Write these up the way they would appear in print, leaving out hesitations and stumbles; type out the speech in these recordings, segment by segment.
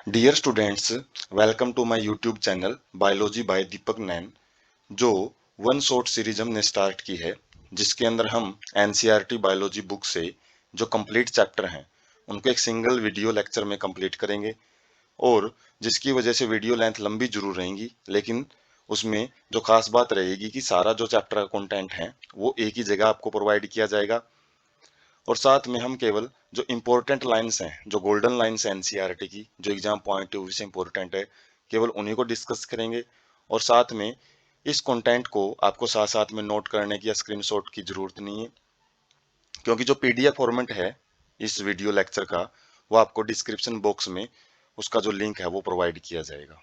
Dear students, welcome to my YouTube channel biology by Deepak Nain. जो one shot series हमने start की है, जिसके अंदर हम एनसीईआरटी बायोलॉजी बुक से जो कंप्लीट चैप्टर हैं उनको एक सिंगल वीडियो लेक्चर में कंप्लीट करेंगे। और जिसकी वजह से वीडियो लेंथ लंबी जरूर रहेगी, लेकिन उसमें जो खास बात रहेगी कि सारा जो चैप्टर का कंटेंट है वो एक ही जगह आपको प्रोवाइड किया जाएगा। और साथ में हम केवल जो इम्पोर्टेंट लाइंस हैं, जो गोल्डन लाइंस हैं एनसीईआरटी की, जो एग्जाम पॉइंट ऑफ व्यू से इम्पोर्टेंट है, केवल उन्हीं को डिस्कस करेंगे। और साथ में इस कंटेंट को आपको साथ साथ में नोट करने की या स्क्रीनशॉट की जरूरत नहीं है, क्योंकि जो पीडीएफ फॉर्मेट है इस वीडियो लेक्चर का, वो आपको डिस्क्रिप्शन बॉक्स में उसका जो लिंक है वो प्रोवाइड किया जाएगा।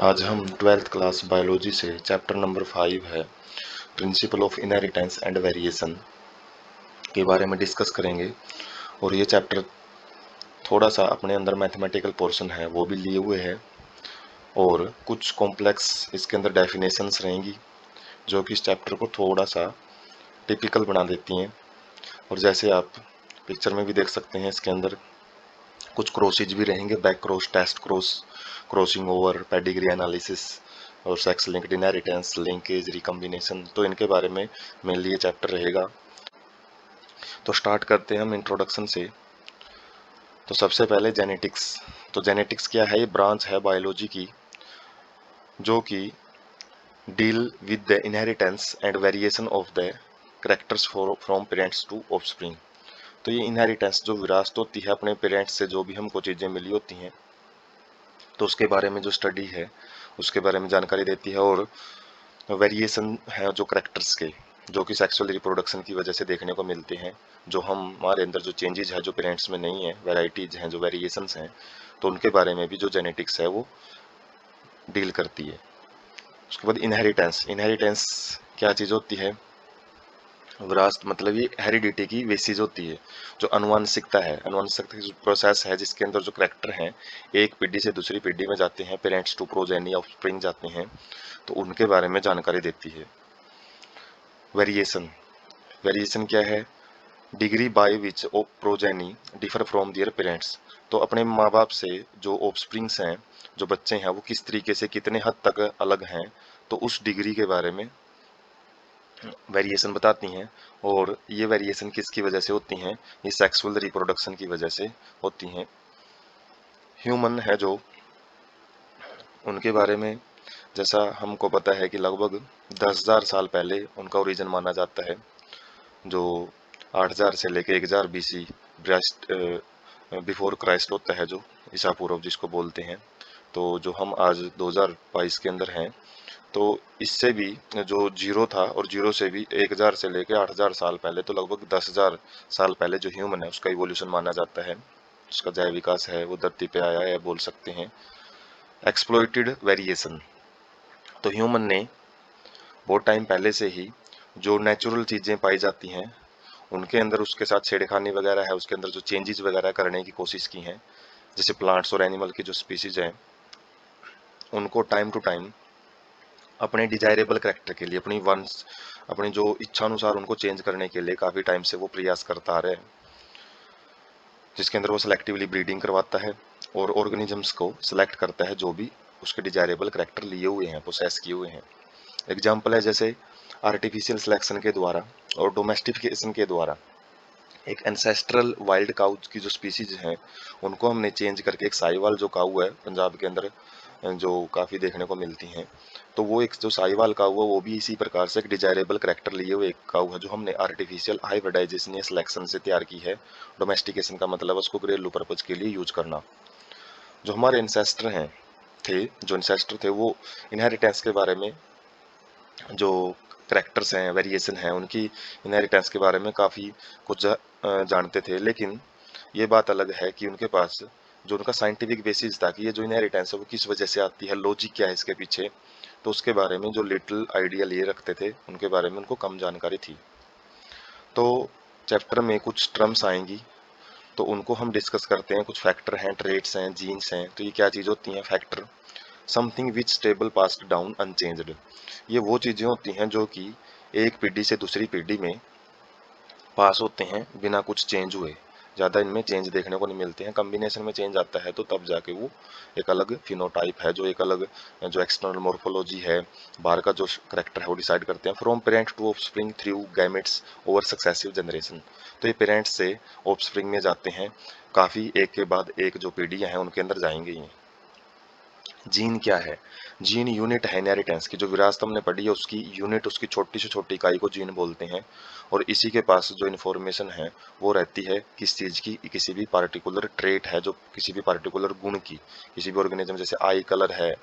आज हम 12th क्लास बायोलॉजी से चैप्टर नंबर 5 है, principle of inheritance and variation के बारे में डिस्कस करेंगे। और ये चैप्टर थोड़ा सा अपने अंदर मैथमेटिकल पोर्शन है वो भी लिए हुए है, और कुछ कॉम्प्लेक्स इसके अंदर डेफिनेशंस रहेंगी जो कि इस चैप्टर को थोड़ा सा टिपिकल बना देती हैं। और जैसे आप पिक्चर में भी देख सकते हैं, इसके अंदर कुछ क्रॉसेज भी रहेंगे, back cross, test cross, crossing over, pedigree analysis और sex linked inheritance, linkage, recombination. तो इनके बारे में मेनली ये चैप्टर रहेगा। तो स्टार्ट करते हैं हम इंट्रोडक्शन से। तो सबसे पहले जेनेटिक्स। तो जेनेटिक्स क्या है? ये ब्रांच है बायोलॉजी की जो कि deal with the inheritance and variation of the characters from parents to offspring. तो ये इनहेरिटेंस जो विरासत होती है अपने पेरेंट्स से, जो भी हमको चीज़ें मिली होती हैं, तो उसके बारे में जो स्टडी है उसके बारे में जानकारी देती है। और वेरिएशन है जो करेक्टर्स के, जो कि सेक्सुअल रिप्रोडक्शन की वजह से देखने को मिलते हैं, जो हमारे अंदर जो चेंजेस है जो पेरेंट्स में नहीं है, वेराइटीज हैं, जो वेरिएशंस हैं, तो उनके बारे में भी जो जेनेटिक्स है वो डील करती है। उसके बाद इनहेरिटेंस। इनहेरिटेंस क्या चीज़ होती है? विरासत मतलब ये हेरिडिटी की बेसिस होती है। जो अनुवांशिकता है, अनुवांशिकता की प्रोसेस है जिसके अंदर जो करेक्टर हैं एक पीढ़ी से दूसरी पीढ़ी में जाते हैं, पेरेंट्स टू प्रोजेनी ऑफस्प्रिंग जाते हैं, तो उनके बारे में जानकारी देती है। वेरिएशन। वेरिएशन क्या है? Degree by which progeny differ from their parents. तो अपने माँ बाप से जो ऑफस्प्रिंग्स हैं, जो बच्चे हैं, वो किस तरीके से कितने हद तक अलग हैं, तो उस डिग्री के बारे में वेरिएशन बताती हैं। और ये वेरिएशन किसकी वजह से होती हैं? ये सेक्सुअल रिप्रोडक्शन की वजह से होती हैं। ह्यूमन है जो, उनके बारे में जैसा हमको पता है कि लगभग 10,000 साल पहले उनका ओरिजिन माना जाता है, जो 8,000 से लेके 1,000 बीसी ब्रेस्ट बिफोर क्राइस्ट होता है, जो ईसा पूर्व जिसको बोलते हैं। तो जो हम आज 2022 के अंदर हैं, तो इससे भी जो जीरो था, और जीरो से भी 1,000 से लेके 8,000 साल पहले, तो लगभग 10,000 साल पहले जो ह्यूमन है उसका इवोल्यूशन माना जाता है, उसका जय विकास है, वो धरती पे आया है बोल सकते हैं। Exploited variation. तो ह्यूमन ने बहुत टाइम पहले से ही जो नेचुरल चीज़ें पाई जाती हैं उनके अंदर उसके साथ छेड़खानी वगैरह है, उसके अंदर जो चेंजेस वगैरह करने की कोशिश की हैं, जैसे प्लांट्स और एनिमल की जो स्पीसीज हैं उनको टाइम टू टाइम अपने डिजायरेबल करेक्टर के लिए, अपनी जो इच्छा अनुसार उनको चेंज करने के लिए काफ़ी टाइम से वो प्रयास करता आ रहे हैं, जिसके अंदर वो सेलेक्टिवली ब्रीडिंग करवाता है और ऑर्गेनिजम्स को सिलेक्ट करता है जो भी उसके डिजायरेबल करेक्टर लिए हुए हैं, प्रोसेस किए हुए हैं। एग्जाम्पल है जैसे आर्टिफिशियल सिलेक्शन के द्वारा और डोमेस्टिफिकेशन के द्वारा एक एंसेस्ट्रल वाइल्ड काउ की जो स्पीसीज हैं उनको हमने चेंज करके एक साहिवाल जो काऊ है पंजाब के अंदर, जो काफ़ी देखने को मिलती हैं, तो वो एक जो साहिवाल काऊ है वो भी इसी प्रकार से एक डिजायरेबल करेक्टर लिए हुए एक काऊ है, जो हमने आर्टिफिशियल हाइब्रिडाइजेशन या सिलेक्शन से तैयार की है। डोमेस्टिकेशन का मतलब उसको घरेलू पर्पज के लिए यूज करना। जो हमारे इंसेस्टर हैं थे जो इंसेस्टर थे वो इनहेरिटेंस के बारे में, जो करेक्टर्स हैं, वेरिएशन हैं, उनकी इनहेरिटेंस के बारे में काफ़ी कुछ जानते थे। लेकिन ये बात अलग है कि उनके पास जो उनका साइंटिफिक बेसिस था कि ये जो इनहेरिटेंस है वो किस वजह से आती है, लॉजिक क्या है इसके पीछे, तो उसके बारे में जो लिटिल आइडिया लिए रखते थे उनके बारे में उनको कम जानकारी थी। तो चैप्टर में कुछ टर्म्स आएंगी तो उनको हम डिस्कस करते हैं। कुछ फैक्टर हैं, ट्रेट्स हैं, जीन्स हैं। तो ये क्या चीज़ होती हैं? Factor, something which stable passed down unchanged. ये वो चीज़ें होती हैं जो कि एक पीढ़ी से दूसरी पीढ़ी में पास होते हैं बिना कुछ चेंज हुए। ज़्यादा इनमें चेंज देखने को नहीं मिलते हैं। कम्बिनेशन में चेंज आता है तो तब जाके वो एक अलग फिनोटाइप है, जो एक अलग जो एक्सटर्नल मोर्फोलॉजी है, बाहर का जो करेक्टर है वो डिसाइड करते हैं। From parent to offspring through gametes over successive generation. तो ये पेरेंट्स से ऑफस्प्रिंग में जाते हैं, काफ़ी एक के बाद एक जो पीढ़ियाँ हैं उनके अंदर जाएंगे ही। जीन क्या है? जीन यूनिट है इनहेरिटेंस की, जो विरासत हमने पढ़ी है उसकी यूनिट, उसकी छोटी से छोटी इकाई को जीन बोलते हैं। और इसी के पास जो इन्फॉर्मेशन है वो रहती है किस चीज़ की? किसी भी पार्टिकुलर ट्रेट है, जो किसी भी पार्टिकुलर गुण की, किसी भी ऑर्गेनिज्म, जैसे आई कलर है,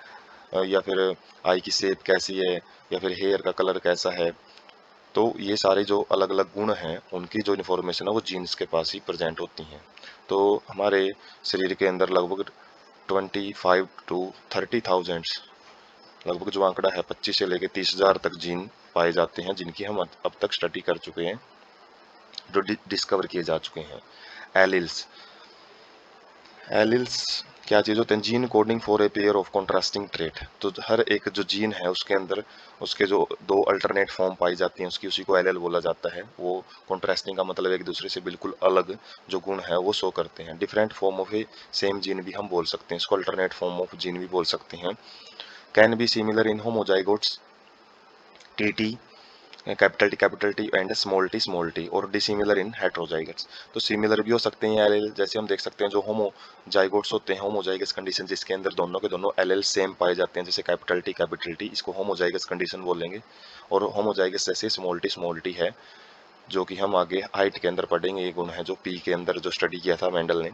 या फिर आई की शेप कैसी है, या फिर हेयर का कलर कैसा है। तो ये सारे जो अलग अलग गुण हैं उनकी जो इन्फॉर्मेशन है वो जीन्स के पास ही प्रेजेंट होती हैं। तो हमारे शरीर के अंदर लगभग 25 टू 30,000, लगभग जो आंकड़ा है 25 से लेकर 30,000 तक जीन पाए जाते हैं, जिनकी हम अब तक स्टडी कर चुके हैं, जो डिस्कवर किए जा चुके हैं। एलिल्स, एलिल्स क्या चीज़ होते हैं? Gene coding for a pair of contrasting trait. तो हर एक जो जीन है उसके अंदर उसके जो दो अल्टरनेट फॉर्म पाई जाती हैं उसकी, उसी को एलिल बोला जाता है। वो कॉन्ट्रास्टिंग का मतलब एक दूसरे से बिल्कुल अलग जो गुण है वो शो करते हैं। Different form of A same gene भी हम बोल सकते हैं, इसको अल्टरनेट फॉर्म ऑफ जीन भी बोल सकते हैं। Can be similar in homozygotes, T capital T and small T, और डिसिमिलर इन हेट्रोजाइगट्स। तो सिमिलर भी हो सकते हैं एल, जैसे हम देख सकते हैं जो होमोजाइगोट्स होते हैं, होमोजाइगस कंडीशन जिसके अंदर दोनों के दोनों एल सेम पाए जाते हैं, जैसे कैपिटल टी, इसको होमोजाइगस कंडीशन बोलेंगे। और होमोजाइगस जैसे स्मॉल टी है, जो कि हम आगे हाइट के अंदर पढ़ेंगे। ये गुण है जो पी के अंदर जो स्टडी किया था मेंडल ने।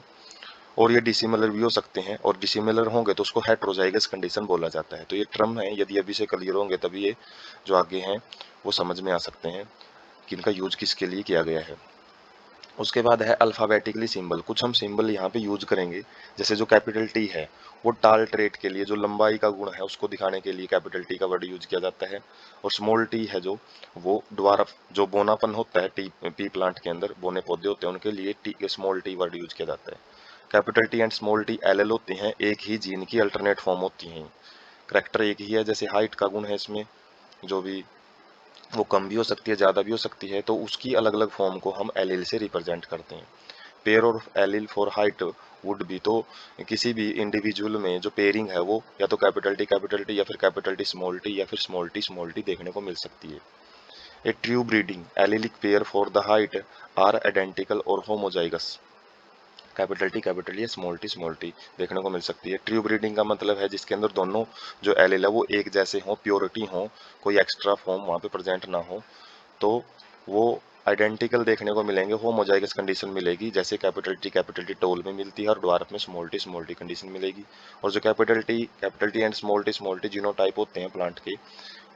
और ये डिसिमिलर भी हो सकते हैं, और डिसिमिलर होंगे तो उसको हेट्रोजाइगस कंडीशन बोला जाता है। तो ये टर्म है, यदि अभी से क्लियर होंगे तभी ये जो आगे हैं वो समझ में आ सकते हैं कि इनका यूज किसके लिए किया गया है। उसके बाद है अल्फाबेटिकली सिंबल। कुछ हम सिंबल यहाँ पे यूज करेंगे, जैसे जो कैपिटल टी है वो टाल ट्रेट के लिए, जो लंबाई का गुण है उसको दिखाने के लिए कैपिटल टी का वर्ड यूज किया जाता है। और स्मॉल टी है जो वो ड्वार्फ, जो बोनापन होता है टी पी प्लांट के अंदर बोने पौधे होते हैं उनके लिए T small T word use किया जाता है। Capital T and small T L होते हैं, एक ही जीन की अल्टरनेट फॉर्म होती हैं। करेक्टर एक ही है, जैसे हाइट का गुण है इसमें, जो भी वो कम भी हो सकती है ज़्यादा भी हो सकती है, तो उसकी अलग अलग फॉर्म को हम एलिल से रिप्रेजेंट करते हैं। Pair of allele for height would भी, तो किसी भी इंडिविजुअल में जो पेयरिंग है वो या तो कैपिटल टी या फिर कैपिटल टी या फिर स्मॉल टी देखने को मिल सकती है। A true breeding allelic pair for the height are identical और होमोजाइगस। कैपिटल टी या स्मॉल टी देखने को मिल सकती है। ट्रू ब्रीडिंग का मतलब है जिसके अंदर दोनों जो एलिल है वो एक जैसे हों, प्योरिटी हो, कोई एक्स्ट्रा फॉर्म वहाँ पे प्रेजेंट ना हो, तो वो आइडेंटिकल देखने को मिलेंगे। होमोजाइगस कंडीशन मिलेगी, जैसे कैपिटल टी टोल में मिलती है और ड्वार्फ में स्मॉल टी कंडीशन मिलेगी। और जो capital T and small T genotype होते हैं प्लांट के,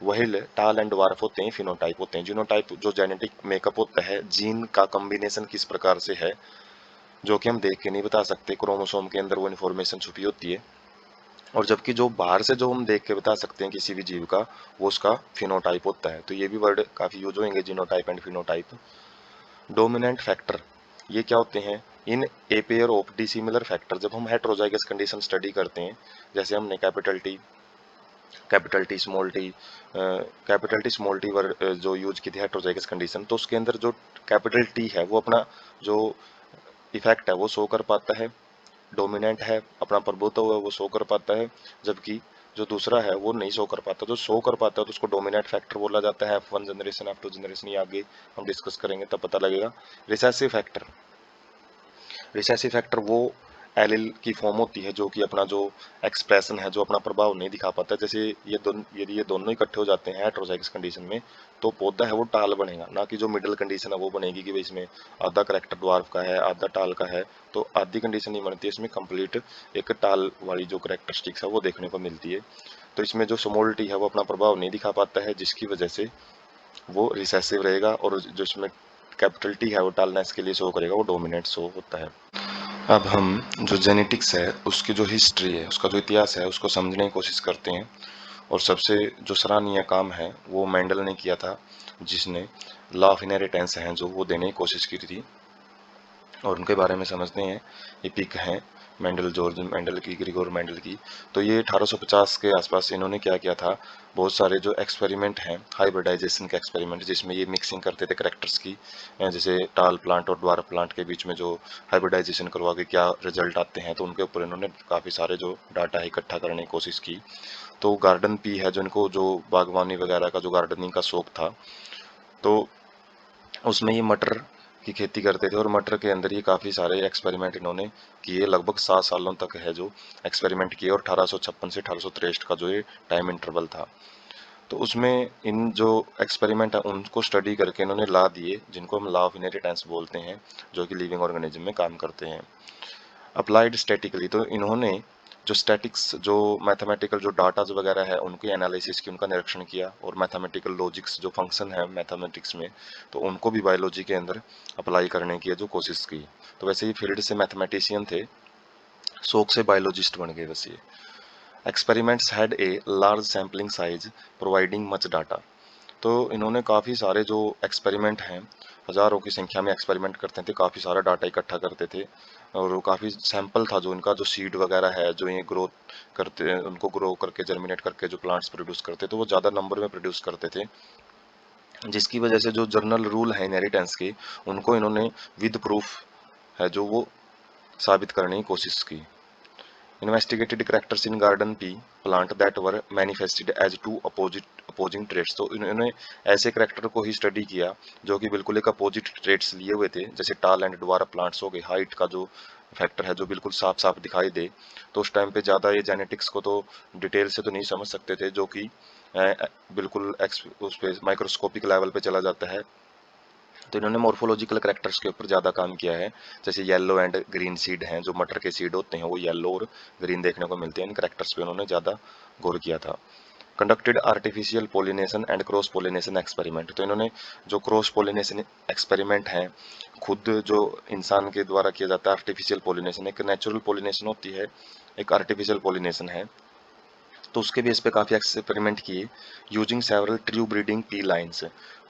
वही टाल एंड ड्वार्फ होते हैं फिनोटाइप होते हैं। जीनोटाइप जो जेनेटिक मेकअप होता है, जीन का कॉम्बिनेशन किस प्रकार से है, जो कि हम देख के नहीं बता सकते, क्रोमोसोम के अंदर वो इन्फॉर्मेशन छुपी होती है। और जबकि जो बाहर से जो हम देख के बता सकते हैं किसी भी जीव का, वो उसका फिनोटाइप होता है। तो ये भी वर्ड काफी यूज होंगे, genotype and phenotype. Dominant factor ये क्या होते हैं? In a pair of dissimilar factor, जब हम हेट्रोजाइगस कंडीशन स्टडी करते हैं, जैसे हमने capital T small T word जो यूज की थी हेट्रोजाइगस कंडीशन, तो उसके अंदर जो कैपिटल टी है वो अपना जो इफेक्ट है वो शो कर पाता है, डोमिनेंट है, अपना प्रभुत्व है वो शो कर पाता है। जबकि जो दूसरा है वो नहीं शो कर पाता। जो शो कर पाता है तो उसको डोमिनेंट फैक्टर बोला जाता है। F1 जनरेशन, F2 जनरेशन, ये आगे हम डिस्कस करेंगे तब पता लगेगा। रिसेसिव फैक्टर, रिसेसिव फैक्टर वो एलिल की फॉर्म होती है जो कि अपना जो एक्सप्रेशन है, जो अपना प्रभाव नहीं दिखा पाता। जैसे यदि ये दोनों इकट्ठे हो जाते हैं हेट्रोजाइगस कंडीशन में, तो पौधा है वो टाल बनेगा, ना कि जो मिडिल कंडीशन है वो बनेगी कि भाई इसमें आधा करेक्टर ड्वार्फ का है आधा टाल का है। तो आधी कंडीशन नहीं बनती है, इसमें कंप्लीट एक टाल वाली जो करेक्टरिस्टिक्स है वो देखने को मिलती है। तो इसमें जो स्मॉल है वो अपना प्रभाव नहीं दिखा पाता है, जिसकी वजह से वो रिसेसिव रहेगा। और जो इसमें कैपिटल टी है वो टालनेस के लिए शो करेगा, वो डोमिनेंट शो होता है। अब हम जो जेनेटिक्स है उसकी जो हिस्ट्री है, उसका जो इतिहास है उसको समझने की कोशिश करते हैं। और सबसे जो सराहनीय काम है वो मेंडल ने किया था, जिसने लॉ ऑफ इनहेरिटेंस है जो वो देने की कोशिश की थी। और उनके बारे में समझते हैं। ये पिक हैं मेंडल, जॉर्ज मेंडल की, ग्रिगोर मेंडल की। तो ये 1850 के आसपास इन्होंने क्या किया था, बहुत सारे जो एक्सपेरिमेंट हैं, हाइब्रिडाइजेशन के एक्सपेरिमेंट, जिसमें ये मिक्सिंग करते थे करैक्टर्स की, जैसे टाल प्लांट और ड्वार्फ प्लांट के बीच में जो हाइब्रिडाइजेशन करवा के क्या रिजल्ट आते हैं, तो उनके ऊपर इन्होंने काफ़ी सारे जो डाटा है इकट्ठा करने की कोशिश की। तो गार्डन पी है, जो इनको जो बागवानी वगैरह का, जो गार्डनिंग का शौक था, तो उसमें ये मटर की खेती करते थे, और मटर के अंदर ये काफ़ी सारे एक्सपेरिमेंट इन्होंने किए, लगभग 7 सालों तक है जो एक्सपेरिमेंट किए, और 1856 से 1863 का जो ये टाइम इंटरवल था। तो उसमें इन जो एक्सपेरिमेंट है उनको स्टडी करके इन्होंने ला दिए, जिनको हम लॉ ऑफ इनहेरिटेंस बोलते हैं, जो कि लिविंग ऑर्गेनिज्म में काम करते हैं। अप्लाइड स्टैटिकली, तो इन्होंने जो स्टैटिक्स, जो मैथमेटिकल जो डाटाज वगैरह है उनकी एनालिसिस की, उनका निरीक्षण किया, और मैथमेटिकल लॉजिक्स जो फंक्शन है मैथमेटिक्स में, तो उनको भी बायोलॉजी के अंदर अप्लाई करने की जो कोशिश की। तो वैसे ही फील्ड से मैथमेटिशियन थे, शौक से बायोलॉजिस्ट बन गए बस ये। Experiments had a large sampling size providing much data. तो इन्होंने काफ़ी सारे जो एक्सपेरिमेंट हैं, हज़ारों की संख्या में एक्सपेरिमेंट करते थे, काफ़ी सारा डाटा इकट्ठा करते थे, और काफ़ी सैंपल था जो इनका, जो सीड वगैरह है जो ये ग्रोथ करते हैं, उनको ग्रो करके जर्मिनेट करके जो प्लांट्स प्रोड्यूस करते, तो वो ज़्यादा नंबर में प्रोड्यूस करते थे, जिसकी वजह से जो जर्नल रूल है इनहेरिटेंस के, उनको इन्होंने विद प्रूफ है जो वो साबित करने की कोशिश की। Investigated characters in garden pea plant that were manifested as two opposing traits। तो इन्होंने ऐसे करेक्टर को ही स्टडी किया जो कि बिल्कुल एक अपोजिट ट्रेट्स लिए हुए थे, जैसे टाल एंड ड्वार्फ प्लांट्स हो गए, हाइट का जो फैक्टर है जो बिल्कुल साफ साफ दिखाई दे। तो उस टाइम पे ज़्यादा ये जेनेटिक्स को तो डिटेल से तो नहीं समझ सकते थे, जो कि बिल्कुल उस पे माइक्रोस्कोपिक लेवल पे चला जाता है। तो इन्होंने मॉर्फोलॉजिकल करेक्टर्स के ऊपर ज़्यादा काम किया है, जैसे येलो एंड ग्रीन सीड हैं, जो मटर के सीड होते हैं वो येलो और ग्रीन देखने को मिलते हैं, इन करेक्टर्स पे उन्होंने ज़्यादा गौर किया था। Conducted artificial pollination and cross pollination experiment. तो इन्होंने जो क्रॉस पोलिनेशन एक्सपेरिमेंट हैं, खुद जो इंसान के द्वारा किया जाता है आर्टिफिशियल पोलिनेशन, एक नेचुरल पोलिनेशन होती है, एक आर्टिफिशियल पोलिनेशन है, तो उसके बेस पे काफ़ी एक्सपेरिमेंट किए, using several true breeding P lines.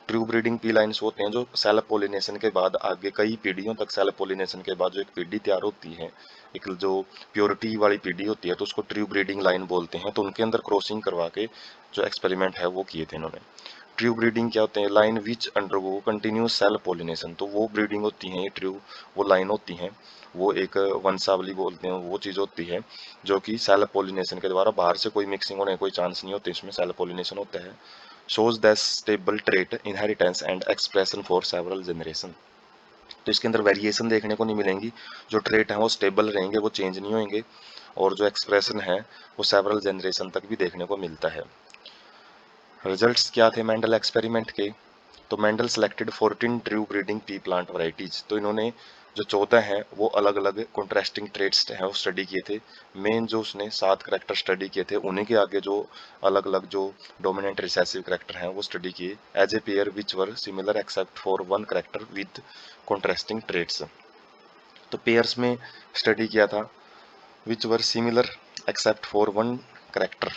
True breeding P lines होते हैं जो सेल्फ पोलिनेशन के बाद आगे कई पीढ़ियों तक, सेल्फ पोलिनेशन के बाद जो एक पीढ़ी तैयार होती है, एक जो प्योरिटी वाली पीढ़ी होती है, तो उसको ट्रू ब्रीडिंग लाइन बोलते हैं। तो उनके अंदर क्रॉसिंग करवा के जो एक्सपेरिमेंट है वो किए थे इन्होंने। ट्रू ब्रीडिंग क्या होते हैं, line which undergo continuous self pollination. तो वो ब्रीडिंग होती है, ट्रू वो लाइन होती है, वो एक वंशावली बोलते हैं, वो चीज़ होती है जो कि सेल्फ पोलिनेशन के द्वारा, बाहर से कोई मिक्सिंग होने कोई चांस नहीं होते, इसमें सेल्फ पोलिनेशन होता है। Shows that stable trait inheritance and expression for several generation. तो इसके अंदर वेरिएशन देखने को नहीं मिलेंगी, जो ट्रेट हैं वो स्टेबल रहेंगे, वो चेंज नहीं होंगे, और जो एक्सप्रेशन है वो सेवरल जनरेशन तक भी देखने को मिलता है। रिजल्ट्स क्या थे मेंडल एक्सपेरिमेंट के, तो Mendel selected 14 true breeding P plant varieties. तो इन्होंने जो 14 हैं वो अलग अलग कॉन्ट्रास्टिंग ट्रेट्स हैं वो स्टडी किए थे। मेन जो उसने 7 करेक्टर स्टडी किए थे, उन्हीं के आगे जो अलग अलग जो डोमिनेंट रिसेसिव करेक्टर हैं वो स्टडी किए, as a pair which were similar except for one character with contrasting traits. तो पेयर्स में स्टडी किया था, which were similar except for one character,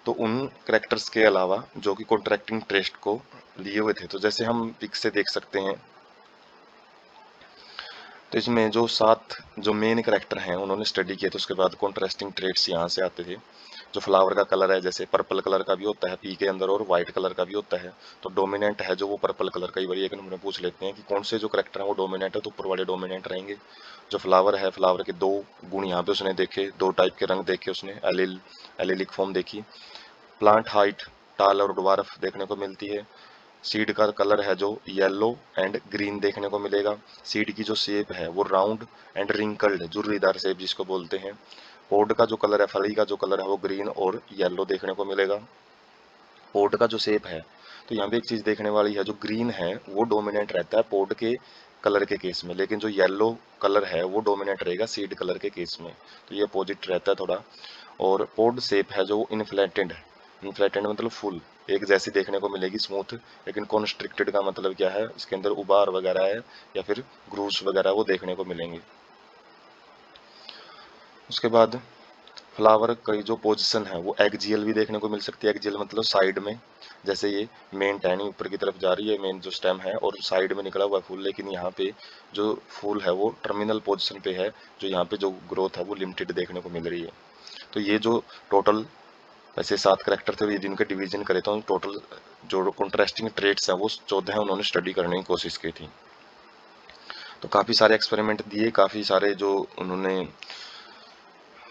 तो उन करेक्टर्स के अलावा जो कि कॉन्ट्रैक्टिंग ट्रेस्ट को लिए हुए थे। तो जैसे हम पिक से देख सकते हैं, तो इसमें जो 7 जो मेन करेक्टर हैं उन्होंने स्टडी किए थे, उसके बाद कॉन्ट्रास्टिंग ट्रेट्स यहाँ से आते थे। जो फ्लावर का कलर है, जैसे पर्पल कलर का भी होता है पी के अंदर और व्हाइट कलर का भी होता है, तो डोमिनेंट है जो वो पर्पल कलर का। ही बार एक नंबर में पूछ लेते हैं कि कौन से जो करेक्टर हैं वो डोमिनेंट है, तो ऊपर वाले डोमिनेंट रहेंगे। जो फ्लावर है, फ्लावर के 2 गुण यहाँ पे उसने देखे, 2 टाइप के रंग देखे उसने, एलिलिक फॉर्म देखी। प्लांट हाइट टाल और ड्वार्फ देखने को मिलती है। सीड का कलर है जो येलो एंड ग्रीन देखने को मिलेगा। सीड की जो शेप है वो राउंड एंड रिंकल्ड, झुर्रीदार शेप जिसको बोलते हैं। पोड का जो कलर है, फली का जो कलर है वो ग्रीन और येलो देखने को मिलेगा। पोड का जो शेप है, तो यहाँ पे एक चीज देखने वाली है, जो ग्रीन है वो डोमिनेंट रहता है पोड के कलर के केस में, लेकिन जो येलो कलर है वो डोमिनेंट रहेगा सीड कलर के केस में। तो ये अपोजिट रहता है थोड़ा। और पोड शेप है जो इनफ्लेटेड है, इनफ्लेटेड मतलब फुल एक जैसी देखने को मिलेगी, स्मूथ। लेकिन कॉन्स्ट्रिक्टेड का मतलब क्या है, इसके अंदर उबार वगैरह है या फिर ग्रूव्स वगैरह वो देखने को मिलेंगे। उसके बाद फ्लावर की जो पोजीशन है वो एक्जियल भी देखने को मिल सकती है, एक्जियल मतलब साइड में, जैसे ये मेन टहनी ऊपर की तरफ जा रही है, मेन जो स्टेम है, और साइड में निकला हुआ है फूल, लेकिन यहाँ पे जो फूल है वो टर्मिनल पोजिशन पे है, जो यहाँ पे जो ग्रोथ है वो लिमिटेड देखने को मिल रही है। तो ये जो टोटल वैसे 7 करैक्टर थे, यदि इनके डिवीजन करे तो टोटल जो कॉन्ट्रास्टिंग ट्रेट्स हैं वो 14 उन्होंने स्टडी करने की कोशिश की थी। तो काफ़ी सारे एक्सपेरिमेंट दिए, काफ़ी सारे जो उन्होंने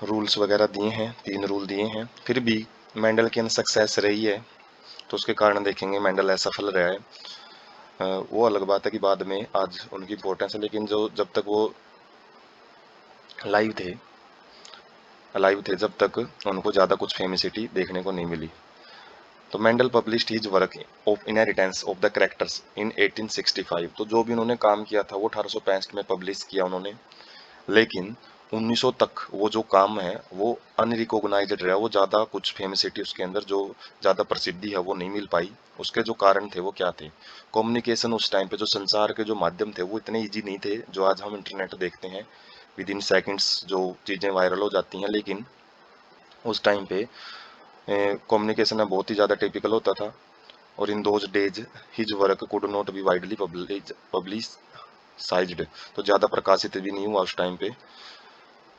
रूल्स वगैरह दिए हैं, 3 रूल दिए हैं, फिर भी मेंडल की अनसक्सेस रही है। तो उसके कारण देखेंगे मेंडल असफल रहा है। वो अलग बात है कि बाद में आज उनकी इम्पोर्टेंस है, लेकिन जो जब तक वो लाइव थे जब तक उनको ज़्यादा कुछ फेमिसिटी देखने को नहीं मिली। तो Mendel published his work of inheritance of the characters in 1865। तो जो भी उन्होंने काम किया था वो 1865 में पब्लिश किया उन्होंने, लेकिन 1900 तक वो जो काम है वो अनरिकॉग्नाइज्ड रहा, वो ज़्यादा कुछ फेमसिटी उसके अंदर जो ज़्यादा प्रसिद्धि है वो नहीं मिल पाई। उसके जो कारण थे वो क्या थे? कम्युनिकेशन उस टाइम पे जो संचार के जो माध्यम थे वो इतने इजी नहीं थे जो आज हम इंटरनेट देखते हैं, विद इन सेकेंड्स जो चीज़ें वायरल हो जाती हैं। लेकिन उस टाइम पे कम्युनिकेशन में बहुत ही ज़्यादा टिपिकल होता था, और in those days his work could not be widely publicised. तो ज़्यादा प्रकाशित भी नहीं हुआ उस टाइम पे।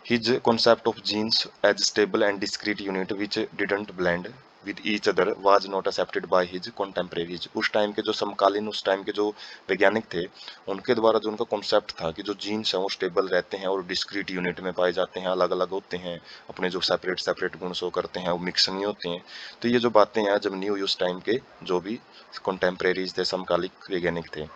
His concept of genes as stable and discrete unit which didn't blend with each other was not accepted by his contemporaries। उस time के जो समकालीन, उस टाइम के जो वैज्ञानिक थे, उनके द्वारा जो उनका कॉन्सेप्ट था कि जो जीन्स हैं वो स्टेबल रहते हैं और डिस्क्रीट यूनिट में पाए जाते हैं, अलग अलग होते हैं, अपने जो सेपरेट सेपरेट गुण शो करते हैं, वो मिक्स नहीं होते हैं। तो ये जो बातें हैं जब नहीं हुई उस टाइम के जो भी कंटेम्प्रेरीज थे, समकालिक वैज्ञानिक थे।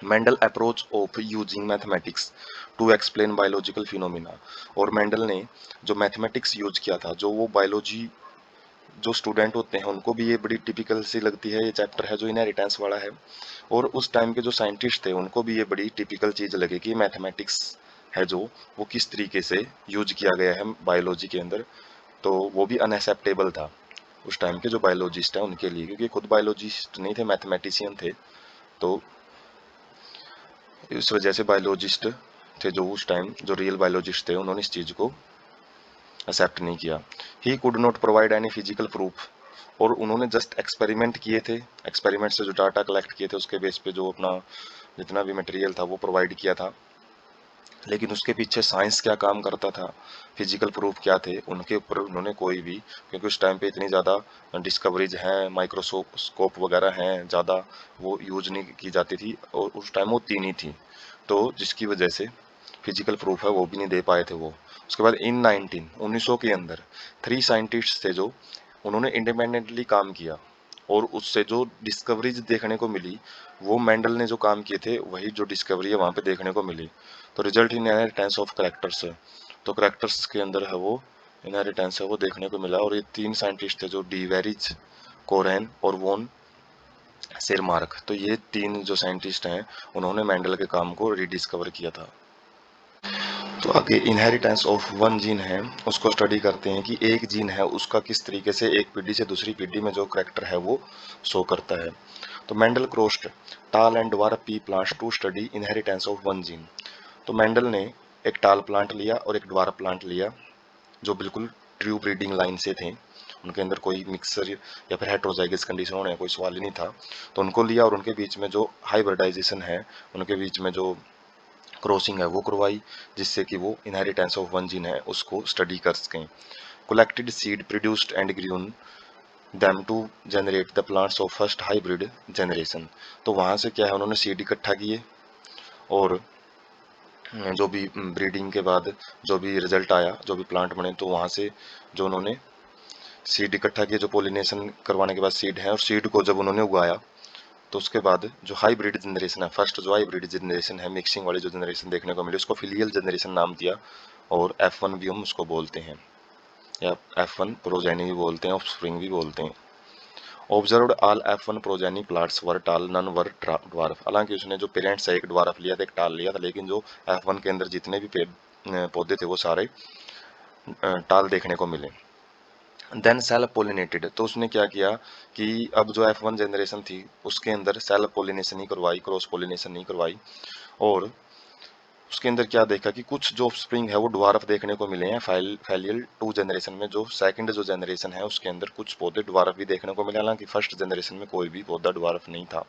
Mendel approach of using mathematics to explain biological phenomena. और मेंडल ने जो मैथमेटिक्स यूज किया था, जो वो बायोलॉजी जो स्टूडेंट होते हैं उनको भी ये बड़ी टिपिकल सी लगती है, ये चैप्टर है जो इनहेरिटेंस वाला है, और उस टाइम के जो साइंटिस्ट थे उनको भी ये बड़ी टिपिकल चीज़ लगे कि मैथमेटिक्स है जो वो किस तरीके से यूज किया गया है बायोलॉजी के अंदर। तो वो भी अनएक्सेप्टेबल था उस टाइम के जो बायोलॉजिस्ट हैं उनके लिए, क्योंकि खुद बायोलॉजिस्ट नहीं थे, मैथमेटिशियन थे। तो इस वजह से बायोलॉजिस्ट थे जो उस टाइम जो रियल बायोलॉजिस्ट थे उन्होंने इस चीज़ को एक्सेप्ट नहीं किया। He could not provide any physical proof. और उन्होंने जस्ट एक्सपेरिमेंट किए थे, एक्सपेरिमेंट से जो डाटा कलेक्ट किए थे उसके बेस पे जो अपना जितना भी मटेरियल था वो प्रोवाइड किया था, लेकिन उसके पीछे साइंस क्या काम करता था, फिजिकल प्रूफ क्या थे, उनके ऊपर उन्होंने कोई भी, क्योंकि उस टाइम पे इतनी ज़्यादा डिस्कवरीज हैं, माइक्रोस्कोप वगैरह हैं, ज़्यादा वो यूज नहीं की जाती थी, और उस टाइम वो तीन ही थी, तो जिसकी वजह से फिजिकल प्रूफ है वो भी नहीं दे पाए थे वो। उसके बाद इन 1900 के अंदर 3 साइंटिस्ट थे जो उन्होंने इंडिपेंडेंटली काम किया, और उससे जो डिस्कवरीज देखने को मिली वो मेंडल ने जो काम किए थे वही जो डिस्कवरी है वहाँ पे देखने को मिली। तो result in inheritance of characters है, तो करेक्टर्स के अंदर है वो इनहेरिटेंस है वो देखने को मिला। और ये 3 साइंटिस्ट थे जो डी वेरिज, कोरेन और वोन सेरमार्क। तो ये 3 जो साइंटिस्ट हैं उन्होंने मेंडल के काम को रीडिस्कवर किया था। तो आगे इनहेरिटेंस ऑफ वन जीन है उसको स्टडी करते हैं कि एक जीन है उसका किस तरीके से एक पीढ़ी से दूसरी पीढ़ी में जो करैक्टर है वो शो करता है। तो Mendel crossed tall and dwarf pea plants to study inheritance of one gene. तो मेंडल ने एक टाल प्लांट लिया और एक ड्वार्फ प्लांट लिया जो बिल्कुल ट्रू ब्रीडिंग लाइन से थे, उनके अंदर कोई मिक्सर या फिर हेट्रोजाइगस कंडीशन होने का कोई सवाल ही नहीं था। तो उनको लिया और उनके बीच में जो हाइब्रिडाइजेशन है, उनके बीच में जो क्रॉसिंग है वो करवाई, जिससे कि वो इनहेरिटेंस ऑफ वन जीन है उसको स्टडी कर सकें। Collected seed produced and green them to generate the plants of first hybrid generation. तो वहाँ से क्या है उन्होंने सीड इकट्ठा किए, और जो भी ब्रीडिंग के बाद जो भी रिजल्ट आया, जो भी प्लांट बने, तो वहाँ से जो उन्होंने सीड इकट्ठा किए, जो पोलिनेशन करवाने के बाद सीड है, और सीड को जब उन्होंने उगाया तो उसके बाद जो हाइब्रिड जनरेशन है, फर्स्ट जो हाइब्रिड जनरेशन है, मिक्सिंग वाली जो जनरेशन देखने को मिली, उसको फिलियल जनरेशन नाम दिया, और F1 भी हम उसको बोलते हैं, या F1 प्रोजेनी भी बोलते हैं, ऑफस्प्रिंग भी बोलते हैं। Observed all F1 progeny plants वर टाल नन वर ड्वार्फ। हालांकि उसने जो पेरेंट्स है एक ड्वार्फ लिया था एक टाल लिया था, लेकिन जो F1 के अंदर जितने भी पेड़ पौधे थे वो सारे टाल देखने को मिले। Then self pollinated. तो उसने क्या किया कि अब जो F1 जनरेशन थी उसके अंदर सेल्फ पोलिनेशन नहीं करवाई, क्रॉस पोलिनेशन नहीं करवाई, और उसके अंदर क्या देखा कि कुछ जो ऑफस्प्रिंग है वो ड्वार्फ देखने को मिले हैं फैलियल 2 जनरेशन में। जो सेकंड जो जनरेशन है उसके अंदर कुछ पौधे ड्वार्फ भी देखने को मिले, हालांकि फर्स्ट जनरेशन में कोई भी पौधा ड्वार्फ नहीं था।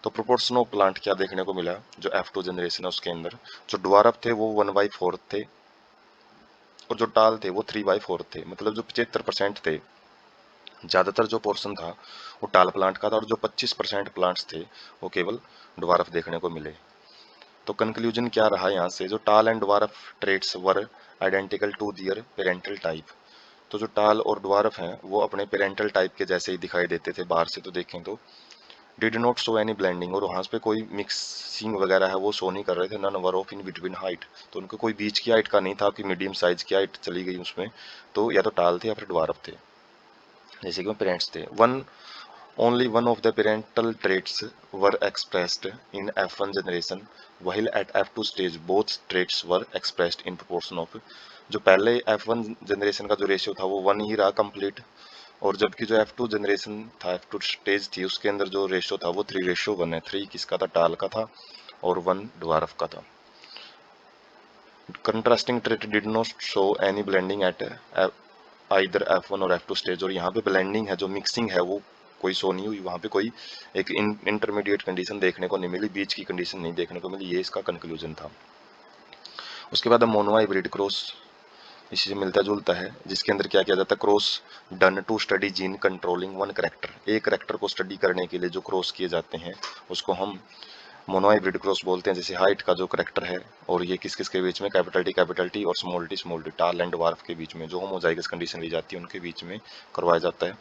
तो प्रोपोर्शन ऑफ प्लांट क्या देखने को मिला, जो F2 जनरेशन है उसके अंदर जो ड्वार्फ थे वो 1/4 थे, और जो टाल थे वो 3/4 थे। मतलब जो 75% थे, ज्यादातर जो पोर्शन था वो टाल प्लांट का था, और जो 25% प्लांट्स थे वो केवल ड्वार्फ देखने को मिले। तो कंक्लूजन क्या रहा यहाँ से, जो tall and dwarf traits were identical to their parental type. तो जो टाल और ड्वार्फ हैं वो अपने पेरेंटल टाइप के जैसे ही दिखाई देते थे बाहर से तो देखें तो। Did not show any blending, और वहाँ पे कोई मिक्सिंग वगैरह है वो शो नहीं कर रहे थे। None were of in between height, तो उनको कोई बीच की हाइट का नहीं था कि मीडियम साइज की हाइट चली गई उसमें, तो या तो टाल थे या फिर ड्वार्फ थे जैसे कि वो पेरेंट्स थे। Only one of the parental traits were expressed in F1 generation, while at F2 stage both traits were expressed in proportion of। जो पहले F1 जनरेशन का जो रेशियो था वो 1 ही रहा कंप्लीट, और जबकि जो F2 जनरेशन था, F2 स्टेज थी, उसके अंदर जो रेशियो था वो 3:1 है। 3 किसका था, टाल का था, और 1 ड्वार्फ का था। Contrasting trait did not show any blending at either F1 और F2 स्टेज, और यहाँ पे ब्लेंडिंग है, जो मिक्सिंग है वो कोई शो नहीं हुई। वहाँ पे कोई एक इंटरमीडिएट कंडीशन देखने को नहीं मिली, बीच की कंडीशन नहीं देखने को मिली, ये इसका कंक्लूजन था। उसके बाद मोनो हाइब्रिड क्रॉस इसी से मिलता जुलता है, जिसके अंदर क्या किया जाता है, cross done to study gene controlling one character. एक करेक्टर को स्टडी करने के लिए जो क्रॉस किए जाते हैं उसको हम मोनोहाइब्रिड क्रॉस बोलते हैं। जैसे हाइट का जो करेक्टर है, और ये किस किस के बीच में, कैपिटल टी और स्मॉल टी टाल एंड ड्वार्फ के बीच में, जो होमोजाइगस कंडीशन ली जाती है उनके बीच में करवाया जाता है।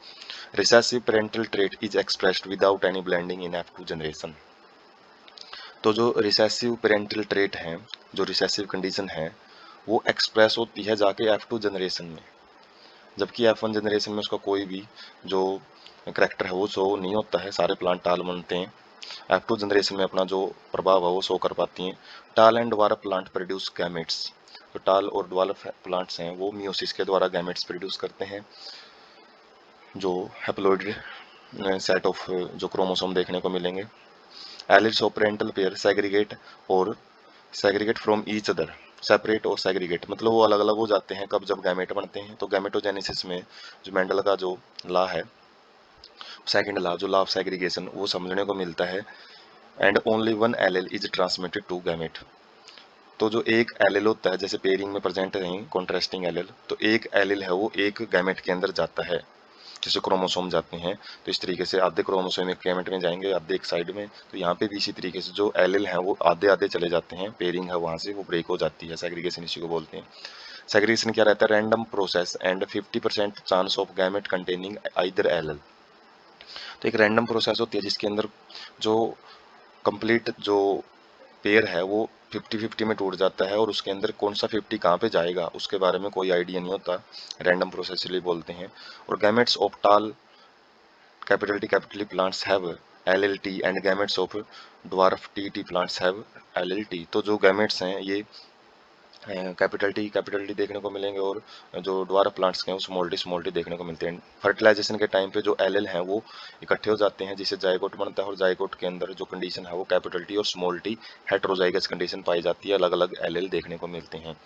Recessive parental trait is expressed without any blending in F2 generation. तो जो रिसेसिव पेरेंटल ट्रेट है, जो रिसेसिव कंडीशन है, वो एक्सप्रेस होती है जाके F2 जनरेशन में, जबकि F1 जनरेशन में उसका कोई भी जो करेक्टर है वो शो नहीं होता है, सारे प्लांट टाल बनते हैं। F2 जनरेशन में अपना जो प्रभाव है वो शो कर पाती हैं। टाल and dwarf plant produce gametes. तो टाल और ड्वार्फ प्लांट्स हैं वो मियोसिस के द्वारा गैमेट्स प्रोड्यूस करते हैं, जो हैप्लॉइड सेट ऑफ जो क्रोमोसोम देखने को मिलेंगे। Alleles of parental pair segregate from each other. Separate और सेग्रीगेट मतलब वो अलग अलग हो जाते हैं कब, जब गैमेट बनते हैं। तो गैमेटोजेनेसिस में जो मेंडल का जो लॉ है, सेकंड लॉ, जो लॉ ऑफ सेग्रीगेशन, वो समझने को मिलता है। And only one allele is transmitted to gamete. तो जो एक एलेल होता है, जैसे पेयरिंग में प्रेजेंट है कॉन्ट्रास्टिंग एलेल, तो एक एलेल है वो एक गैमेट के अंदर जाता है, जैसे क्रोमोसोम जाते हैं। तो इस तरीके से आधे क्रोमोसोम एक गैमेट में जाएंगे, आधे एक साइड में। तो यहाँ पे भी इसी तरीके से जो एलेल हैं वो आधे आधे चले जाते हैं, पेयरिंग है वहाँ से वो ब्रेक हो जाती है। सेग्रीगेशन इसी को बोलते हैं। सेग्रीगेशन क्या रहता है, random process and 50% chance of gamete containing either allele. तो एक रैंडम प्रोसेस होती है जिसके अंदर जो कंप्लीट जो पेयर है वो 50-50 में टूट जाता है, और उसके अंदर कौन सा 50 कहाँ पे जाएगा उसके बारे में कोई आइडिया नहीं होता। रैंडम प्रोसेस इसलिए बोलते हैं। और गैमेट्स ऑफ टाल capital T plants have LLT and gametes of dwarf T plants have LLT। तो जो गैमेट्स हैं ये कैपिटल टी देखने को मिलेंगे, और जो ड्वार्फ प्लांट्स के हैं वो स्मॉल टी देखने को मिलते हैं। फर्टिलाइजेशन के टाइम पे जो एल हैं वो इकट्ठे हो जाते हैं जिससे जाइगोट बनता है, और जाइगोट के अंदर जो कंडीशन है वो कैपिटल टी और स्मॉल टी हेटेरोजाइगस कंडीशन पाई जाती है, अलग अलग एल देखने को मिलते हैं।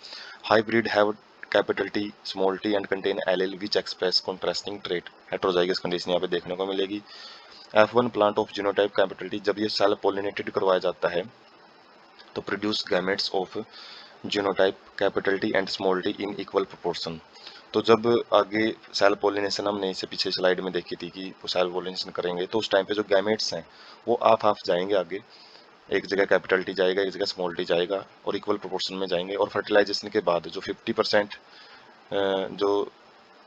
Hybrid have capital T small T and contain L which express contrasting trait. Heterozygous condition यहाँ पे देखने को मिलेगी। F1 plant of genotype capital T, जब ये सेल पोलिनेटेड करवाया जाता है तो produce gametes of genotype capital T and small T in equal proportion. तो जब आगे सेल पोलिनेशन हमने इससे पीछे स्लाइड में देखी थी कि वो सेल पोलिनेशन करेंगे तो उस टाइम पे जो गैमेट्स हैं वो हाफ जाएंगे आगे, एक जगह कैपिटल टी जाएगा, एक जगह स्मॉल टी जाएगा, और इक्वल प्रोपोर्शन में जाएंगे। और फर्टिलाइजेशन के बाद जो 50% जो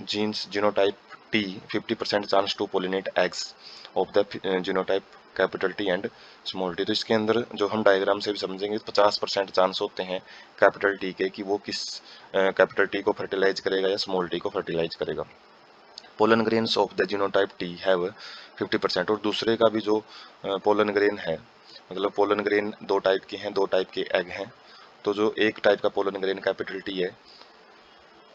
genes genotype T 50% chance to pollinate eggs of the genotype capital T and small T. तो इसके अंदर जो हम डायग्राम से भी समझेंगे 50% चांस होते हैं कैपिटल टी के कि वो किस कैपिटल टी को फर्टिलाइज करेगा या स्मॉल टी को फर्टिलाइज करेगा। Pollen grains of the genotype T have 50%। और दूसरे का भी जो पोलन ग्रेन है, मतलब पोलन ग्रेन दो टाइप के हैं, दो टाइप के एग हैं। तो जो एक टाइप का पोलन ग्रेन कैपिटल टी है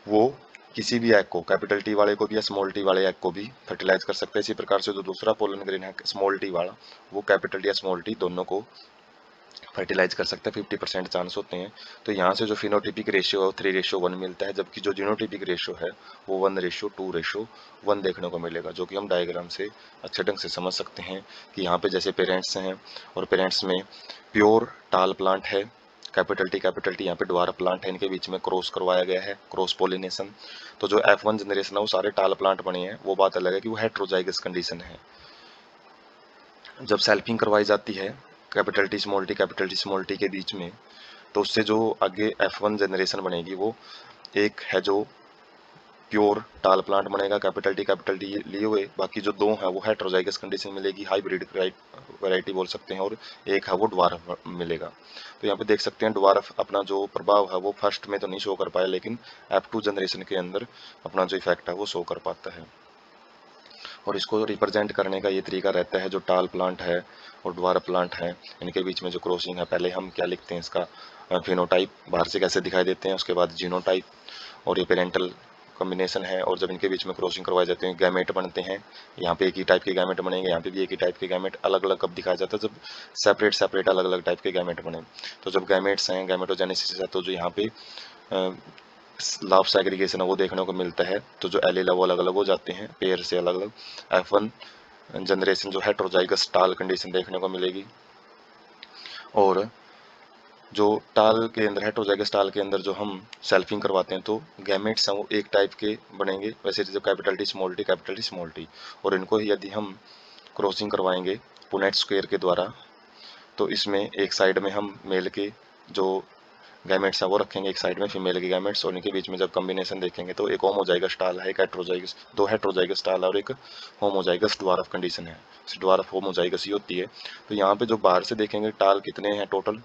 वो किसी भी एग को, कैपिटल टी वाले को भी या स्मॉल टी वाले एग को भी फर्टिलाइज कर सकते हैं। इसी प्रकार से जो दूसरा पोलन ग्रेन है स्मॉल टी वाला, वो कैपिटल टी या स्मॉल टी दोनों को फर्टिलाइज कर सकता है, 50% चांस होते हैं। तो यहाँ से जो फिनोटिपिक रेशियो है वो 3:1 मिलता है, जबकि जो जीनोटिपिक रेशियो है वो 1:2:1 देखने को मिलेगा, जो कि हम डायग्राम से अच्छे ढंग से समझ सकते हैं कि यहाँ पे जैसे पेरेंट्स हैं और पेरेंट्स में प्योर टाल प्लांट है, कैपिटल टी यहाँ पे ड्वार्फ प्लांट है, इनके बीच में क्रॉस करवाया गया है, क्रॉस पोलिनेशन। तो जो F1 जनरेशन है वो सारे टाल प्लांट बने हैं। वो बात अलग है कि वो हेट्रोजाइगस कंडीशन है। जब सेल्फिंग करवाई जाती है कैपिटल टी स्मॉल टी के बीच में, तो उससे जो आगे F1 जनरेशन बनेगी वो एक है जो प्योर टाल प्लांट बनेगा कैपिटल टी लिए हुए, बाकी जो दो है वो हेट्रोजाइगस कंडीशन मिलेगी, हाइब्रिड वैरायटी बोल सकते हैं, और एक है वो ड्वार्फ मिलेगा। तो यहाँ पे देख सकते हैं ड्वार्फ अपना जो प्रभाव है वो फर्स्ट में तो नहीं शो कर पाया, लेकिन F2 जनरेशन के अंदर अपना जो इफेक्ट है वो शो कर पाता है। और इसको रिप्रेजेंट करने का ये तरीका रहता है, जो टाल प्लांट है और ड्वार्फ प्लांट है इनके बीच में जो क्रॉसिंग है, पहले हम क्या लिखते हैं इसका फिनोटाइप बाहर से कैसे दिखाई देते हैं, उसके बाद जीनोटाइप, और ये पेरेंटल कॉम्बिनेशन है। और जब इनके बीच में क्रॉसिंग करवाए जाते हैं गैमेट बनते हैं, यहाँ पे एक ही टाइप के गैमेट बनेंगे, यहाँ पे भी एक ही टाइप के गैमेट। अलग अलग कब दिखाया जाता है, जब सेपरेट अलग अलग टाइप के गैमेट बने। तो जब गैमेट्स हैं, गैमेटोजेनेसिस है, तो जो यहाँ पे लाभ सेग्रीगेशन है वो देखने को मिलता है। तो जो एलील है वो अलग अलग हो जाते हैं, पेयर से अलग अलग। F1 जनरेशन जो हेट्रोजाइगस टाल कंडीशन देखने को मिलेगी, और जो टाल के अंदर हेट्रोजाइगस टाल के अंदर जो हम सेल्फिंग करवाते हैं तो गैमेट्स हैं वो एक टाइप के बनेंगे, वैसे जो कैपिटल टी स्मॉल टी, और इनको यदि हम क्रॉसिंग करवाएंगे पुनेट स्क्वायर के द्वारा, तो इसमें एक साइड में हम मेल के जो गैमेट्स है वो रखेंगे, एक साइड में फीमेल के गैमेट्स, और इनके बीच में जब कॉम्बिनेशन देखेंगे तो एक होमोजाइगस टाल है, एक हेट्रोजाइगस, दो हेट्रोजाइगस टाल है और एक होमोजाइगस ड्वार्फ कंडीशन है। ड्वार्फ होमोजाइगस ही होती है। तो यहाँ पे जो बाहर से देखेंगे टाल कितने हैं टोटल,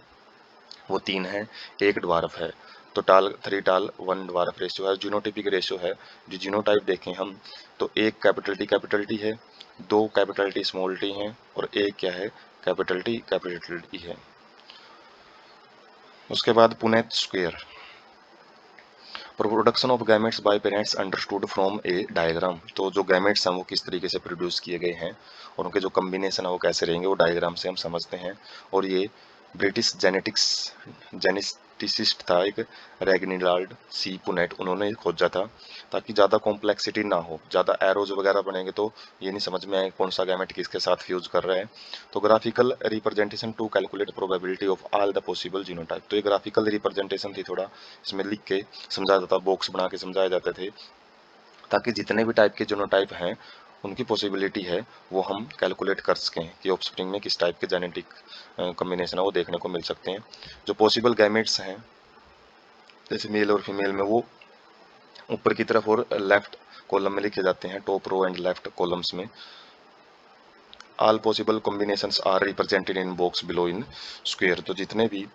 वो 3 है, एक ड्वार्फ है। तो टाल 3 टाल 1 ड्वार्फ रेशियो है। जीनोटिपिक रेशियो है, जो जीनोटाइप देखें हम तो एक कैपिटल टी है, दो कैपिटल टी स्मॉल टी हैं, और एक क्या है कैपिटल टी है। उसके बाद Punnett square, production of gametes bye parents understood from A diagram. तो जो गैमेट्स हैं वो किस तरीके से प्रोड्यूस किए गए हैं और उनके जो कम्बिनेशन है वो कैसे रहेंगे, वो डायग्राम से हम समझते हैं। और ये ब्रिटिश जेनेटिसिस्ट था एक, रेग्निलाल्ड सी पुनेट, उन्होंने खोजा था, ताकि ज़्यादा कॉम्प्लेक्सिटी ना हो, ज़्यादा एरोज वगैरह बनेंगे तो ये नहीं समझ में आए कौन सा गैमेट किसके साथ फ्यूज कर रहा है। तो graphical representation to calculate probability of all the possible genotype. तो ये ग्राफिकल रिप्रेजेंटेशन थी, थोड़ा इसमें लिख के समझाया जाता, बॉक्स बना के समझाए जाते थे, ताकि जितने भी टाइप के जीनोटाइप हैं उनकी पॉसिबिलिटी है वो हम कैलकुलेट कर सकें कि ऑफस्प्रिंग में किस टाइप के जेनेटिक कॉम्बिनेशन है वो देखने को मिल सकते हैं। जो पॉसिबल गैमेट्स हैं जैसे मेल और फीमेल में, वो ऊपर की तरफ और लेफ्ट कॉलम में लिखे जाते हैं, top row and left columns में। All possible combinations are represented in box below in square. तो जितने भी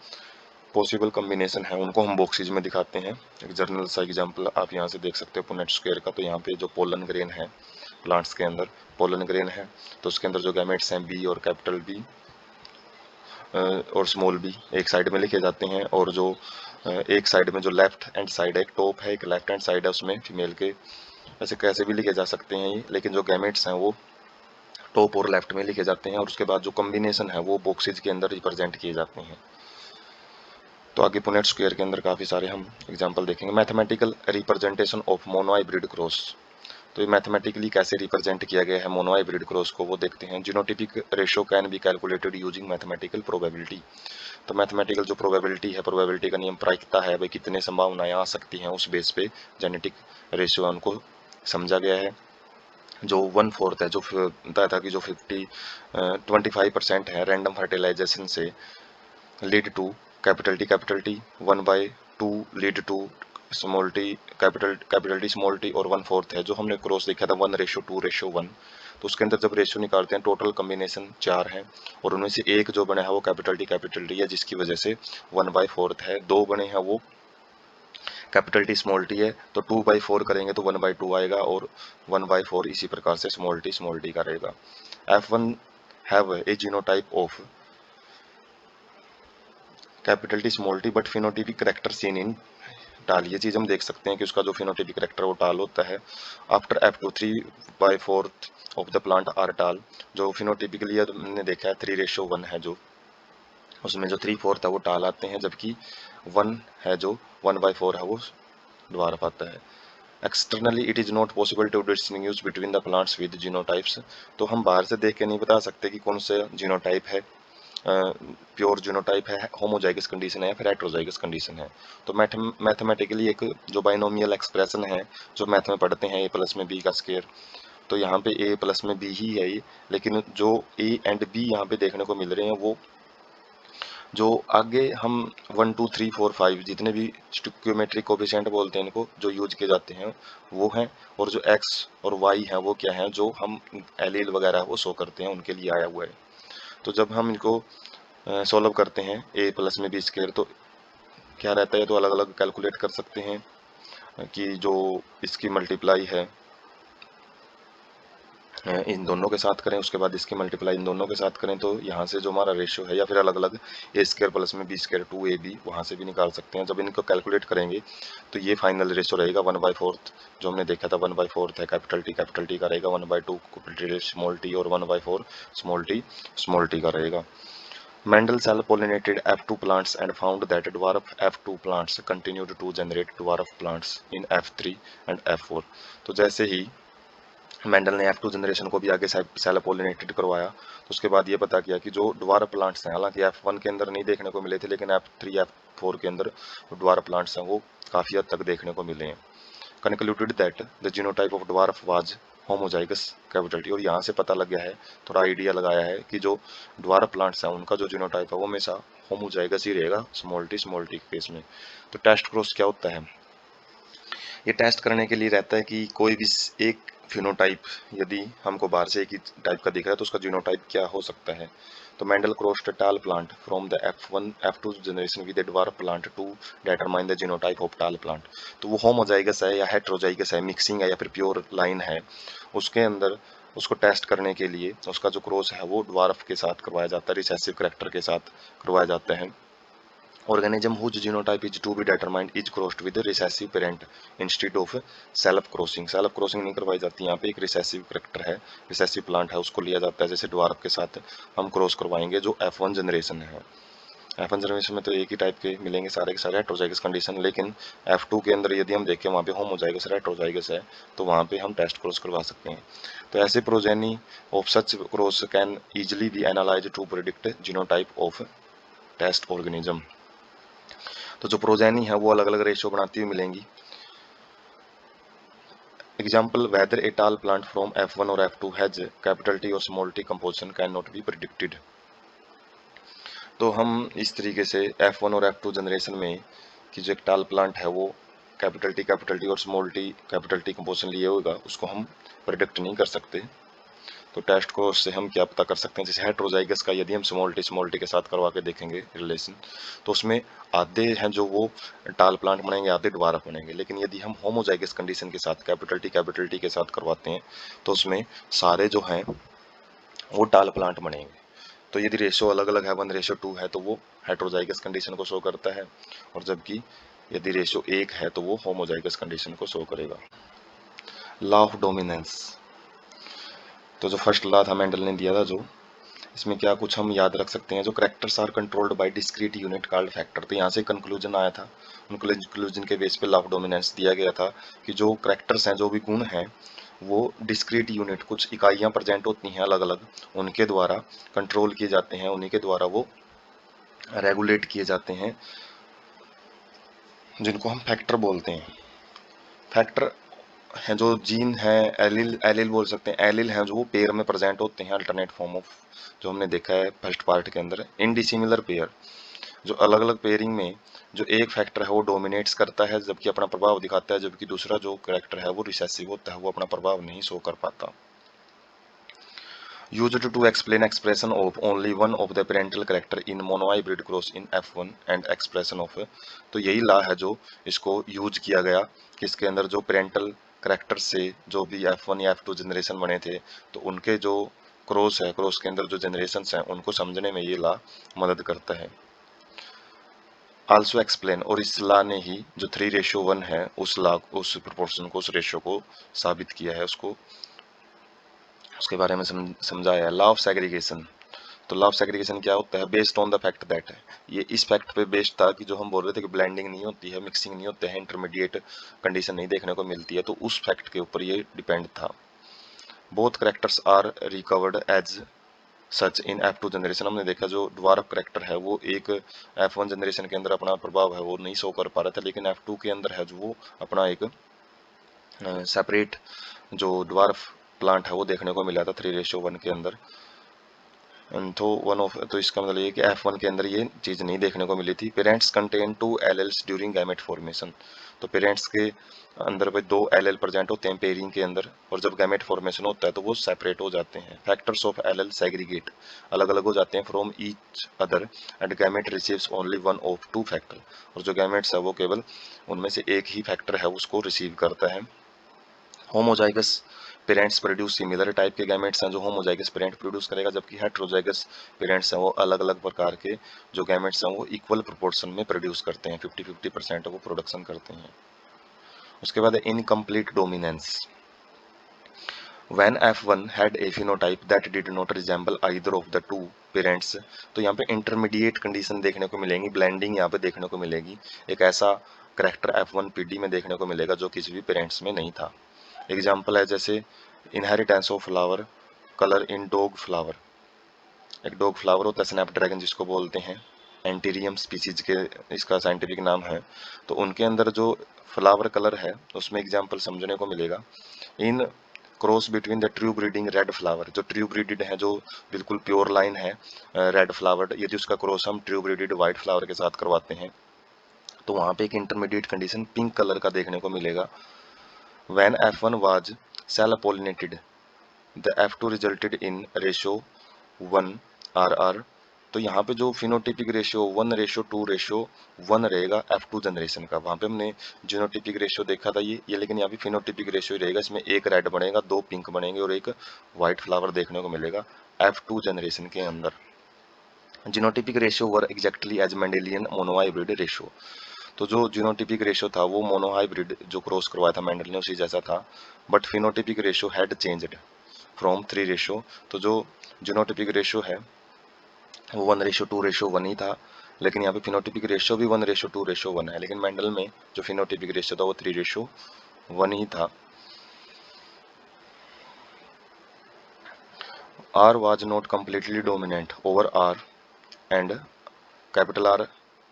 पॉसिबल कॉम्बिनेशन है उनको हम बॉक्सेज में दिखाते हैं। एक जर्नल सा एग्जांपल आप यहाँ से देख सकते हो पुनेट स्क्वायर का। तो यहाँ पे जो पोलन ग्रेन है, प्लांट्स के अंदर पोलन ग्रेन है, तो उसके अंदर जो गैमेट्स हैं बी और कैपिटल बी और स्मॉल बी एक साइड में लिखे जाते हैं, और जो एक साइड में जो लेफ्ट हैंड साइड है, एक टॉप है एक लेफ्ट हैंड साइड है, उसमें फीमेल के, ऐसे कैसे भी लिखे जा सकते हैं ये, लेकिन जो गैमेट्स हैं वो टॉप और लेफ्ट में लिखे जाते हैं, और उसके बाद जो कॉम्बिनेशन है वो बॉक्सेज के अंदर रिप्रेजेंट किए जाते हैं। तो आगे पुनेट स्क्वायर के अंदर काफ़ी सारे हम एग्जांपल देखेंगे। Mathematical representation of monohybrid cross. तो ये मैथमेटिकली कैसे रिप्रेजेंट किया गया है मोनोहाइब्रिड क्रॉस को, वो देखते हैं। Genotypic ratio can be calculated using mathematical probability. तो मैथमेटिकल जो प्रोबेबिलिटी है, प्रोबेबिलिटी का नियम प्रायिकता है, भाई कितने संभावनाएं आ सकती हैं, उस बेस पे जेनेटिक रेशियो उनको समझा गया है। जो 1/4 है, जो बताया था कि जो 25% है रैंडम फर्टिलाइजेशन से lead to capital T 1/2 lead to small T capital T small T, और 1/4 है जो हमने क्रॉस देखा था 1:2:1। तो उसके अंदर जब रेशियो निकालते हैं टोटल कॉम्बिनेशन 4 है, और उनमें से एक जो बना है वो कैपिटल टी है, जिसकी वजह से 1/4 है। दो बने हैं वो कैपिटल टी स्मॉल टी है, तो 2/4 करेंगे तो 1/2 आएगा, और 1/4 इसी प्रकार से स्मॉल टी का रहेगा। F1 have a genotype of capital T small T but phenotypic character seen in टाल। ये चीज़ हम देख सकते हैं कि उसका जो फिनोटिपिक करेक्टर वो टाल होता है। After F2 3/4 of the plant are tall. जो फिनोटिपिकली हमने देखा है 3:1 है जो, उसमें जो 3/4 है वो टाल आते हैं, जबकि 1 है जो 1/4 है वो ड्वार्फ आता है। Externally it is not possible to distinguish between the plants with genotypes. तो हम बाहर से देख के नहीं बता सकते कि कौन से जीनोटाइप है, प्योर जीनोटाइप है, होमोजाइगस कंडीशन है या फिर हेटेरोजाइगस कंडीशन है। तो मैथमेटिकली एक जो बाइनोमियल एक्सप्रेशन है जो मैथ में पढ़ते हैं, a + में b का स्क्वायर, तो यहाँ पे a + में b ही है ये, लेकिन जो a एंड b यहाँ पे देखने को मिल रहे हैं वो जो आगे हम 1 2 3 4 5 जितने भी स्टोइकियोमेट्रिक कोफिशिएंट बोलते हैं इनको जो यूज किए जाते हैं वो हैं, और जो x और y हैं वो क्या हैं जो हम एलील वगैरह वो शो करते हैं उनके लिए आया हुआ है। तो जब हम इनको सॉल्व करते हैं a + में b स्क्वायर, तो क्या रहता है, तो अलग अलग कैलकुलेट कर सकते हैं कि जो इसकी मल्टीप्लाई है इन दोनों के साथ करें, उसके बाद इसकी मल्टीप्लाई इन दोनों के साथ करें, तो यहाँ से जो हमारा रेशियो है, या फिर अलग अलग a² + में b² 2ab वहाँ से भी निकाल सकते हैं। जब इनको कैलकुलेट करेंगे तो ये फाइनल रेशियो रहेगा 1/4 जो हमने देखा था 1/4 है कैपिटल टी का रहेगा, 1/2 स्मॉल टी और 1/4 स्मॉल टी का रहेगा। Mendel cell pollinated F2 plants and found that dwarf F2 plants continued to generate dwarf plants in F3 and F4। तो जैसे ही मेंडल ने F2 जनरेशन को भी आगे सेल पोलिनेटेड करवाया, तो उसके बाद ये पता किया कि जो ड्वार्फ प्लांट्स हैं, हालांकि F1 के अंदर नहीं देखने को मिले थे, लेकिन F3 F4 के अंदर ड्वार्फ प्लांट्स हैं वो काफ़ी हद तक देखने को मिले हैं। Concluded that the genotype of dwarf was homozygous capital T, और यहाँ से पता लग गया है, थोड़ा आइडिया लगाया है कि जो ड्वार्फ प्लांट्स हैं उनका जो जीनोटाइप है वो हमेशा होमोजाइगस ही रहेगा स्मॉल टी के केस में। तो टेस्ट क्रॉस क्या होता है, ये टेस्ट करने के लिए रहता है कि कोई भी एक फिनोटाइप यदि हमको बाहर से एक ही टाइप का दिख रहा है तो उसका जीनोटाइप क्या हो सकता है। तो Mendel crossed tall plant from the F1 F2 generation with the dwarf plant to determine the genotype of tall plant. तो वो होमोजाइगस है या हेटेरोजाइगस है, मिक्सिंग है या फिर प्योर लाइन है, उसके अंदर उसको टेस्ट करने के लिए उसका जो क्रॉस है वो ड्वार्फ के साथ करवाया जाता है, रिसेसिव करैक्टर के साथ करवाया जाता है। Organism whose genotype is to be determined is crossed with a recessive parent instead of self crossing। Self crossing नहीं करवाई जाती, यहाँ पे एक रिसेसिव करेक्टर है, रिसेसिव प्लांट है, उसको लिया जाता है। जैसे ड्वार्फ के साथ हम क्रॉस करवाएंगे जो F1 जनरेशन है। F1 जनरेशन में तो एक ही टाइप के मिलेंगे सारे के सारे हेटेरोजाइगस कंडीशन, लेकिन F2 के अंदर यदि हम देखें वहाँ पे होमोजाइगस हेटेरोजाइगस है, तो वहाँ पे हम टेस्ट क्रॉस करवा सकते हैं। तो ऐसे progeny of such cross can easily be analyse to predict genotype of test organism. तो जो प्रोजेनी है वो अलग अलग रेशियो बनाती हुई मिलेंगी। एग्जाम्पल वेदर ए टाल प्लांट फ्रॉम F1 और F2 हैज कैपिटल टी और small T composition can not be predicted. तो हम इस तरीके से F1 और F2 जनरेशन में कि जो एक टाल प्लांट है वो कैपिटल टी और small T capital T composition लिए होगा, उसको हम प्रिडिक्ट नहीं कर सकते। तो टेस्ट को उससे हम क्या पता कर सकते हैं, जैसे हेटेरोजाइगस का यदि हम स्मॉल टी के साथ करवा के देखेंगे रिलेशन, तो उसमें आधे हैं जो वो टाल प्लांट बनेंगे, आधे ड्वार्फ बनेंगे। लेकिन यदि हम होमोजाइगस कंडीशन के साथ कैपिटल टी के साथ करवाते हैं तो उसमें सारे जो हैं वो टाल प्लांट बनेंगे। तो यदि रेशो अलग अलग है 1:2 है तो वो हेटेरोजाइगस कंडीशन को शो करता है, और जबकि यदि रेशो 1 है तो वो होमोजाइगस कंडीशन को शो करेगा। लॉ ऑफ डोमिनेंस, तो जो फर्स्ट लॉ था मेंडल ने दिया था, जो इसमें क्या कुछ हम याद रख सकते हैं, जो characters are controlled by discrete unit called factor. तो यहाँ से कंक्लूजन आया था, उन कंक्लूजन के बेस पे लॉ ऑफ डोमिनेंस दिया गया था कि जो करेक्टर्स हैं, जो भी गुण हैं, वो डिस्क्रीट यूनिट कुछ इकाइयाँ प्रेजेंट होती हैं अलग अलग, उनके द्वारा कंट्रोल किए जाते हैं, उन्हीं के द्वारा वो रेगुलेट किए जाते हैं, जिनको हम फैक्टर बोलते हैं। फैक्टर हैं जो जीन है, एलिल एलिल बोल सकते हैं, एलिल हैं जो वो पेयर में प्रेजेंट होते हैं, अल्टरनेट फॉर्म ऑफ, जो हमने देखा है फर्स्ट पार्ट के अंदर। इनडिसिमिलर पेयर, जो अलग अलग पेयरिंग में जो एक फैक्टर है वो डोमिनेट्स करता है जबकि अपना प्रभाव दिखाता है, जबकि दूसरा जो कैरेक्टर है वो रिसेसिव होता है, वो अपना प्रभाव नहीं शो कर पाता। Used to explain expression of only one of the parental character in monohybrid cross in F1 and expression of, तो यही ला है जो इसको यूज किया गया कि इसके अंदर जो पेरेंटल करेक्टर से जो भी F1 या F2 जनरेशन बने थे, तो उनके जो क्रॉस है, क्रॉस के अंदर जो जनरेशन हैं उनको समझने में ये ला मदद करता है। आल्सो एक्सप्लेन, और इस ला ने ही जो 3:1 है उस ला उस प्रोपोर्शन को, उस रेशियो को साबित किया है, उसको उसके बारे में समझाया है। लॉ ऑफ सेग्रीगेशन, तो लॉ ऑफ सेग्रीगेशन क्या होता है, based on the fact that है, ये इस फैक्ट पे बेस्ड था कि जो हम बोल रहे थे कि ब्लेंडिंग नहीं होती है, मिक्सिंग नहीं होते हैं, इंटरमीडिएट कंडीशन नहीं देखने को मिलती है, तो उस फैक्ट के ऊपर ये डिपेंड था। Both characters are recovered as such in F2 generation. हमने देखा जो ड्वार्फ करेक्टर है वो एक F1 जनरेशन के अंदर अपना प्रभाव है वो नहीं शो कर पा रहा था, लेकिन F2 के अंदर है जो वो अपना एक सेपरेट जो ड्वार्फ प्लांट है वो देखने को मिला था 3:1 के अंदर। तो इसका मतलब ये कि F1 के अंदर ये चीज नहीं देखने को मिली थी। Parents contain 2 alleles during gamete formation. तो पेरेंट्स के अंदर भाई 2 एलेल प्रेजेंट होते हैं पेयरिंग के अंदर, और जब गैमेट फॉर्मेशन होता है तो वो सेपरेट हो जाते हैं। फैक्टर्स ऑफ एलेल सेग्रीगेट, अलग अलग हो जाते हैं from each other, and gamete receives only one of 2 factor. और जो गैमेट्स है वो केवल उनमें से एक ही फैक्टर है उसको रिसीव करता है। Homozygous parents produce similar type के गैमेट्स हैं जो होमोजाइगस पेरेंट प्रोड्यूस करेगा, जबकि हेट्रोजाइगस पेरेंट्स हैं वो अलग अलग प्रकार के जो गैमेट्स हैं वो इक्वल प्रोपोर्शन में प्रोड्यूस करते हैं, 50-50% वो प्रोडक्शन करते हैं। उसके बाद incomplete dominance. When F1 had a phenotype that did not resemble either of the two parents, तो यहाँ पे इंटरमीडिएट कंडीशन देखने को मिलेंगी, ब्लेंडिंग यहाँ पे देखने को मिलेगी। एक ऐसा करेक्टर F1 PD में देखने को मिलेगा जो किसी भी पेरेंट्स में नहीं था। एग्जाम्पल है जैसे inheritance of flower colour in dog flower. एक डॉग फ्लावर होता है स्नैपड्रैगन जिसको बोलते हैं, एंटीरियम स्पीसीज के इसका साइंटिफिक नाम है। तो उनके अंदर जो फ्लावर कलर है उसमें एग्जाम्पल समझने को मिलेगा in cross between the true breeding red flower. जो ट्रू ब्रीडेड है जो बिल्कुल प्योर लाइन है रेड फ्लावर, यदि उसका क्रॉस हम ट्रू ब्रीडेड व्हाइट फ्लावर के साथ करवाते हैं तो वहां पे एक इंटरमीडिएट कंडीशन पिंक कलर का देखने को मिलेगा। When F1 was cell pollinated, the F2 resulted in ratio 1:RR। तो यहाँ पे जो फिनोटिपिक रेशियो 1:2:1 रहेगा F2 जनरेशन का। वहाँ पे हमने जीनोटिपिक रेशियो देखा था ये लेकिन यहाँ पे फिनोटिपिक रेशियो ही रहेगा। इसमें एक रेड बनेगा, 2 पिंक बनेंगे और एक व्हाइट फ्लावर देखने को मिलेगा F2 जनरेशन के अंदर। Genotypic ratio were exactly as Mendelian monohybrid ratio. तो जो जीनोटिपिक रेशियो था वो मोनोहाइब्रिड जो क्रॉस करवाया था मेंडल ने उसी जैसा था, but phenotypic ratio had changed from 3:। तो जो जीनोटिपिक रेशियो है वो 1:2:1 ही था, लेकिन यहाँ पे फिनोटिपिक रेशियो भी 1:2:1 है, लेकिन मेंडल में जो फिनोटिपिक रेशियो था वो 3:1 ही था। R was not completely dominant over R and capital R,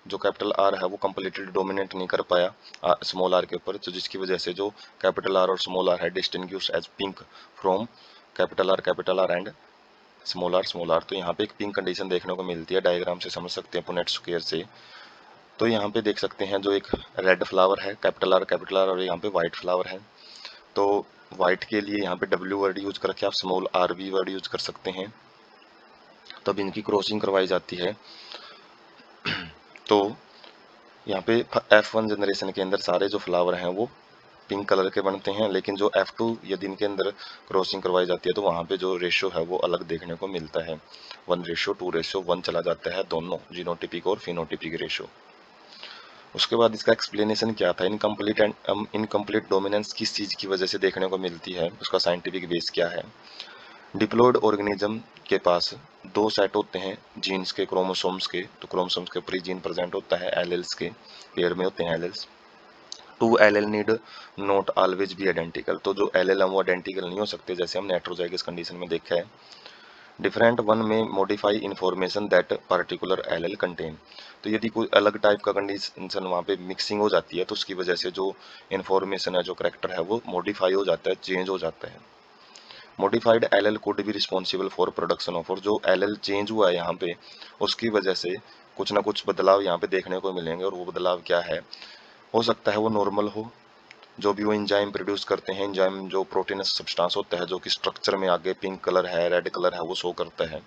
जो कैपिटल आर है वो कम्प्लीटली डोमिनेट नहीं कर पाया स्मॉल आर के ऊपर, तो जिसकी वजह से जो कैपिटल आर और स्मॉल आर है distinguish as pink from capital R and small R. तो यहाँ पे एक पिंक कंडीशन देखने को मिलती है, डायग्राम से समझ सकते हैं पुनेट स्क्वायर से। तो यहाँ पे देख सकते हैं जो एक रेड फ्लावर है कैपिटल आर और यहाँ पे व्हाइट फ्लावर है। तो व्हाइट के लिए यहाँ पे W वर्ड यूज करके आप स्मॉल आर भी वर्ड यूज कर सकते हैं, तब इनकी क्रॉसिंग करवाई जाती है। तो यहाँ पे F1 जनरेशन के अंदर सारे जो फ्लावर हैं वो पिंक कलर के बनते हैं, लेकिन जो F2 यदि इनके अंदर क्रॉसिंग करवाई जाती है तो वहाँ पे जो रेशियो है वो अलग देखने को मिलता है, 1:2:1 चला जाता है दोनों जीनोटिपिक और फिनोटिपिक रेशियो। उसके बाद इसका एक्सप्लेनेशन क्या था, इनकम्प्लीट डोमिनेंस किस चीज़ की वजह से देखने को मिलती है, उसका साइंटिफिक बेस क्या है। डिप्लॉयड ऑर्गेनिज्म के पास 2 सेट होते हैं जीन्स के, क्रोमोसोम्स के। तो क्रोमोसोम्स के ऊपर ही जीन प्रेजेंट होता है, एलेल्स के पेयर में होते हैं alleles. 2 allele need not always be identical. तो जो एलेल है वो आइडेंटिकल नहीं हो सकते, जैसे हमने हेट्रोजाइगस कंडीशन में देखा है। डिफरेंट वन में modify information that particular allele contain. तो यदि कोई अलग टाइप का कंडीशन वहाँ पे मिक्सिंग हो जाती है तो उसकी वजह से जो इन्फॉर्मेशन है जो करेक्टर है वो मॉडिफाई हो जाता है, चेंज हो जाता है। Modified LL could be responsible for production of, और जो एलएल चेंज हुआ है यहाँ पे उसकी वजह से कुछ ना कुछ बदलाव यहाँ पे देखने को मिलेंगे, और वो बदलाव क्या है, हो सकता है वो नॉर्मल हो, जो भी वो इंजाइम प्रोड्यूस करते हैं, इंजाइम जो प्रोटीनस सब्सटेंस होता है जो कि स्ट्रक्चर में आगे पिंक कलर है रेड कलर है वो शो करता है,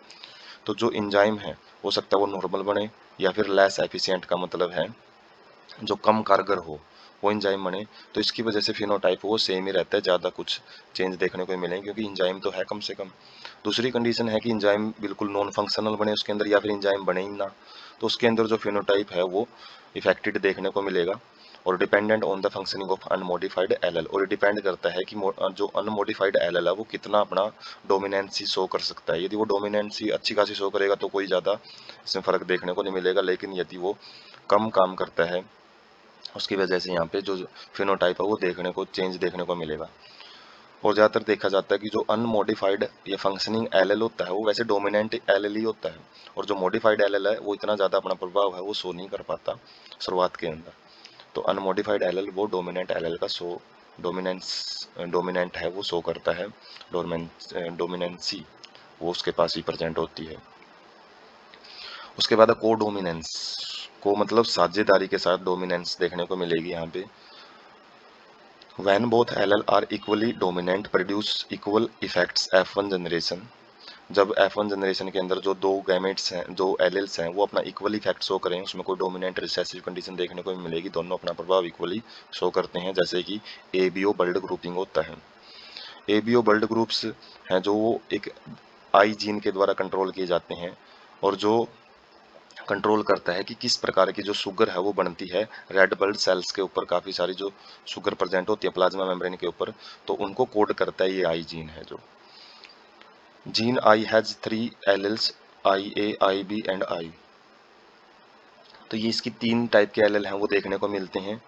तो जो इंजाइम है हो सकता है वो नॉर्मल बने, या फिर लेस एफिशिएंट का मतलब है जो कम कारगर हो वो इंजाइम बने। तो इसकी वजह से फिनोटाइप वो सेम ही रहता है, ज़्यादा कुछ चेंज देखने को मिलेंगे क्योंकि इंजाइम तो है कम से कम। दूसरी कंडीशन है कि इंजाइम बिल्कुल नॉन फंक्शनल बने उसके अंदर, या फिर इंजाइम बने ही ना, तो उसके अंदर जो फिनोटाइप है वो इफेक्टेड देखने को मिलेगा। और dependent on the functioning of unmodified LL, और ये डिपेंड करता है कि जो अनमोडिफाइड एलएल है वो कितना अपना डोमिनेंसी शो कर सकता है। यदि वो डोमिनेंसी अच्छी खासी शो करेगा तो कोई ज़्यादा इसमें फ़र्क देखने को नहीं मिलेगा, लेकिन यदि वो कम काम करता है उसकी वजह से यहाँ पे जो फिनोटाइप है वो देखने को चेंज देखने को मिलेगा। और ज़्यादातर देखा जाता है कि जो अनमोडिफाइड या फंक्शनिंग एलएल होता है वो वैसे डोमिनेंट एलएल ही होता है, और जो मॉडिफाइड एलएल है वो इतना ज़्यादा अपना प्रभाव है वो शो नहीं कर पाता शुरुआत के अंदर। तो अनमोडिफाइड एलएल वो डोमिनेंट एलएल का शो डोमिनेंट है वो शो करता है, डोमिनेंसी वो उसके पास ही प्रेजेंट होती है। उसके बाद को डोमिनेंस, को मतलब साझेदारी के साथ डोमिनेंस देखने को मिलेगी यहाँ पे। When both LL are equally dominant produce equal effects F1 generation, जब F1 जनरेशन के अंदर जो दो गैमेट्स हैं, जो एलेल्स हैं, वो अपना इक्वली इफेक्ट शो करें, उसमें कोई डोमिनेंट रिसेसिव कंडीशन देखने को मिलेगी, दोनों अपना प्रभाव इक्वली शो करते हैं, जैसे कि एबीओ बल्ड ग्रुपिंग होता है। एबीओ बल्ड ग्रुप्स हैं जो एक आई जीन के द्वारा कंट्रोल किए जाते हैं, और जो कंट्रोल करता है कि किस प्रकार की जो शुगर है वो बनती है रेड ब्लड सेल्स के ऊपर, काफ़ी सारी जो शुगर प्रेजेंट होती है प्लाज्मा मेम्ब्रेन के ऊपर, तो उनको कोड करता है ये आई जीन है। जो gene I has 3 alleles, I A, I B and I. तो ये इसकी 3 टाइप के एलेल हैं वो देखने को मिलते हैं,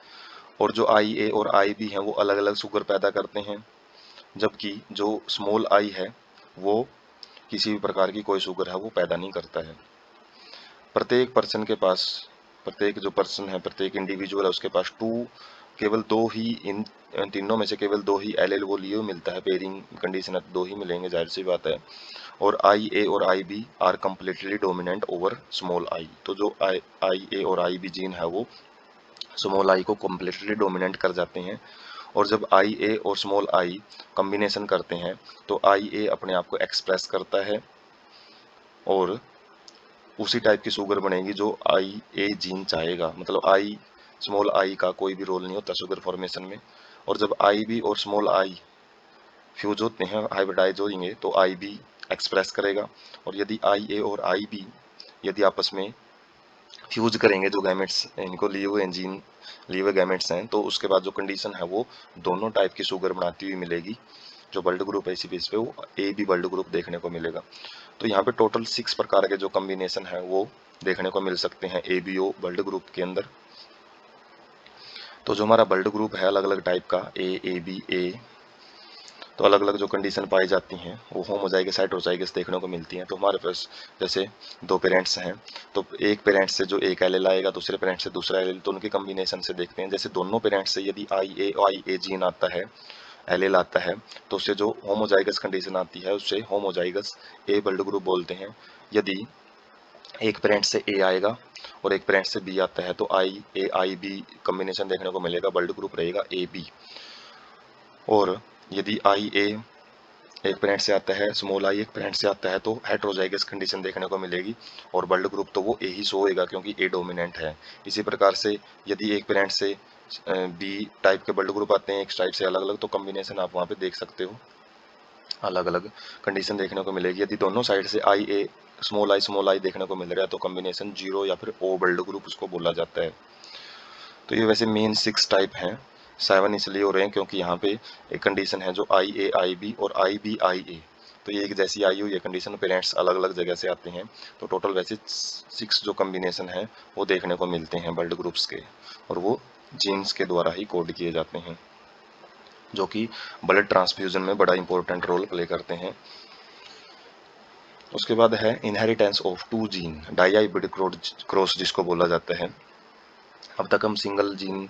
और जो आई ए और आई बी हैं वो अलग अलग शुगर पैदा करते हैं, जबकि जो स्मॉल आई है वो किसी भी प्रकार की कोई शुगर है वो पैदा नहीं करता है। प्रत्येक पर्सन के पास, प्रत्येक जो पर्सन है, प्रत्येक इंडिविजुअल है, उसके पास केवल दो ही, इन तीनों में से केवल दो ही एलेल वो लिए मिलता है, पेयरिंग कंडीशन है तो दो ही मिलेंगे, जाहिर सी बात है। और आई ए और I B are completely dominant over small I. तो जो आई ए और आई बी जीन है वो स्मॉल आई को कम्प्लीटली डोमिनेंट कर जाते हैं, और जब आई ए और स्मॉल आई कम्बिनेशन करते हैं तो आई ए अपने आप को एक्सप्रेस करता है, और उसी टाइप की शुगर बनेगी जो आई ए जीन चाहेगा। मतलब आई, स्मॉल आई का कोई भी रोल नहीं होता शुगर फॉर्मेशन में, और जब आई बी और स्मॉल आई फ्यूज होते हैं, हाइब्रिडाइज होंगे, तो आई बी एक्सप्रेस करेगा, और यदि आई ए और आई बी यदि आपस में फ्यूज करेंगे, जो गैमेट्स इनको लिए हुए जीन लिए हुए गैमेट्स हैं, तो उसके बाद जो कंडीशन है वो दोनों टाइप की शुगर बनाती हुई मिलेगी। जो ब्लड ग्रुप है इसी बेस पे वो ए बी ब्लड ग्रुप देखने को मिलेगा। तो यहाँ पे टोटल 6 प्रकार के जो कॉम्बिनेशन है वो देखने को मिल सकते हैं A B O blood group के अंदर। तो जो हमारा ब्लड ग्रुप है अलग अलग टाइप का ए बी ए, तो अलग अलग जो कंडीशन पाई जाती हैं वो होमोजाइगस हेटेरोजाइगस देखने को मिलती हैं। तो हमारे पास जैसे दो पेरेंट्स हैं, तो एक पेरेंट से जो एक एलेल आएगा, दूसरे पेरेंट से दूसरा एलेल, तो उनके कॉम्बिनेशन से देखते हैं। जैसे दोनों पेरेंट्स से यदि आई ए जीन आता है, एलेल आता है, तो उससे जो होमोजाइगस कंडीशन आती है उससे होमोजाइगस ए ब्लड ग्रुप बोलते हैं। यदि एक पेरेंट से ए आएगा और एक पेरेंट से बी आता है तो आई ए आई बी कॉम्बिनेशन देखने को मिलेगा, ब्लड ग्रुप रहेगा ए बी। और यदि आई ए एक पेरेंट से आता है, स्मॉल आई एक पेरेंट से आता है, तो हेटेरोजाइगस कंडीशन देखने को मिलेगी, और ब्लड ग्रुप तो वो ए ही शो होएगा क्योंकि ए डोमिनेंट है। इसी प्रकार से यदि एक पेरेंट से बी टाइप के ब्लड ग्रुप आते हैं एक टाइप से अलग अलग, तो कॉम्बिनेशन आप वहाँ पे देख सकते हो, अलग अलग कंडीशन देखने को मिलेगी। यदि दोनों साइड से आई ए स्मॉल आई देखने को मिल रहा है तो कॉम्बिनेशन 0 या फिर ओ ब्लड ग्रुप उसको बोला जाता है। तो ये वैसे मेन 6 टाइप हैं, 7 इसलिए हो रहे हैं क्योंकि यहाँ पे एक कंडीशन है जो आई ए आई बी और आई बी आई ए, तो ये एक जैसी आई हुई है कंडीशन, पेरेंट्स अलग अलग जगह से आते हैं, तो टोटल वैसे 6 जो कॉम्बिनेशन है वो देखने को मिलते हैं ब्लड ग्रुप्स के, और वो जीन्स के द्वारा ही कोड किए जाते हैं, जो कि ब्लड ट्रांसफ्यूजन में बड़ा इंपॉर्टेंट रोल प्ले करते हैं। उसके बाद है inheritance of 2 gene, dihybrid cross जिसको बोला जाता है। अब तक हम सिंगल जीन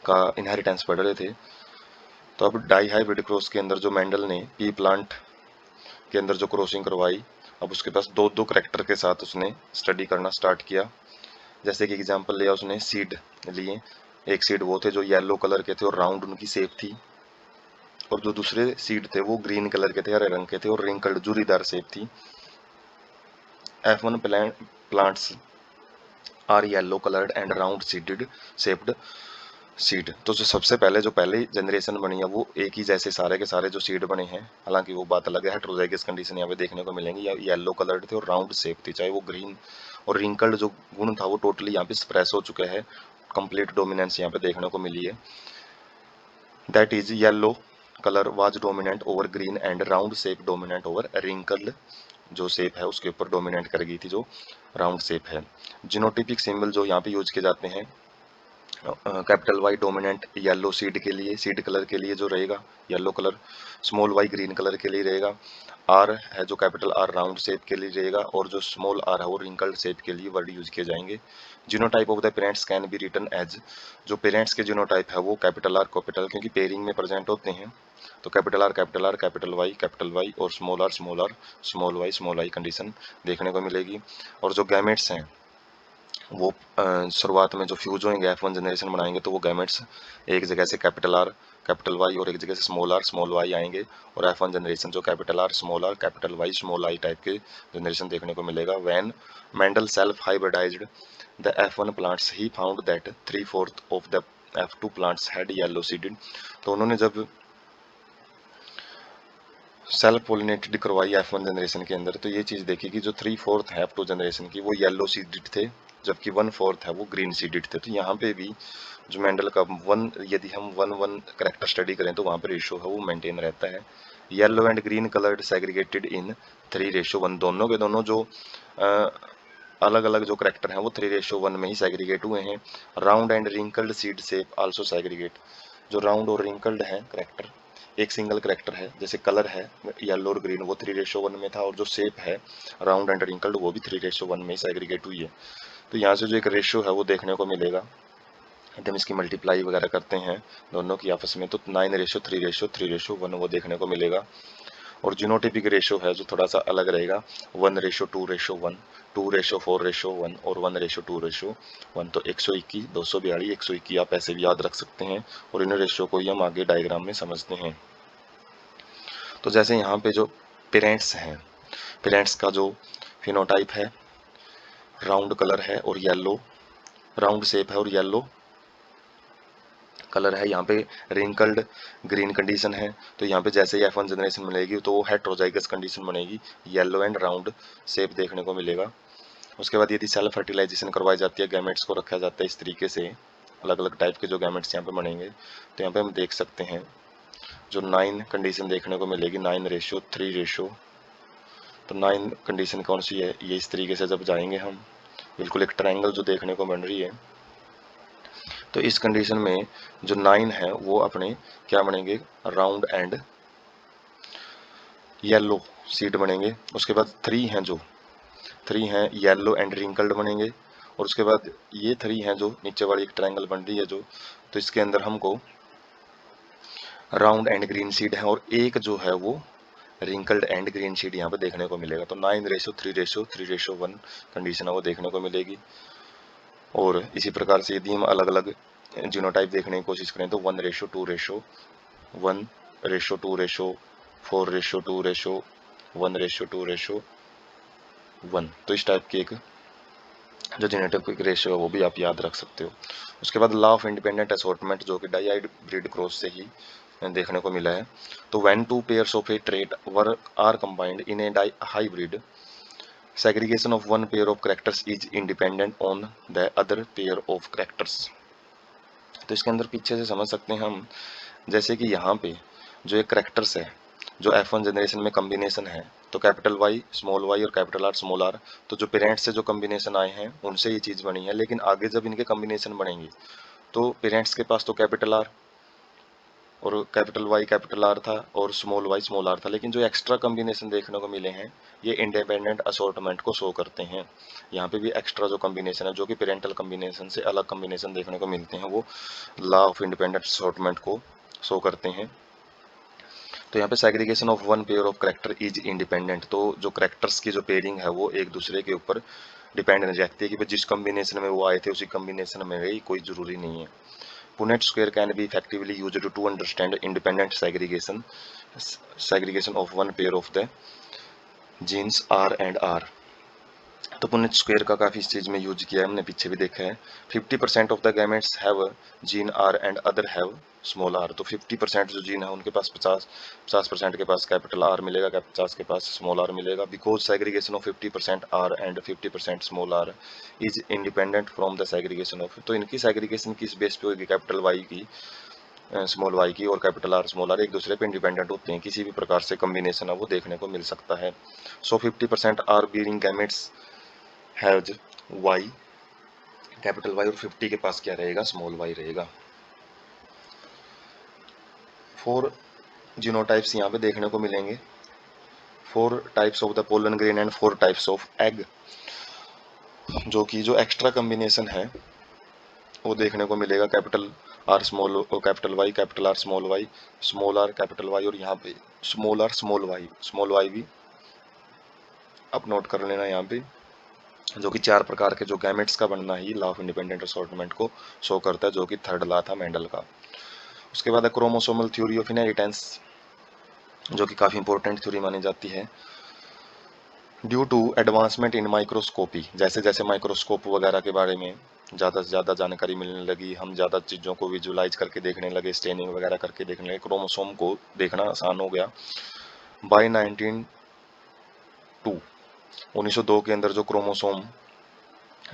का इनहेरिटेंस पढ़ रहे थे, तो अब डाइहाइब्रिड क्रॉस के अंदर जो मेंडल ने पी प्लांट के अंदर जो क्रॉसिंग करवाई, अब उसके पास दो दो करेक्टर के साथ उसने स्टडी करना स्टार्ट किया। जैसे कि एग्जांपल लिया उसने सीड लिए, एक सीड वो थे जो येलो कलर के थे और राउंड उनकी शेप थी, और जो दूसरे सीड थे वो ग्रीन कलर के थे, हरे रंग के थे और रिंकल्ड जुरीदार शेप थी। F1 plants are yellow colored and round seeded shaped seed. तो जो सबसे पहले जो पहले जनरेशन बनी है वो एक ही जैसे सारे के सारे जो सीड बने हैं, हालांकि वो बात अलग है, हेटेरोजाइगस कंडीशन यहाँ पे देखने को मिलेंगी, या येलो कलर्ड थे और राउंड शेप थी, चाहे वो ग्रीन, और रिंकल्ड जो गुण था वो टोटली यहाँ पे स्प्रेस हो चुका है, कंप्लीट डोमिनेंस यहाँ पे देखने को मिली है। That is yellow colour was dominant over green and round shape dominant over wrinkled, जो शेप है उसके ऊपर डोमिनेट कर गई थी, जो राउंड शेप है। जीनोटिपिक सिंबल जो यहाँ पे यूज किए जाते हैं, capital Y dominant yellow seed के लिए, सीड कलर के लिए जो रहेगा yellow colour, small Y green colour के लिए रहेगा, आर है जो कैपिटल आर राउंड शेप के लिए रहेगा, और जो स्मॉल आर है वो रिंकल्ड शेप के लिए वर्ड यूज किए जाएंगे। Genotype of the parents can be written as, जो पेरेंट्स के जीनोटाइप है वो कैपिटल आर कैपिटल, क्योंकि पेयरिंग में प्रेजेंट होते हैं, तो कैपिटल आर कैपिटल वाई और small R small I condition देखने को मिलेगी। और जो गैमेट्स हैं वो शुरुआत में जो फ्यूज होंगे F1 जनरेशन बनाएंगे, तो वो गैमेट्स एक जगह से कैपिटल आर कैपिटल वाई और एक जगह से स्मॉल वाई आएंगे, और F1 जनरेशन जो capital R capital Y small I type के जनरेशन देखने को मिलेगा। When Mendel self hybridized the F1 plants he found that 3/4 of the F2 plants had yellow seeded, तो उन्होंने जब सेल्फ पोलिनेटेड करवाई F1 जनरेशन के अंदर, तो ये चीज देखी कि जो 3/4 है F2 जनरेशन की वो येलो सीडेड थे, जबकि 1/4 है वो ग्रीन सीडेड थे। तो यहाँ पे भी जो मेंडल का यदि हम 1:1 करेक्टर स्टडी करें तो वहाँ पे रेशियो है वो मेंटेन रहता है। Yellow and green coloured segregated in 3:1, दोनों के दोनों जो अलग अलग जो करेक्टर हैं वो 3:1 में ही सेग्रीगेट हुए हैं। Round and wrinkled seed shape also segregate, जो राउंड और रिंकल्ड है करेक्टर एक सिंगल करेक्टर है, जैसे कलर है येलो और ग्रीन वो 3:1 में था, और जो शेप है राउंड एंड रिंकल्ड वो भी 3:1 में ही सेग्रीगेट हुई है। तो यहाँ से जो एक रेशियो है वो देखने को मिलेगा, जब इसकी मल्टीप्लाई वगैरह करते हैं दोनों की आपस में, तो 9:3:3:1 वो देखने को मिलेगा। और जीनोटिपिक रेशियो है जो थोड़ा सा अलग रहेगा, 1:2:1, 2:4:1 और 1:2:1, तो 121, 242, 121 आप ऐसे भी याद रख सकते हैं, और इन रेशियो को ही हम आगे डायग्राम में समझते हैं। तो जैसे यहाँ पे जो पेरेंट्स हैं, पेरेंट्स का जो फिनोटाइप है राउंड कलर है और येलो राउंड शेप है और येलो कलर है, यहाँ पे रिंकल्ड ग्रीन कंडीशन है, तो यहाँ पे जैसे ही F1 जनरेशन बनेगी तो वो हेट्रोजाइगस कंडीशन बनेगी, येलो एंड राउंड शेप देखने को मिलेगा। उसके बाद यदि सेल्फ फर्टिलाइजेशन करवाई जाती है, गैमेट्स को रखा जाता है इस तरीके से, अलग अलग टाइप के जो गैमेट्स यहाँ पे बनेंगे, तो यहाँ पे हम देख सकते हैं जो 9 कंडीशन देखने को मिलेगी, 9:3, तो 9 कंडीशन कौन सी है, ये इस तरीके से जब जाएंगे हम, बिल्कुल एक ट्रायंगल जो देखने को बन रही है, तो इस कंडीशन में जो 9 है वो अपने क्या बनेंगे, राउंड एंड येलो सीड बनेंगे। उसके बाद 3 हैं येलो एंड रिंकल्ड बनेंगे, और उसके बाद ये 3 हैं जो नीचे वाली एक ट्रायंगल बन रही है जो, तो इसके अंदर हमको राउंड एंड ग्रीन सीड है, और एक जो है वो रिंकल्ड एंड ग्रीन सीड यहाँ पे देखने को मिलेगा। तो 9:3:3:1 कंडीशन है वो देखने को मिलेगी। और इसी प्रकार से यदि हम अलग अलग जीनोटाइप देखने की कोशिश करें तो 1:2:1, 1:2:4:2, 1:2:1, तो इस टाइप की एक जो जीनोटाइपिक रेशियो है वो भी आप याद रख सकते हो। उसके बाद लॉ ऑफ इंडिपेंडेंट असॉर्टमेंट जो कि डाइहाइब्रिड क्रॉस से ही देखने को मिला है। तो when 2 pairs of a trait are combined in a hybrid, segregation of one pair of characters is independent on the other pair of characters। तो इसके अंदर पीछे से समझ सकते हैं हम, जैसे कि यहाँ पे जो एक करेक्टर्स है जो F1 जनरेशन में कॉम्बिनेशन है, तो कैपिटल वाई स्मॉल वाई और कैपिटल आर स्मॉल आर, तो जो पेरेंट्स से जो कॉम्बिनेशन आए हैं उनसे ये चीज़ बनी है, लेकिन आगे जब इनके कॉम्बिनेशन बनेंगे तो पेरेंट्स के पास तो कैपिटल आर और कैपिटल वाई कैपिटल आर था और स्मॉल आर था, लेकिन जो एक्स्ट्रा कॉम्बिनेशन देखने को मिले हैं ये इंडिपेंडेंट असॉर्टमेंट को शो करते हैं। यहाँ पे भी एक्स्ट्रा जो कॉम्बिनेशन है जो कि पेरेंटल कॉम्बिनेशन से अलग कॉम्बिनेशन देखने को मिलते हैं वो लॉ ऑफ इंडिपेंडेंट असॉर्टमेंट को शो करते हैं। तो यहाँ पे segregation of one pair of character is independent, तो जो करेक्टर्स की जो पेयरिंग है वो एक दूसरे के ऊपर डिपेंड नहीं रहती है कि जिस कॉम्बिनेशन में वो आए थे उसी कॉम्बिनेशन में रहे, कोई जरूरी नहीं है। Punnett square can be effectively used to understand independent segregation of one pair of the genes R and R। तो पुनेट स्क्वायर का काफ़ी इस चीज़ में यूज किया है, हमने पीछे भी देखा है। 50% of the gametes have gene R and other have small R. तो 50% जो जीन है उनके पास 50% के पास कैपिटल आर मिलेगा, 50 के पास स्मॉल आर मिलेगा। Because segregation of 50% R and 50% small R is independent from the segregation of. तो इनकी सेग्रीगेशन किस बेस पे होगी, कैपिटल वाई की स्मॉल वाई की और कैपिटल आर स्मॉल आर एक दूसरे पे इंडिपेंडेंट होते हैं, किसी भी प्रकार से कॉम्बिनेशन है वो देखने को मिल सकता है। So 50% R bearing gametes has Y capital Y और 50 के पास क्या रहेगा, स्मॉल वाई रहेगा। 4 जीनोटाइप्स यहाँ पे देखने को मिलेंगे। 4 types of the pollen grain and 4 types of egg. जो कि जो एक्स्ट्रा कॉम्बिनेशन है वो देखने को मिलेगा, capital R small capital Y, capital R small R capital Y, और यहाँ पे स्मॉल आर स्मॉल वाई भी आप नोट कर लेना यहाँ पे, जो कि 4 प्रकार के जो गैमेट्स का बनना ही लॉ ऑफ इंडिपेंडेंट असॉर्टमेंट को शो करता है, जो कि थर्ड लॉ था मेंडल का। उसके बाद है क्रोमोसोमल थ्योरी ऑफ इनहेरिटेंस, जो कि काफ़ी इंपॉर्टेंट थ्योरी मानी जाती है। Due to advancement in microscopy, जैसे जैसे माइक्रोस्कोप वगैरह के बारे में ज़्यादा से ज़्यादा जानकारी मिलने लगी, हम ज़्यादा चीज़ों को विजुलाइज करके देखने लगे, स्टेनिंग वगैरह करके देखने लगे, क्रोमोसोम को देखना आसान हो गया। बाय 1902 के अंदर जो chromosome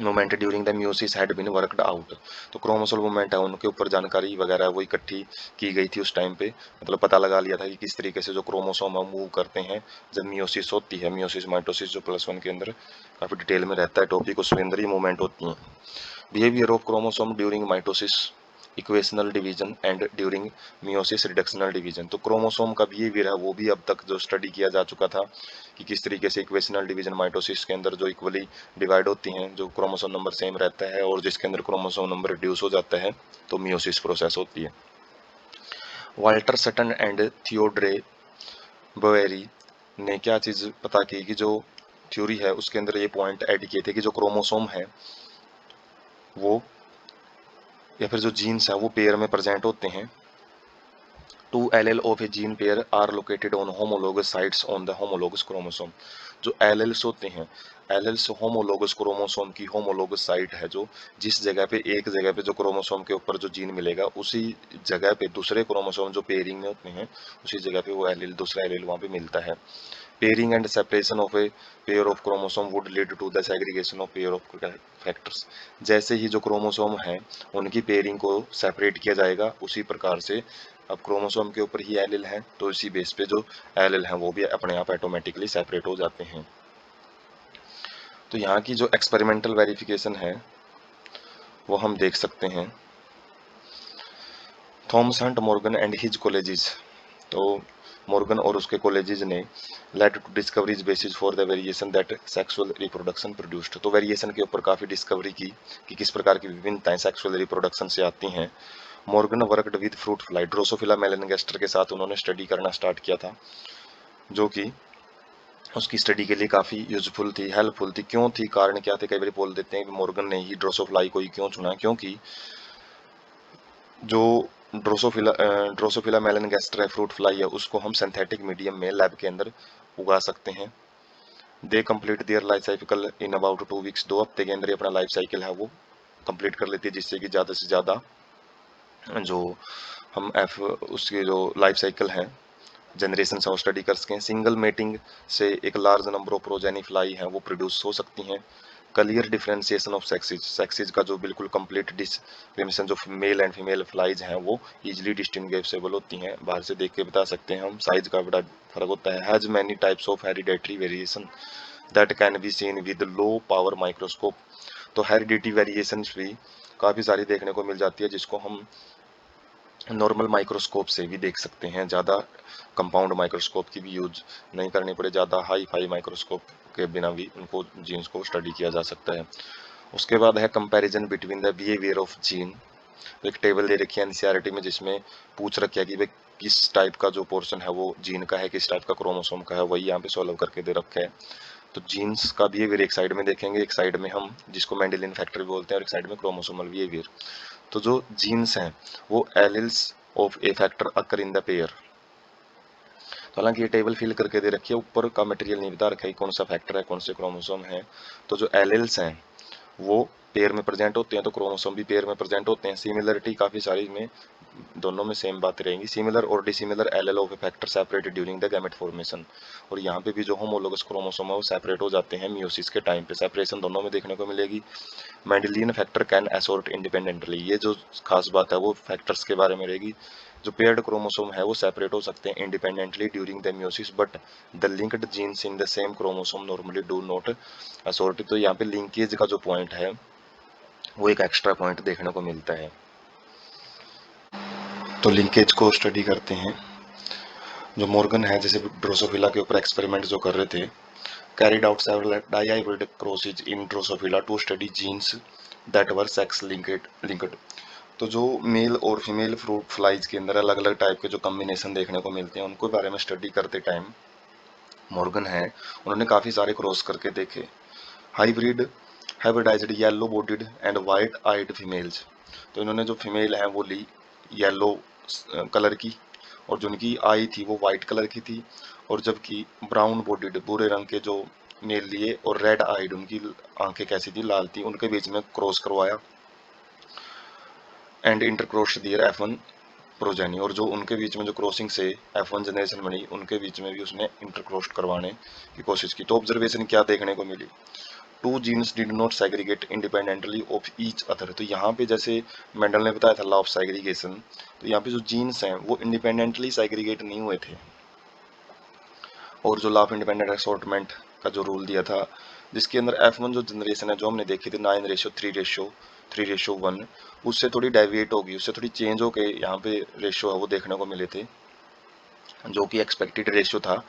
movement during the meiosis had been worked out. तो क्रोमोसोम मूवमेंट है उनके ऊपर जानकारी वगैरह वो इकट्ठी की गई थी उस टाइम पे, मतलब पता लगा लिया था कि किस तरीके से जो क्रोमोसोम है मूव करते हैं जब म्यूसिस होती है, म्यूसिस माइटोसिस जो +1 के अंदर काफ़ी डिटेल में रहता है टॉपिक, उसके अंदर ही मूवमेंट होती हैं। Behaviour of chromosome during mitosis, equational division and during meiosis reductional division. तो क्रोमोसोम का बिहेवियर है वो भी अब तक जो स्टडी किया जा चुका था कि किस तरीके से इक्वेशनल डिवीजन माइटोसिस के अंदर जो इक्वली डिवाइड होती हैं, जो क्रोमोसोम नंबर सेम रहता है और जिसके अंदर क्रोमोसोम नंबर रिड्यूस हो जाता है तो मियोसिस प्रोसेस होती है। वाल्टर सटन एंड थियोड्रे बोवेरी ने क्या चीज़ पता की कि जो थ्योरी है उसके अंदर ये पॉइंट ऐड किए थे कि जो क्रोमोसोम है वो या फिर जो जीन्स हैं वो पेयर में प्रेजेंट होते हैं। 2 allele of a gene pair are located on homologous sites on the homologous chromosome. जो एलेल्स होते हैं, एलेल्स होमोलोगस क्रोमोसोम की होमोलोगस साइट है, जो जिस जगह पे एक जगह पे जो क्रोमोसोम के ऊपर जो जीन मिलेगा उसी जगह पे दूसरे क्रोमोसोम जो पेयरिंग में होते हैं उसी जगह पे वो एलेल दूसरा एलेल वहाँ पे मिलता है। Pairing and separation of a pair of chromosome would lead to the segregation of pair of factors. जैसे ही जो क्रोमोसोम है उनकी पेयरिंग को सेपरेट किया जाएगा उसी प्रकार से अब क्रोमोसोम के ऊपर ही एलिल है तो इसी बेस पे जो एलिल हैं वो भी अपने आप ऑटोमेटिकली सेपरेट हो जाते हैं। तो यहाँ की जो एक्सपेरिमेंटल वेरिफिकेशन है वो हम देख सकते हैं। Thomas Hunt Morgan and his colleagues, तो मॉर्गन और उसके कॉलेजेस ने led to discoveries basis for the variation that sexual reproduction produced. तो वेरिएशन के ऊपर काफ़ी डिस्कवरी की कि किस प्रकार की विभिन्नताएं सेक्सुअल रिप्रोडक्शन से आती हैं। Morgan worked with fruit fly, drosophila melanogaster के साथ उन्होंने स्टडी करना स्टार्ट किया था, जो कि उसकी स्टडी के लिए काफ़ी यूजफुल थी, हेल्पफुल थी। क्यों थी, कारण क्या थे, कई बार बोल देते हैं कि मॉर्गन ने ही ड्रोसोफ्लाई को ही क्यों चुना, क्योंकि जो ड्रोसोफिला मेलनगेस्टर है, फ्रूट फ्लाई है, उसको हम सिंथेटिक मीडियम में लैब के अंदर उगा सकते हैं। They complete their life cycle in about 2 weeks, 2 हफ्ते के अंदर ही अपना लाइफ साइकिल है वो कंप्लीट कर लेती है, जिससे कि ज़्यादा से ज़्यादा जो हम उसकी जो लाइफ साइकिल है जनरेशन से स्टडी कर सकें। सिंगल मेटिंग से एक large number of progeny fly हैं वो प्रोड्यूस हो सकती हैं। क्लियर डिफरेंशिएशन ऑफ सेक्सेज का जो बिल्कुल कंप्लीट डिस्क्रिमिनेशन जो मेल एंड फीमेल फ्लाइज हैं वो इजीली डिस्टिंग्विशेबल होती हैं, बाहर से देख के बता सकते हैं हम, साइज का बड़ा फर्क होता है। Has many types of hereditary variation that can be seen with low power microscope. तो हेरिडिटी वेरिएशन भी काफ़ी सारी देखने को मिल जाती है जिसको हम नॉर्मल माइक्रोस्कोप से भी देख सकते हैं, ज़्यादा कंपाउंड माइक्रोस्कोप की भी यूज नहीं करनी पड़े, ज़्यादा हाई फाई माइक्रोस्कोप के बिना भी उनको जीन्स को स्टडी किया जा सकता है। उसके बाद है comparison between the behaviour of gene. तो एक टेबल दे रखी है एनसीईआरटी में जिसमें पूछ रखा है कि भाई किस टाइप का जो पोर्शन है वो जीन का है, किस टाइप का क्रोमोसोम का है, वही यहाँ पे सॉल्व करके दे रखा है। तो जीन्स का बिहेवियर एक साइड में देखेंगे, एक साइड में हम जिसको मेंडेलियन फैक्टर भी बोलते हैं, और एक साइड में क्रोमोसोमल बिहेवियर। तो जो जीन्स हैं वो alleles of A factor occur in the pair. तो हालांकि ये टेबल फिल करके दे रखी है, ऊपर का मटेरियल नहीं बता रखा है कौन सा फैक्टर है, कौन से क्रोमोसोम है। तो जो एलेल्स हैं वो पेयर में प्रेजेंट होते हैं, तो क्रोमोसोम भी पेयर में प्रेजेंट होते हैं। सिमिलरिटी काफी सारी में दोनों में सेम बात रहेंगी। सिमिलर और dissimilar allele of A factor separated during the gamete formation. और यहाँ पे भी जो होमोलोगस क्रोमोसोम है वो सेपरेट हो जाते हैं मियोसिस के टाइम पे। सेपरेशन दोनों में देखने को मिलेगी। Mendelian factor can assort independently, ये जो खास बात है वो फैक्टर्स के बारे में रहेगी। जो पेयर्ड क्रोमोसोम है वो सेपरेट हो सकते हैं independently during the meiosis, but the linked genes in the same chromosome normally do not assort. तो यहाँ पे लिंकेज का जो पॉइंट है वो एक एक्स्ट्रा पॉइंट देखने को मिलता है। तो लिंकेज को स्टडी करते हैं। जो मॉर्गन है जैसे ड्रोसोफिला के ऊपर एक्सपेरिमेंट जो कर रहे थे, carried out several dihybrid crosses in Drosophila to study genes that were sex linked। तो जो मेल और फीमेल फ्रूट फ्लाइज के अंदर अलग अलग टाइप के जो कॉम्बिनेशन देखने को मिलते हैं उनको बारे में स्टडी करते टाइम मॉर्गन है उन्होंने काफ़ी सारे क्रॉस करके देखे। Hybridized yellow bodied and white eyed females. तो इन्होंने जो फीमेल है वो ली येलो कलर की, और जो उनकी आई थी वो वाइट कलर की थी, और जबकि ब्राउन बॉडीड भूरे रंग के जो मेल लिए और रेड आइड उनकी आंखें कैसी थी, लाल थी, उनके बीच में क्रॉस करवाया। एंड इंटरक्रॉस्ड दियर F1 प्रोजेनी, और जो उनके बीच में जो क्रॉसिंग से F1 जनरेशन बनी उनके बीच में भी उसने इंटरक्रॉस्ड करवाने की कोशिश की। तो ऑब्जर्वेशन क्या देखने को मिली, two genes did not segregate independently of each other. तो यहाँ पे जैसे मेंडल ने बताया था लॉ ऑफ सेग्रीगेशन, तो यहाँ पे जो जीन्स हैं वो इंडिपेंडेंटली सेग्रीगेट नहीं हुए थे। और जो लॉ ऑफ इंडिपेंडेंट असॉर्टमेंट का जो रूल दिया था जिसके अंदर F1 जो जनरेशन है जो हमने देखी थी 9:3:1, उससे थोड़ी डेविएट होगी, उससे थोड़ी चेंज होके यहाँ पे रेशियो है वो देखने को मिले थे, जो कि एक्सपेक्टेड रेशियो था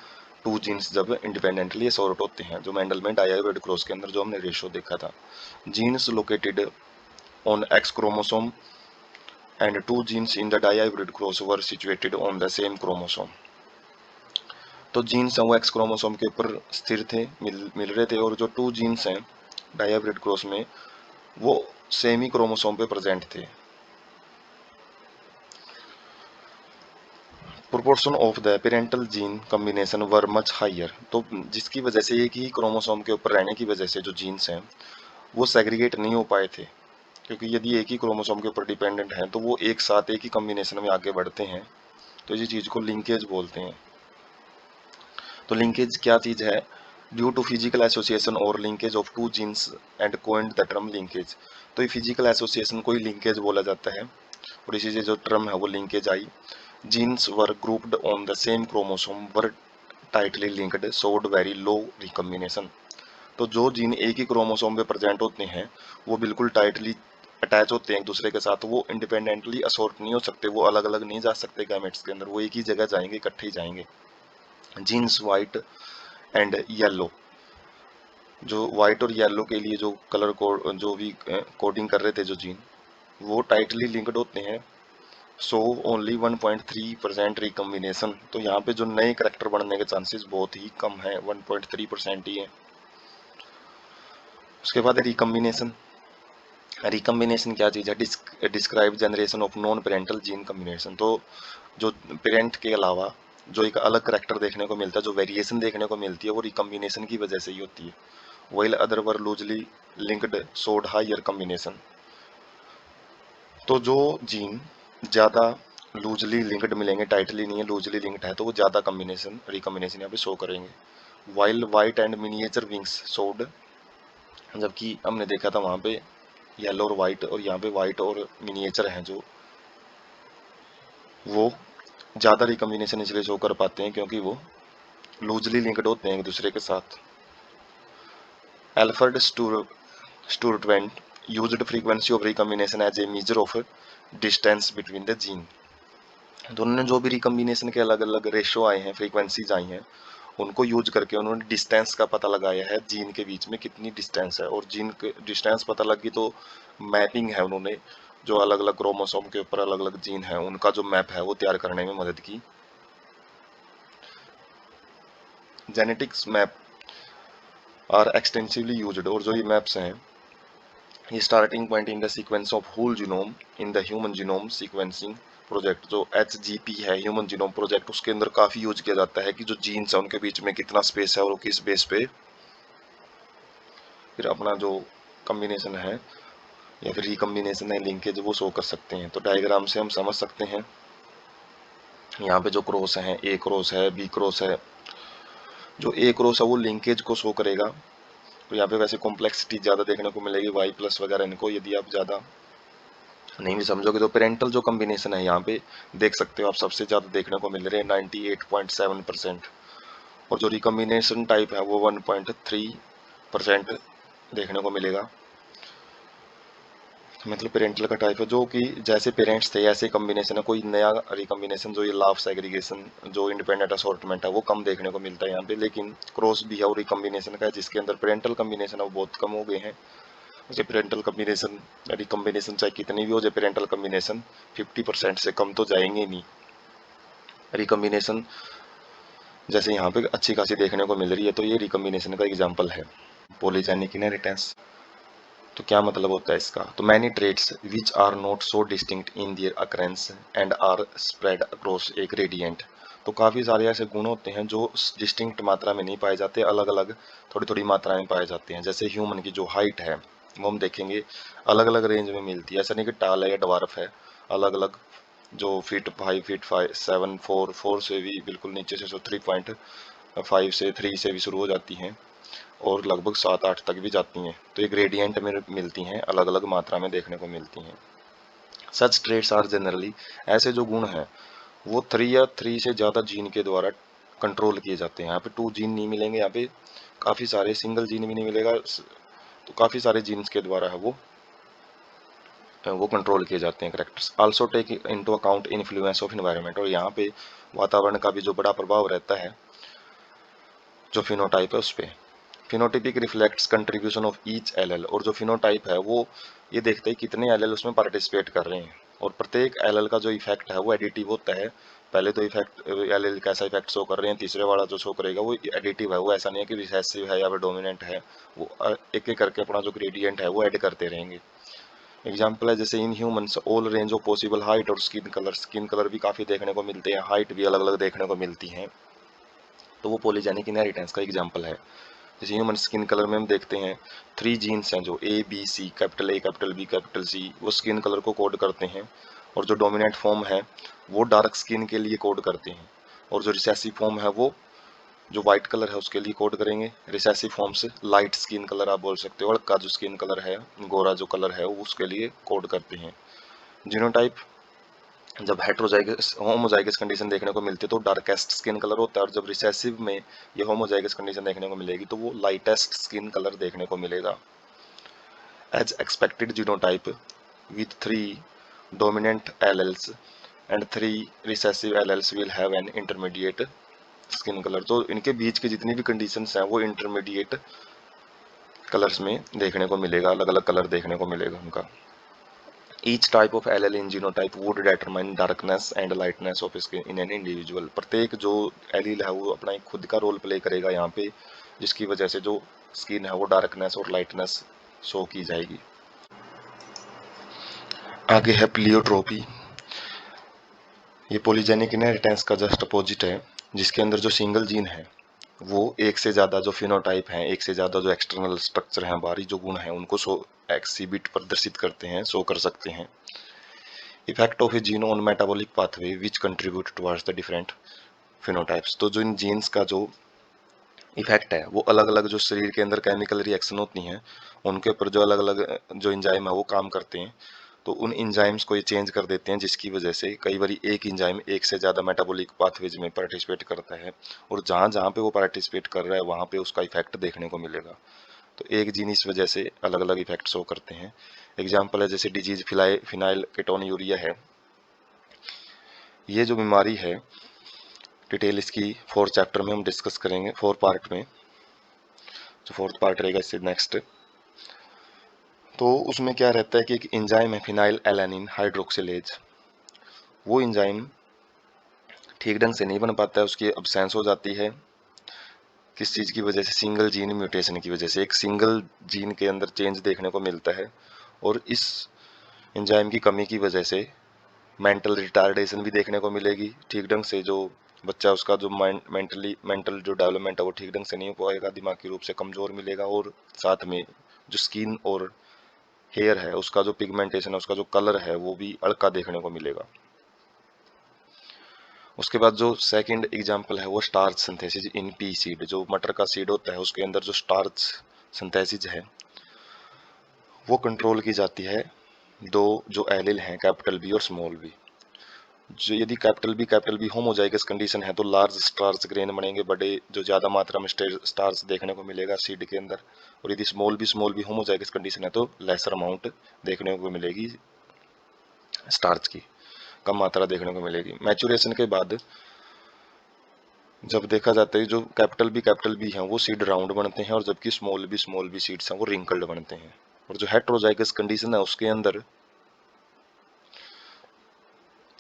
टू जीन्स जब इंडिपेंडेंटली असॉर्ट होते हैं। जो मेंडल में डाइहाइब्रिड क्रॉस के अंदर जो हमने रेशियो देखा था, genes located on X chromosome and two genes in the dihybrid cross were situated on the same chromosome. तो जीन्स हैं वो एक्स क्रोमोसोम के ऊपर स्थिर थे, मिल रहे थे, और जो टू जीन्स हैं डाइहाइब्रिड क्रॉस में वो सेम ही क्रोमोसोम पे प्रेजेंट थे। Proportion of the parental gene combination were much higher. तो जिसकी वजह से एक ही क्रोमोसोम के ऊपर रहने की वजह से जो जीन्स हैं वो सेग्रीगेट नहीं हो पाए थे, क्योंकि यदि एक ही क्रोमोसोम के ऊपर डिपेंडेंट हैं तो वो एक साथ एक ही कॉम्बिनेशन में आगे बढ़ते हैं। तो इसी चीज को लिंकेज बोलते हैं। तो लिंकेज क्या चीज है, ड्यू टू फिजिकल एसोसिएशन और linkage of two genes and coined the term linkage. तो ये फिजिकल एसोसिएशन को ही लिंकेज बोला जाता है, और इसी से जो टर्म है वो लिंकेज आई। Genes were grouped on the same chromosome were tightly linked showed very low recombination. तो जो जीन एक ही क्रोमोसोम पे प्रेजेंट होते हैं वो बिल्कुल टाइटली अटैच होते हैं एक दूसरे के साथ, वो इंडिपेंडेंटली असॉर्ट नहीं हो सकते, वो अलग अलग नहीं जा सकते गैमेट्स के अंदर, वो एक ही जगह जाएंगे, इकट्ठे ही जाएंगे। जीन्स वाइट एंड येलो, जो व्हाइट और येलो के लिए जो कलर कोड जो भी कोडिंग कर रहे थे जो जीन, वो टाइटली लिंक्ड होते हैं। So only 1.3% recombination. तो यहाँ पे जो नए करेक्टर बनने के चांसेस बहुत ही कम है, 1.3% ही है। उसके बाद रिकॉम्बिनेशन। रिकॉम्बिनेशन क्या चीज़ है, describe generation of non parental gene combination. तो जो पेरेंट के अलावा जो एक अलग करेक्टर देखने को मिलता है, जो वेरिएशन देखने को मिलती है, वो रिकॉम्बिनेशन की वजह से ही होती है। while other were loosely linked showed higher combination। तो जो जीन ज़्यादा लूजली लिंक्ड मिलेंगे, टाइटली नहीं है, लूजली लिंक्ड है, तो वो ज़्यादा कॉम्बिनेशन रिकॉम्बिनेशन यहाँ पे शो करेंगे। While white and miniature wings showed, जबकि हमने देखा था वहाँ पे येलो और वाइट, और यहाँ पे वाइट और मिनिएचर हैं जो वो ज़्यादा रिकॉम्बिनेशन इसलिए शो कर पाते हैं क्योंकि वो लूजली लिंक्ड होते हैं एक दूसरे के साथ। Alfred Sturtevant used frequency of recombination as a measure of distance between the gene। तो उन्होंने जो भी रिकॉम्बिनेशन के अलग अलग रेशियो आए हैं, फ्रीक्वेंसीज आई हैं, उनको यूज करके उन्होंने डिस्टेंस का पता लगाया है, जीन के बीच में कितनी डिस्टेंस है, और जीन के डिस्टेंस पता लगी तो मैपिंग है, उन्होंने जो अलग अलग क्रोमोसोम के ऊपर अलग अलग जीन है उनका जो मैप है वो तैयार करने में मदद की। Genetics map are extensively used, और जो ये मैप्स हैं ये starting point in the sequence of whole genome in the human genome sequencing project जो HGP है, ह्यूमन जीनोम प्रोजेक्ट, उसके अंदर काफी यूज किया जाता है कि जो जीन्स है उनके बीच में कितना स्पेस है और किस बेस पे फिर अपना जो कॉम्बिनेशन है या फिर रिकॉम्बिनेशन है, लिंकेज, वो शो कर सकते हैं। तो डायग्राम से हम समझ सकते हैं यहाँ पे जो क्रॉस है, ए क्रॉस है, बी क्रॉस है। जो ए क्रॉस है वो लिंकेज को शो करेगा। तो यहाँ पे वैसे कॉम्प्लेक्सिटी ज़्यादा देखने को मिलेगी, वाई प्लस वगैरह इनको यदि आप ज़्यादा नहीं भी समझोगे तो पेरेंटल जो कॉम्बिनेशन है यहाँ पे देख सकते हो आप, सबसे ज़्यादा देखने को मिल रहे हैं 98.7%। और जो रिकॉम्बिनेशन टाइप है वो 1.3% देखने को मिलेगा। मतलब पेरेंटल का टाइप है जो कि जैसे पेरेंट्स थे ऐसे कॉम्बिनेशन है, कोई नया रिकॉम्बिनेशन जो ये लाभ सेग्रीगेशन जो इंडिपेंडेंट असॉर्टमेंट है वो कम देखने को मिलता है यहाँ पे। लेकिन क्रॉस भी है और रिकॉम्बिनेशन का है जिसके अंदर पेरेंटल कॉम्बिनेशन है वो बहुत कम हो गए हैं। मुझे पेरेंटल कॉम्बिनेशन रिकॉम्बिनेशन चाहे कितनी भी हो जाए, पेरेंटल कॉम्बिनेशन 50% से कम तो जाएंगे नहीं। रिकॉम्बिनेशन जैसे यहाँ पे अच्छी खासी देखने को मिल रही है तो ये रिकॉम्बिनेशन का एग्जाम्पल है। पॉलीजेनिक इनहेरिटेंस तो क्या मतलब होता है इसका? तो many traits which are not so distinct in their occurrence and are spread across a gradient. तो काफ़ी सारे ऐसे गुण होते हैं जो डिस्टिंक्ट मात्रा में नहीं पाए जाते, अलग अलग थोड़ी थोड़ी मात्रा में पाए जाते हैं। जैसे ह्यूमन की जो हाइट है वो हम देखेंगे अलग अलग रेंज में मिलती है, ऐसा नहीं कि टाल है या डवार्फ है। अलग अलग जो फीट 5 फीट 7 4 से भी बिल्कुल नीचे से 3.5 से 3 से भी शुरू हो जाती हैं और लगभग 7 8 तक भी जाती हैं। तो ये ग्रेडियंट में मिलती हैं, अलग अलग मात्रा में देखने को मिलती हैं। सच ट्रेट्स आर जनरली, ऐसे जो गुण हैं वो 3 या 3 से ज़्यादा जीन के द्वारा कंट्रोल किए जाते हैं। यहाँ पे 2 जीन नहीं मिलेंगे, यहाँ पे काफ़ी सारे सिंगल जीन भी नहीं मिलेगा, तो काफ़ी सारे जीन्स के द्वारा है वो कंट्रोल किए जाते हैं characters. Also take into account influence of environment, और यहाँ पे वातावरण का भी जो बड़ा प्रभाव रहता है जो फिनोटाइप है उस पर। Phenotypic reflects contribution of each LL, और जो फिनोटाइप है वो ये देखते हैं कितने एलएल उसमें पार्टिसिपेट कर रहे हैं। और प्रत्येक एलएल का जो इफेक्ट है वो एडिटिव होता है। पहले तो इफेक्ट एलएल कैसा इफेक्ट शो कर रहे हैं, तीसरे वाला जो शो करेगा वो एडिटिव है, वो ऐसा नहीं है कि रिसेसिव है या फिर डोमिनेंट है। वो एक एक करके अपना जो ग्रेडियंट है वो ऐड करते रहेंगे। एग्जाम्पल है जैसे in humans all range of possible height और स्किन कलर भी काफ़ी देखने को मिलते हैं, हाइट भी अलग अलग देखने को मिलती हैं। तो वो पॉलीजेनिक इनहेरिटेंस का एग्जाम्पल है। जैसे ह्यूमन स्किन कलर में हम देखते हैं 3 जीन्स हैं जो A B C, capital A capital B capital C, वो स्किन कलर को कोड करते हैं। और जो डोमिनेंट फॉर्म है वो डार्क स्किन के लिए कोड करते हैं, और जो रिसेसिव फॉर्म है वो जो वाइट कलर है उसके लिए कोड करेंगे। रिसेसिव फॉर्म से लाइट स्किन कलर आप बोल सकते हो, और का जो स्किन कलर है, गोरा जो कलर है, वो उसके लिए कोड करते हैं। जीनोटाइप जब हेट्रोजाइगस होमोजाइगस कंडीशन देखने को मिलती है तो डार्केस्ट स्किन कलर होता है, और जब रिसेसिव में ये होमोजाइगस कंडीशन देखने को मिलेगी तो वो लाइटेस्ट स्किन कलर देखने को मिलेगा। As expected genotype with 3 dominant alleles and 3 recessive alleles will have an intermediate skin colour. तो इनके बीच की जितनी भी कंडीशंस हैं वो इंटरमीडिएट कलर्स में देखने को मिलेगा, अलग अलग कलर देखने को मिलेगा उनका। Each type of allele in genotype would determine darkness and lightness of skin in an individual। प्रत्येक जो एलील है वो अपना एक खुद का रोल प्ले करेगा यहाँ पे, जिसकी वजह से जो स्किन है वो डार्कनेस और लाइटनेस शो की जाएगी। आगे है प्लियोट्रोपी। ये पॉलीजेनिक इनहेरिटेंस का जस्ट अपोजिट है, जिसके अंदर जो सिंगल जीन है वो एक से ज़्यादा जो फिनोटाइप हैं, एक से ज़्यादा जो एक्सटर्नल स्ट्रक्चर हैं, बाहरी जो गुण हैं उनको शो एक्सिबिट प्रदर्शित करते हैं, शो कर सकते हैं। Effect of a gene on metabolic pathway which contribute towards the different phenotypes. तो जो इन जीन्स का जो इफेक्ट है वो अलग अलग जो शरीर के अंदर केमिकल रिएक्शन होती हैं उनके ऊपर जो अलग अलग जो इंजाइम है वो काम करते हैं। तो उन इंजाइम्स को ये चेंज कर देते हैं, जिसकी वजह से कई बार एक इंजाइम एक से ज़्यादा मेटाबॉलिक पाथवेज में पार्टिसिपेट करता है, और जहाँ जहाँ पे वो पार्टिसिपेट कर रहा है वहाँ पे उसका इफेक्ट देखने को मिलेगा। तो एक जीन इस वजह से अलग अलग इफेक्ट शो करते हैं। एग्जाम्पल है जैसे डिजीज फिनाइल केटोन्यूरिया है। ये जो बीमारी है डिटेल इसकी 4 चैप्टर में हम डिस्कस करेंगे, 4 पार्ट में। जो 4th पार्ट रहेगा इससे नेक्स्ट। तो उसमें क्या रहता है कि एक एंजाइम है फिनाइल एलानिन हाइड्रोक्सिलेज, वो एंजाइम ठीक ढंग से नहीं बन पाता है, उसकी अब्सेंस हो जाती है। किस चीज़ की वजह से? सिंगल जीन म्यूटेशन की वजह से। एक सिंगल जीन के अंदर चेंज देखने को मिलता है, और इस एंजाइम की कमी की वजह से मेंटल रिटार्डेशन भी देखने को मिलेगी, ठीक ढंग से जो बच्चा उसका जो मेंटल जो डेवलपमेंट है वो ठीक ढंग से नहीं हो पाएगा, दिमागी रूप से कमजोर मिलेगा। और साथ में जो स्किन और हेयर है उसका जो पिगमेंटेशन है, उसका जो कलर है वो भी अड़का देखने को मिलेगा। उसके बाद जो सेकंड एग्जांपल है वो starch synthesis in P seed. जो मटर का सीड होता है उसके अंदर जो स्टार्च सिंथेसिस है वो कंट्रोल की जाती है दो जो एलिल हैं, कैपिटल बी और स्मॉल बी। जो यदि कैपिटल बी होमोजाइगस कंडीशन है तो लार्ज स्टार्च ग्रेन बनेंगे, बड़े जो ज्यादा मात्रा में स्टार्च देखने को मिलेगा सीड के अंदर। और यदि स्मॉल बी होमोजाइगस कंडीशन है तो लेसर अमाउंट देखने को मिलेगी, स्टार्च की कम मात्रा देखने को मिलेगी। मैचुरेशन के बाद जब देखा जाता है जो कैपिटल बी हैं वो सीड राउंड बनते हैं, और जबकि स्मॉल बी सीड्स हैं वो रिंकल्ड बनते हैं। और जो हेट्रोजाइगस कंडीशन है उसके अंदर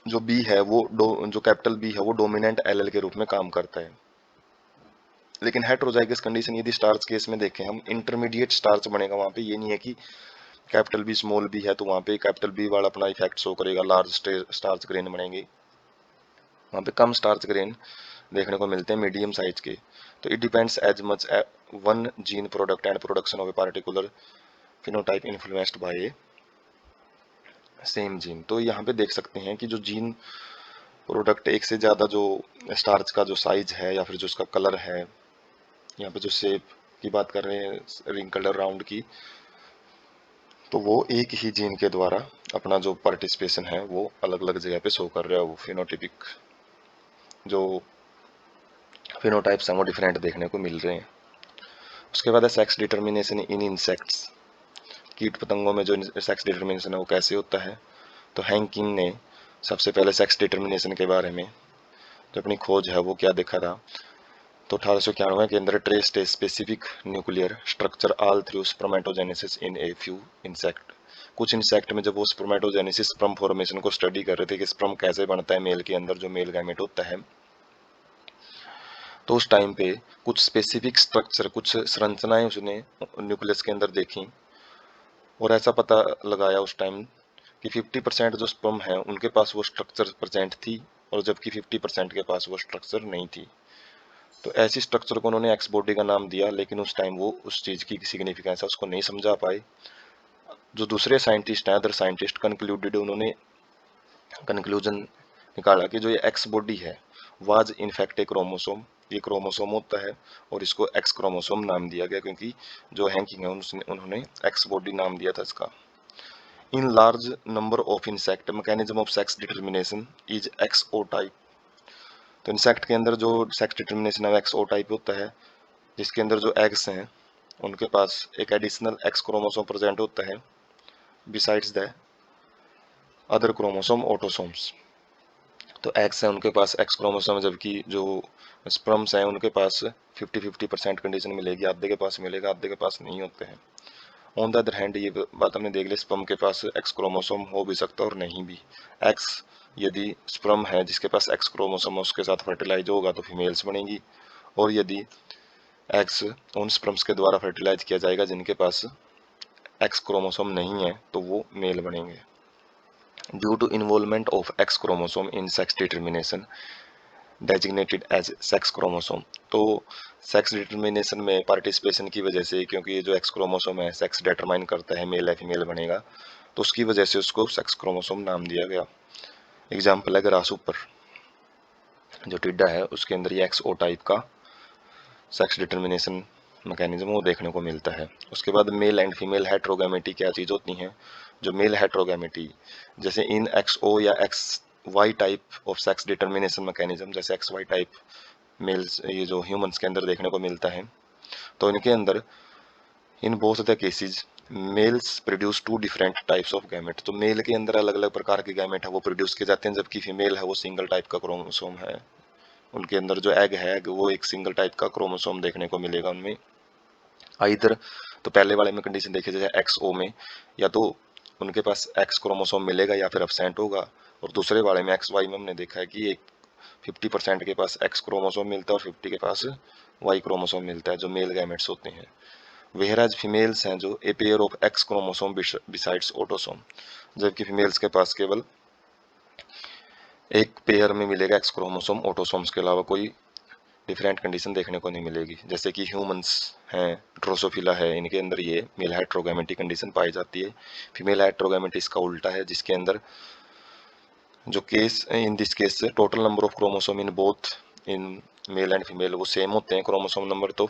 जो बी है वो जो कैपिटल बी है वो डोमिनेंट एलएल के रूप में काम करता है। लेकिन हेट्रोजाइगस कंडीशन यदि स्टार्च केस में देखें हम, इंटरमीडिएट स्टार्च बनेगा वहां पे। ये नहीं है कि कैपिटल बी स्मॉल बी है तो वहां पे कैपिटल बी वाला अपना इफेक्ट शो करेगा, लार्ज स्टार्च ग्रेन बनेंगे। वहां पे कम स्टार्च ग्रेन देखने को मिलते हैं, मीडियम साइज के। तो it depends as much one gene product and production of a particular phenotype influenced by a same gene. तो यहाँ पे देख सकते हैं कि जो जीन प्रोडक्ट एक से ज्यादा जो स्टार्च का जो साइज है या फिर जो उसका कलर है, यहाँ पे जो शेप की बात कर रहे हैं रिंकल्ड राउंड की, तो वो एक ही जीन के द्वारा अपना जो पार्टिसिपेशन है वो अलग अलग जगह पे शो कर रहा है। वो फिनोटिपिक जो फिनोटाइप्स हैं वो डिफरेंट देखने को मिल रहे हैं। उसके बाद है सेक्स डिटर्मिनेशन इन इंसेक्ट्स। कीट पतंगों में जो सेक्स डिटर्मिनेशन है वो कैसे होता है। तो हैंकिंग ने सबसे पहले सेक्स डिटर्मिनेशन के बारे में जो अपनी खोज है वो क्या देखा था, तो 1891 के अंदर traced a specific nuclear structure all through spermatogenesis in a few insect. कुछ इंसेक्ट में जब वो स्पर्मेटोजेनेसिस स्पर्म फॉर्मेशन को स्टडी कर रहे थे कि स्पर्म कैसे बनता है मेल के अंदर, जो मेल गैमेट होता है, तो उस टाइम पे कुछ स्पेसिफिक स्ट्रक्चर, कुछ संरचनाएं उसने न्यूक्लियस के अंदर देखी और ऐसा पता लगाया उस टाइम कि 50% जो स्पर्म है उनके पास वो स्ट्रक्चर प्रेजेंट थी, और जबकि 50% के पास वो स्ट्रक्चर नहीं थी। तो ऐसी स्ट्रक्चर को उन्होंने एक्स बॉडी का नाम दिया, लेकिन उस टाइम वो उस चीज की सिग्निफिकेंस है उसको नहीं समझा पाए। जो दूसरे साइंटिस्ट हैं, अदर साइंटिस्ट कंक्लूडेड, उन्होंने कंक्लूजन निकाला कि जो ये एक्स बॉडी है वाज इनफैक्ट ए क्रोमोसोम, ये क्रोमोसोम होता है, और इसको एक्स क्रोमोसोम नाम दिया गया क्योंकि जो हैंकिंग है उन्होंने एक्स बॉडी नाम दिया था इसका। In large number of insect mechanism of sex determination is X O type. तो इंसेक्ट के अंदर जो सेक्स डिटर्मिनेशन है एक्स ओ टाइप होता है, जिसके अंदर जो एग्स हैं उनके पास एक एडिशनल एक्स क्रोमोसोम प्रेजेंट होता है besides the other chromosome autosomes. तो एक्स है उनके पास एक्स क्रोमोसोम, जबकि जो स्पर्म्स हैं उनके पास 50-50% कंडीशन मिलेगी, आधे के पास मिलेगा आधे के पास नहीं होते हैं। ऑन द अदर हैंड ये बात हमने देख ली, स्पर्म के पास एक्स क्रोमोसोम हो भी सकता है और नहीं भी। एक्स यदि स्पर्म है जिसके पास एक्स क्रोमोसोम उसके साथ फर्टिलाइज होगा तो फीमेल्स बनेगी, और यदि एक्स उन स्पर्म्स के द्वारा फर्टिलाइज किया जाएगा जिनके पास एक्स क्रोमोसोम नहीं है तो वो मेल बनेंगे। Due to involvement of X chromosome in sex determination designated as sex chromosome. तो सेक्स डिटर्मिनेशन में पार्टिसिपेशन की वजह से, क्योंकि ये जो एक्स क्रोमोसोम है सेक्स डिटरमाइन करता है मेल या फीमेल बनेगा, तो उसकी वजह से उसको सेक्स क्रोमोसोम नाम दिया गया। एग्जाम्पल है ग्रास ऊपर जो टिड्डा है उसके अंदर ये एक्स ओ टाइप का सेक्स डिटर्मिनेशन मैकेनिज्म वो देखने को मिलता है। उसके बाद मेल एंड फीमेल हेट्रोगैमेटी क्या चीज़ होती हैं। जो मेल हेट्रोगैमेटी जैसे इन एक्स ओ या X Y type of sex determination mechanism, जैसे एक्स वाई टाइप मेल्स ये जो ह्यूमंस के अंदर देखने को मिलता है, तो इनके अंदर in both the cases males produce two different types of gamete. तो मेल के अंदर अलग अलग प्रकार के गैमेट है वो प्रोड्यूस किए जाते हैं, जबकि फीमेल है वो सिंगल टाइप का क्रोमोसोम है, उनके अंदर जो एग है वो एक सिंगल टाइप का क्रोमोसोम देखने को मिलेगा उनमें। आइदर तो पहले वाले में कंडीशन देखी जाए एक्स ओ में, या तो उनके पास एक्स क्रोमोसोम मिलेगा या फिर एब्सेंट होगा, और दूसरे वाले में एक्स वाई में हमने देखा है कि एक 50% के पास एक्स क्रोमोसोम मिलता है और 50 के पास वाई क्रोमोसोम मिलता है जो मेल गैमेट्स होते हैं। वेहराज फीमेल्स हैं जो ए pair of X chromosome besides autosome, जबकि फीमेल्स के पास केवल एक पेयर में मिलेगा एक्स क्रोमोसोम, ऑटोसोम्स के अलावा कोई डिफरेंट कंडीशन देखने को नहीं मिलेगी। जैसे कि ह्यूमंस हैं, ड्रोसोफिला है, इनके अंदर ये मेल हेटेरोगैमेटी कंडीशन पाई जाती है। फीमेल हेटेरोगैमेटी इसका उल्टा है, जिसके अंदर जो case in this case total number of chromosome in both in male and female वो सेम होते हैं क्रोमोसोम नंबर तो,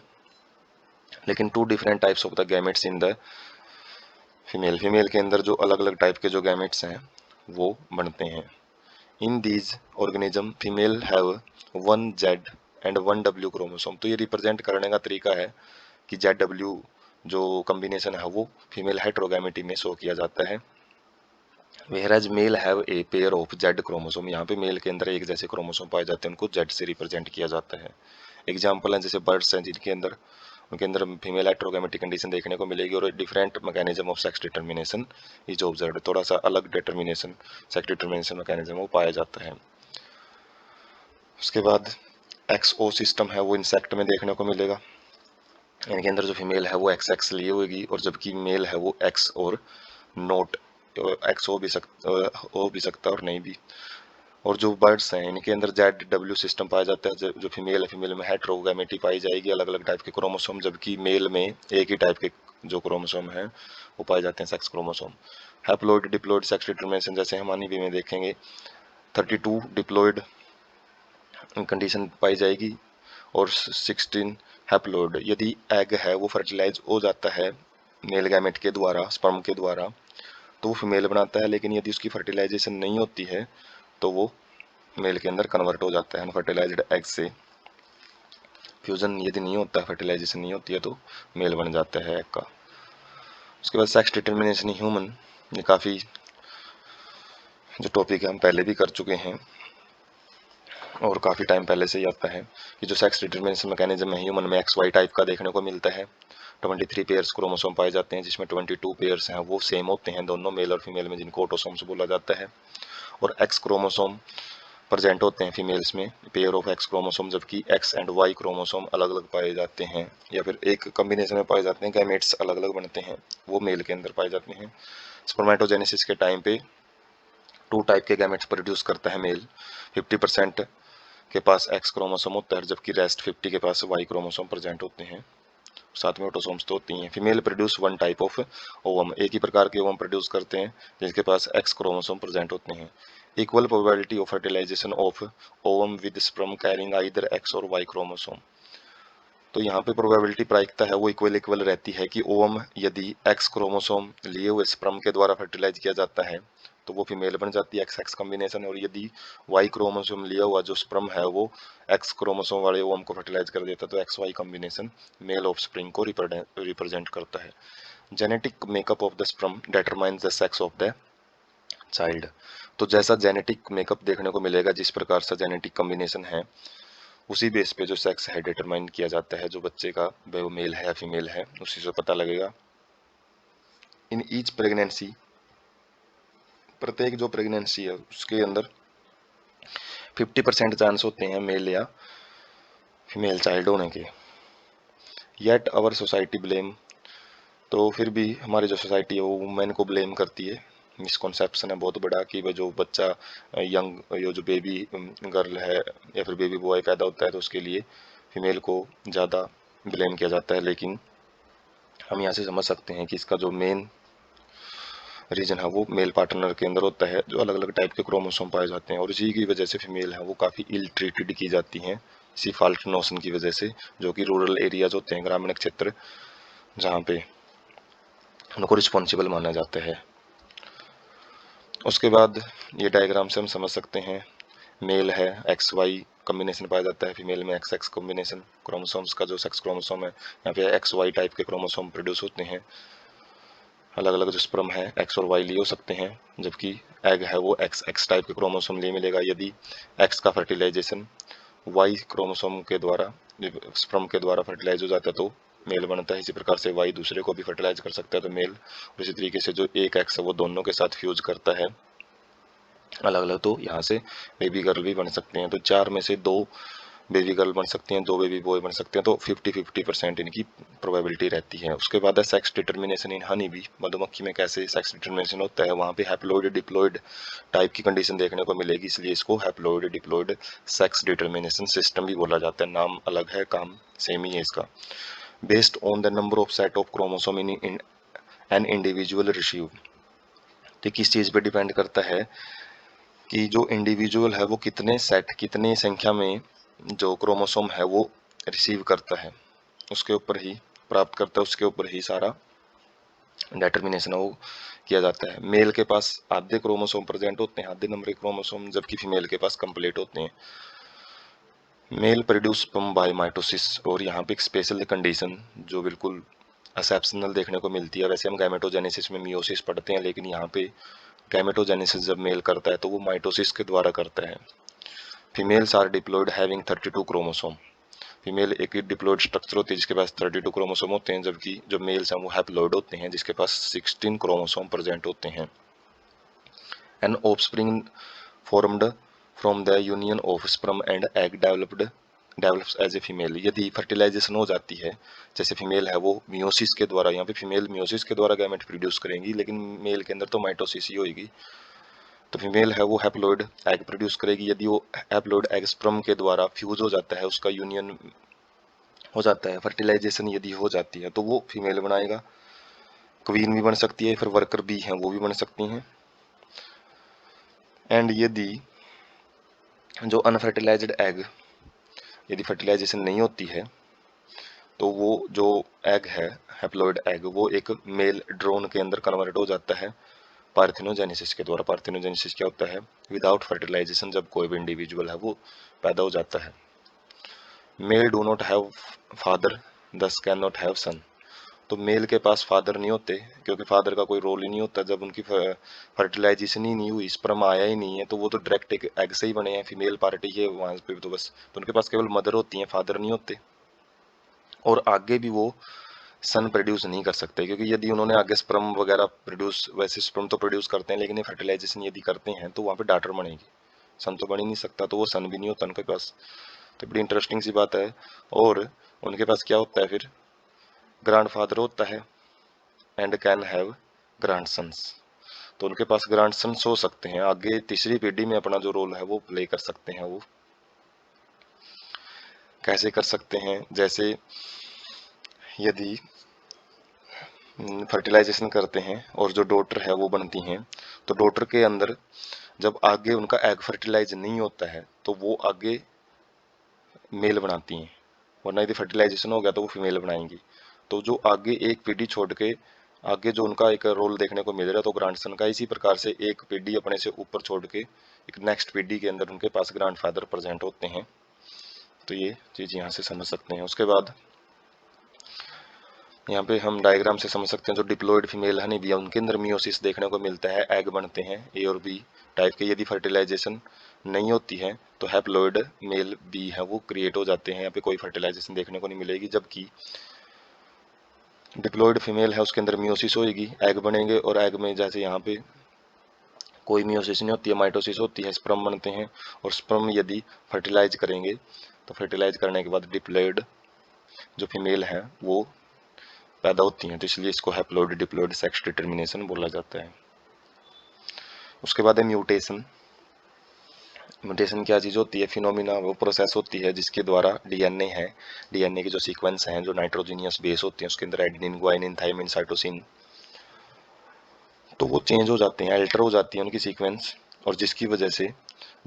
लेकिन two different types of the gametes in the female, female के अंदर जो अलग अलग टाइप के जो गैमेट्स हैं वो बनते हैं। In these organism female have one Z and one W chromosome. तो ये रिप्रेजेंट करने का तरीका है कि जेड डब्ल्यू जो कॉम्बिनेशन है वो फीमेल हेटेरोगैमेटी में शो किया जाता है। Whereas male have a pair of Z chromosome, यहाँ पे मेल के अंदर एक जैसे क्रोमोसोम पाए जाते हैं, उनको जेड से रिप्रेजेंट किया जाता है। एग्जाम्पल है जैसे बर्ड्स हैं जिनके अंदर उनके अंदर फीमेल हेटेरोगैमेटिक कंडीशन देखने को मिलेगी और different mechanism of sex determination is observed, थोड़ा सा अलग डिटर्मिनेशन सेक्स डिटर्मिनेशन मैकेनिज्म वो पाया जाता है। उसके बाद एक्सओ सिस्टम है वो इंसेक्ट में देखने को मिलेगा। इनके अंदर जो फीमेल है वो एक्स एक्स लिए होगी और जबकि मेल है वो एक्स और नोट एक्स हो भी सकता है और नहीं भी। और जो बर्ड्स हैं इनके अंदर जेड डब्ल्यू सिस्टम पाया जाता है। जो फीमेल है, फीमेल में हेटेरोगैमेटी पाई जाएगी, अलग अलग टाइप के क्रोमोसोम, जबकि मेल में एक ही टाइप के जो क्रोमोसोम है वो पाए जाते हैं, sex chromosome. Haploid diploid sex determination जैसे हम आनी में देखेंगे 32 डिप्लोइड कंडीशन पाई जाएगी और 16 हैप्लोइड। यदि एग है वो फर्टिलाइज हो जाता है मेल गैमेट के द्वारा, स्पर्म के द्वारा, तो वो फीमेल बनाता है, लेकिन यदि उसकी फर्टिलाइजेशन नहीं होती है तो वो मेल के अंदर कन्वर्ट हो जाता है अनफर्टिलाइज्ड एग से। फ्यूजन यदि नहीं होता है, फर्टिलाइजेशन नहीं होती है तो मेल बन जाता है एग का। उसके बाद सेक्स डिटर्मिनेशन ह्यूमन, ये काफ़ी जो टॉपिक है हम पहले भी कर चुके हैं और काफ़ी टाइम पहले से ही आता है कि जो सेक्स डिटर्मिनेशन मैकेनिज्म है ह्यूमन में एक्स वाई टाइप का देखने को मिलता है। 23 पेयर्स क्रोमोसोम पाए जाते हैं जिसमें 22 पेयर्स हैं वो सेम होते हैं दोनों मेल और फीमेल में, जिनको ऑटोसोम्स बोला जाता है। और एक्स क्रोमोसोम प्रेजेंट होते हैं फीमेल्स में, पेयर ऑफ एक्स क्रोमोसोम, जबकि एक्स एंड वाई क्रोमोसोम अलग अलग पाए जाते हैं या फिर एक कॉम्बिनेशन में पाए जाते हैं, गैमेट्स अलग अलग बनते हैं, वो मेल के अंदर पाए जाते हैं। स्पर्मेटोजेनेसिस के टाइम पे टू टाइप के गैमेट्स प्रोड्यूस करता है मेल, 50% के पास एक्स क्रोमोसोम होता है जबकि रेस्ट 50 के पास वाई क्रोमोसोम प्रेजेंट होते हैं, साथ में ऑटोसोम्स तो होती हैं। Female produce one type of ovum, एक ही प्रकार के ओवम प्रोड्यूस करते हैं जिनके पास एक्स क्रोमोसोम प्रेजेंट होते हैं। Equal probability of fertilization of ovum with sperm carrying either X और वाई क्रोमोसोम। तो यहाँ पे प्रोबेबिलिटी प्रायिकता है वो इक्वल इक्वल रहती है कि ओवम यदि एक्स क्रोमोसोम लिए हुए स्पर्म के द्वारा फर्टिलाइज किया जाता है तो वो फीमेल बन जाती है, एक्स एक्स कॉम्बिनेशन, और यदि वाई क्रोमोसोम लिया हुआ जो स्पर्म है वो एक्स क्रोमोसोम वाले ओवम को फर्टिलाइज कर देता है तो X Y combination male offspring को रिप्रेजेंट करता है। Genetic makeup of the sperm determines the sex of the child. तो जैसा जेनेटिक मेकअप देखने को मिलेगा, जिस प्रकार से जेनेटिक कॉम्बिनेशन है, उसी बेस पे जो सेक्स है डिटरमाइन किया जाता है, जो बच्चे का वो मेल है या फीमेल है उसी से पता लगेगा। इन ईच प्रेगनेंसी, प्रत्येक जो प्रेगनेंसी है उसके अंदर 50% चांस होते हैं मेल या फीमेल चाइल्ड होने के। येट आवर सोसाइटी ब्लेम, तो फिर भी हमारी जो सोसाइटी है वो वुमेन को ब्लेम करती है। मिसकॉन्सेप्शन है बहुत बड़ा कि वह जो बच्चा यंग, ये जो बेबी गर्ल है या फिर बेबी बॉय पैदा होता है तो उसके लिए फीमेल को ज़्यादा ब्लेम किया जाता है, लेकिन हम यहाँ से समझ सकते हैं कि इसका जो मेन रीजन है वो मेल पार्टनर के अंदर होता है, जो अलग अलग टाइप के क्रोमोसोम पाए जाते हैं और इसी की वजह से फीमेल है वो काफ़ी इल ट्रीटेड की जाती हैं, इसी फाल्ट नोशन की वजह से, जो कि रूरल एरियाज होते हैं, ग्रामीण क्षेत्र, जहाँ पे उनको रिस्पॉन्सिबल माना जाता है। उसके बाद ये डायग्राम से हम समझ सकते हैं, मेल है एक्स वाई कॉम्बिनेशन पाया जाता है, फीमेल में एक्स एक्स कॉम्बिनेशन, क्रोमोसोम्स का जो सेक्स क्रोमोसोम है यहाँ पे एक्स वाई टाइप के क्रोमोसोम प्रोड्यूस होते हैं। अलग अलग जो स्पर्म है एक्स और वाई लिए हो सकते हैं, जबकि एग है वो एक्स एक्स टाइप के क्रोमोसोम लिए मिलेगा। यदि एक्स का फर्टिलाइजेशन वाई क्रोमोसोम के द्वारा, स्पर्म के द्वारा फर्टिलाइज हो जाता है तो मेल बनता है। इसी प्रकार से वाई दूसरे को भी फर्टिलाइज कर सकता है तो मेल। इसी तरीके से जो एक एक्स है वो दोनों के साथ फ्यूज करता है अलग अलग, तो यहाँ से बेबी गर्ल भी बन सकते हैं। तो चार में से दो बेबी गर्ल बन सकती हैं, 2 बेबी बॉय बन सकते हैं, तो 50-50% इनकी प्रोबेबिलिटी रहती है। उसके बाद है sex determination in honey bee, मधुमक्खी में कैसे सेक्स डिटर्मिनेशन होता है, वहाँ पे हैप्लॉइड डिप्लॉइड टाइप की कंडीशन देखने को मिलेगी, इसलिए इसको haploid diploid sex determination system भी बोला जाता है। नाम अलग है, काम सेम ही है इसका। Based on the number of set of chromosome in an individual receive, तो किस चीज़ पे डिपेंड करता है कि जो इंडिविजुअल है वो कितने सेट, कितनी संख्या में जो क्रोमोसोम है वो रिसीव करता है, उसके ऊपर ही प्राप्त करता है, उसके ऊपर ही सारा डिटर्मिनेशन वो किया जाता है। मेल के पास आधे क्रोमोसोम प्रेजेंट होते हैं, आधे नंबर के क्रोमोसोम, जबकि फीमेल के पास कंप्लीट होते हैं। Male produce sperm by mitosis, और यहाँ पे एक स्पेशल कंडीशन जो बिल्कुल एक्सेप्शनल देखने को मिलती है। वैसे हम गैमेटोजेनेसिस में मियोसिस पढ़ते हैं, लेकिन यहाँ पे गैमेटोजेनेसिस जब मेल करता है तो वो माइटोसिस के द्वारा करता है। Females are diploid having 32 chromosome, female एक डिप्लॉयड स्ट्रक्चर होती है जिसके पास 32 क्रोमोसोम होते हैं, जबकि जो मेल्स हैं वो हैप्लॉयड होते हैं जिसके पास 16 क्रोमोसोम प्रेजेंट होते हैं। An offspring formed from the union of sperm and egg develops as a female, यदि फर्टिलाइजेशन हो जाती है, जैसे फीमेल है वो मियोसिस के द्वारा, यहाँ पे फीमेल मियोसिस के द्वारा गैमेट प्रोड्यूस करेंगी, लेकिन मेल के अंदर तो माइटोसिस ही होगी, तो फीमेल है वो हैप्लॉइड एग प्रोड्यूस करेगी। यदि वो हैप्लॉइड एग स्पर्म के द्वारा फ्यूज हो जाता है, उसका यूनियन हो जाता है, फर्टिलाइजेशन यदि हो जाती है, तो वो फीमेल बनाएगा। क्वीन भी बन सकती है, फिर वर्कर बी हैं वो भी बन सकती हैं। एंड यदि जो अनफर्टिलाइज्ड एग, यदि फर्टिलाइजेशन नहीं होती है, तो वो जो एग है हैप्लॉइड एग, वो एक मेल ड्रोन के अंदर कन्वर्ट हो जाता है पार्थिनोजेनेसिस के द्वारा। पार्थिनोजेनेसिस क्या होता है? विदाउट फर्टिलाइजेशन जब कोई भी इंडिविजुअल है वो पैदा हो जाता है। Male do not have father thus can not have son, तो मेल के पास फादर नहीं होते क्योंकि फादर का कोई रोल ही नहीं होता, जब उनकी फर्टिलाइजेशन ही नहीं हुई, स्पर्म आया ही नहीं है, तो वो तो डायरेक्ट एक एग से ही बने हैं, फीमेल पार्टी है वहां पे, तो बस तो उनके पास केवल मदर होती है, फादर नहीं होते। और आगे भी वो सन प्रोड्यूस नहीं कर सकते, क्योंकि यदि उन्होंने आगे स्पर्म वगैरह प्रोड्यूस, वैसे स्पर्म तो प्रोड्यूस करते हैं, लेकिन ये फर्टिलाइजेशन यदि करते हैं तो वहाँ पे डॉटर बनेगी, सन तो बन ही नहीं सकता, तो वो सन भी नहीं होता उनके पास। तो बड़ी इंटरेस्टिंग सी बात है। और उनके पास क्या होता है फिर? ग्रैंड फादर होता है and can have grandsons, तो उनके पास ग्रैंड सन्स हो सकते हैं, आगे तीसरी पीढ़ी में अपना जो रोल है वो प्ले कर सकते हैं। वो कैसे कर सकते हैं? जैसे यदि फर्टिलाइजेशन करते हैं और जो डॉटर है वो बनती हैं, तो डॉटर के अंदर जब आगे उनका एग फर्टिलाइज नहीं होता है तो वो आगे मेल बनाती हैं, वरना यदि फर्टिलाइजेशन हो गया तो वो फीमेल बनाएंगी। तो जो आगे एक पीढ़ी छोड़ के आगे जो उनका एक रोल देखने को मिल रहा है तो ग्रैंडसन का, इसी प्रकार से एक पीढ़ी अपने से ऊपर छोड़ के एक नेक्स्ट पीढ़ी के अंदर उनके पास ग्रैंडफादर प्रेजेंट होते हैं। तो ये चीज़ यहाँ से समझ सकते हैं। उसके बाद यहाँ पे हम डायग्राम से समझ सकते हैं, जो डिप्लॉयड फीमेल हनी बी है उनके अंदर मियोसिस देखने को मिलता है, एग बनते हैं ए और बी टाइप के। यदि फर्टिलाइजेशन नहीं होती है तो हैप्लॉयड मेल बी है वो क्रिएट हो जाते हैं, यहाँ पे कोई फर्टिलाइजेशन देखने को नहीं मिलेगी। जबकि डिप्लॉयड फीमेल है उसके अंदर मियोसिस होगी, एग बनेंगे, और एग में जैसे यहाँ पे कोई मियोसिस नहीं होती है, माइटोसिस होती है, स्पर्म बनते हैं, और स्पर्म यदि फर्टिलाइज करेंगे तो फर्टिलाइज करने के बाद डिप्लॉयड जो फीमेल है वो पैदा होती हैं, तो इसलिए इसको हैप्लॉइड डिप्लॉयड सेक्स डिटर्मिनेशन बोला जाता है। उसके बाद है म्यूटेशन। म्यूटेशन क्या चीज़ होती है? फिनोमिना, वो प्रोसेस होती है जिसके द्वारा डीएनए है, डीएनए के जो सीक्वेंस हैं, जो नाइट्रोजीनियस बेस होते हैं उसके अंदर एडेनिन, ग्वाइनिन, थाइमिन, साइटोसिन, तो वो चेंज हो जाते हैं, अल्टर हो जाती है उनकी सीक्वेंस, और जिसकी वजह से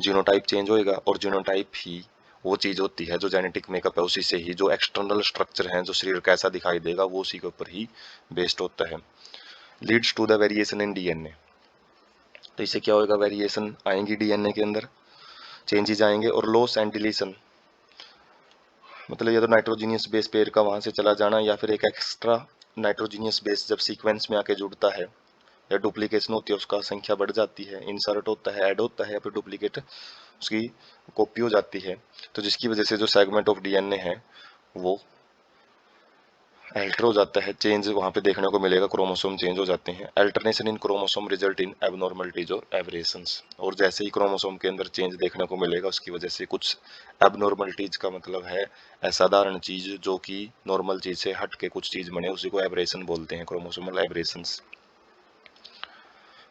जीनोटाइप चेंज होएगा, और जीनोटाइप ही वो चीज़ होती है जो जेनेटिक मेकअप है, उसी से ही जो एक्सटर्नल स्ट्रक्चर है, जो शरीर कैसा दिखाई देगा, वो उसी के ऊपर ही बेस्ड होता है। Leads to the variation in DNA, तो इससे क्या होगा? वेरिएशन आएंगी डीएनए के अंदर, चेंजेस आएंगे, और लॉस एंड डिलीशन, मतलब या तो नाइट्रोजीनियस बेस पेयर का वहां से चला जाना, या फिर एक एक्स्ट्रा नाइट्रोजीनियस बेस जब सीक्वेंस में आके जुड़ता है या डुप्लीकेशन होती है, उसका संख्या बढ़ जाती है, इंसर्ट होता है, ऐड होता है, या फिर डुप्लीकेट उसकी कॉपी हो जाती है, तो जिसकी वजह से जो सेगमेंट ऑफ डीएनए है वो अल्टर हो जाता है, चेंज वहाँ पे देखने को मिलेगा, क्रोमोसोम चेंज हो जाते हैं। Alternation in chromosome result in abnormalities और एबरेशंस, और जैसे ही क्रोमोसोम के अंदर चेंज देखने को मिलेगा उसकी वजह से कुछ एबनॉर्मलिटीज का मतलब है असाधारण चीज जो कि नॉर्मल चीज से हट के कुछ चीज बने, उसी को एबरेशन बोलते हैं, chromosomal aberrations.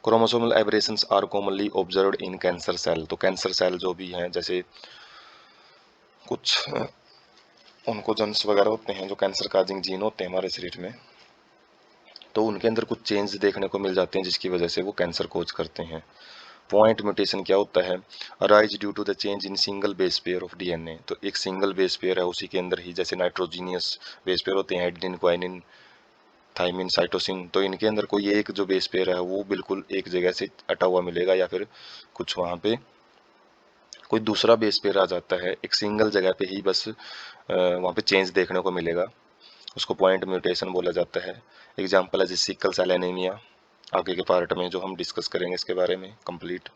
Chromosomal aberrations are commonly observed in cancer cell, तो कैंसर सेल जो भी हैं, जैसे कुछ उनको जन्स वगैरह होते हैं जो कैंसर काजिंग जीन होते हैं हमारे शरीर में, तो उनके अंदर कुछ चेंज देखने को मिल जाते हैं जिसकी वजह से वो कैंसर कोज करते हैं। पॉइंट म्यूटेशन क्या होता है? Arise due to the change in single base pair of DNA, तो एक सिंगल बेस पेयर है उसी के अंदर ही, जैसे नाइट्रोजीनियस बेस पेयर होते हैं, एडेनिन, ग्वानिन, थाइमिन, साइटोसिन, तो इनके अंदर कोई एक जो बेस पेयर है वो बिल्कुल एक जगह से हटा हुआ मिलेगा, या फिर कुछ वहाँ पे कोई दूसरा बेस पेयर आ जाता है, एक सिंगल जगह पे ही बस वहाँ पे चेंज देखने को मिलेगा, उसको पॉइंट म्यूटेशन बोला जाता है। एग्जाम्पल है जैसे सिकल सेल एनीमिया, आगे के पार्ट में जो हम डिस्कस करेंगे इसके बारे में कंप्लीट।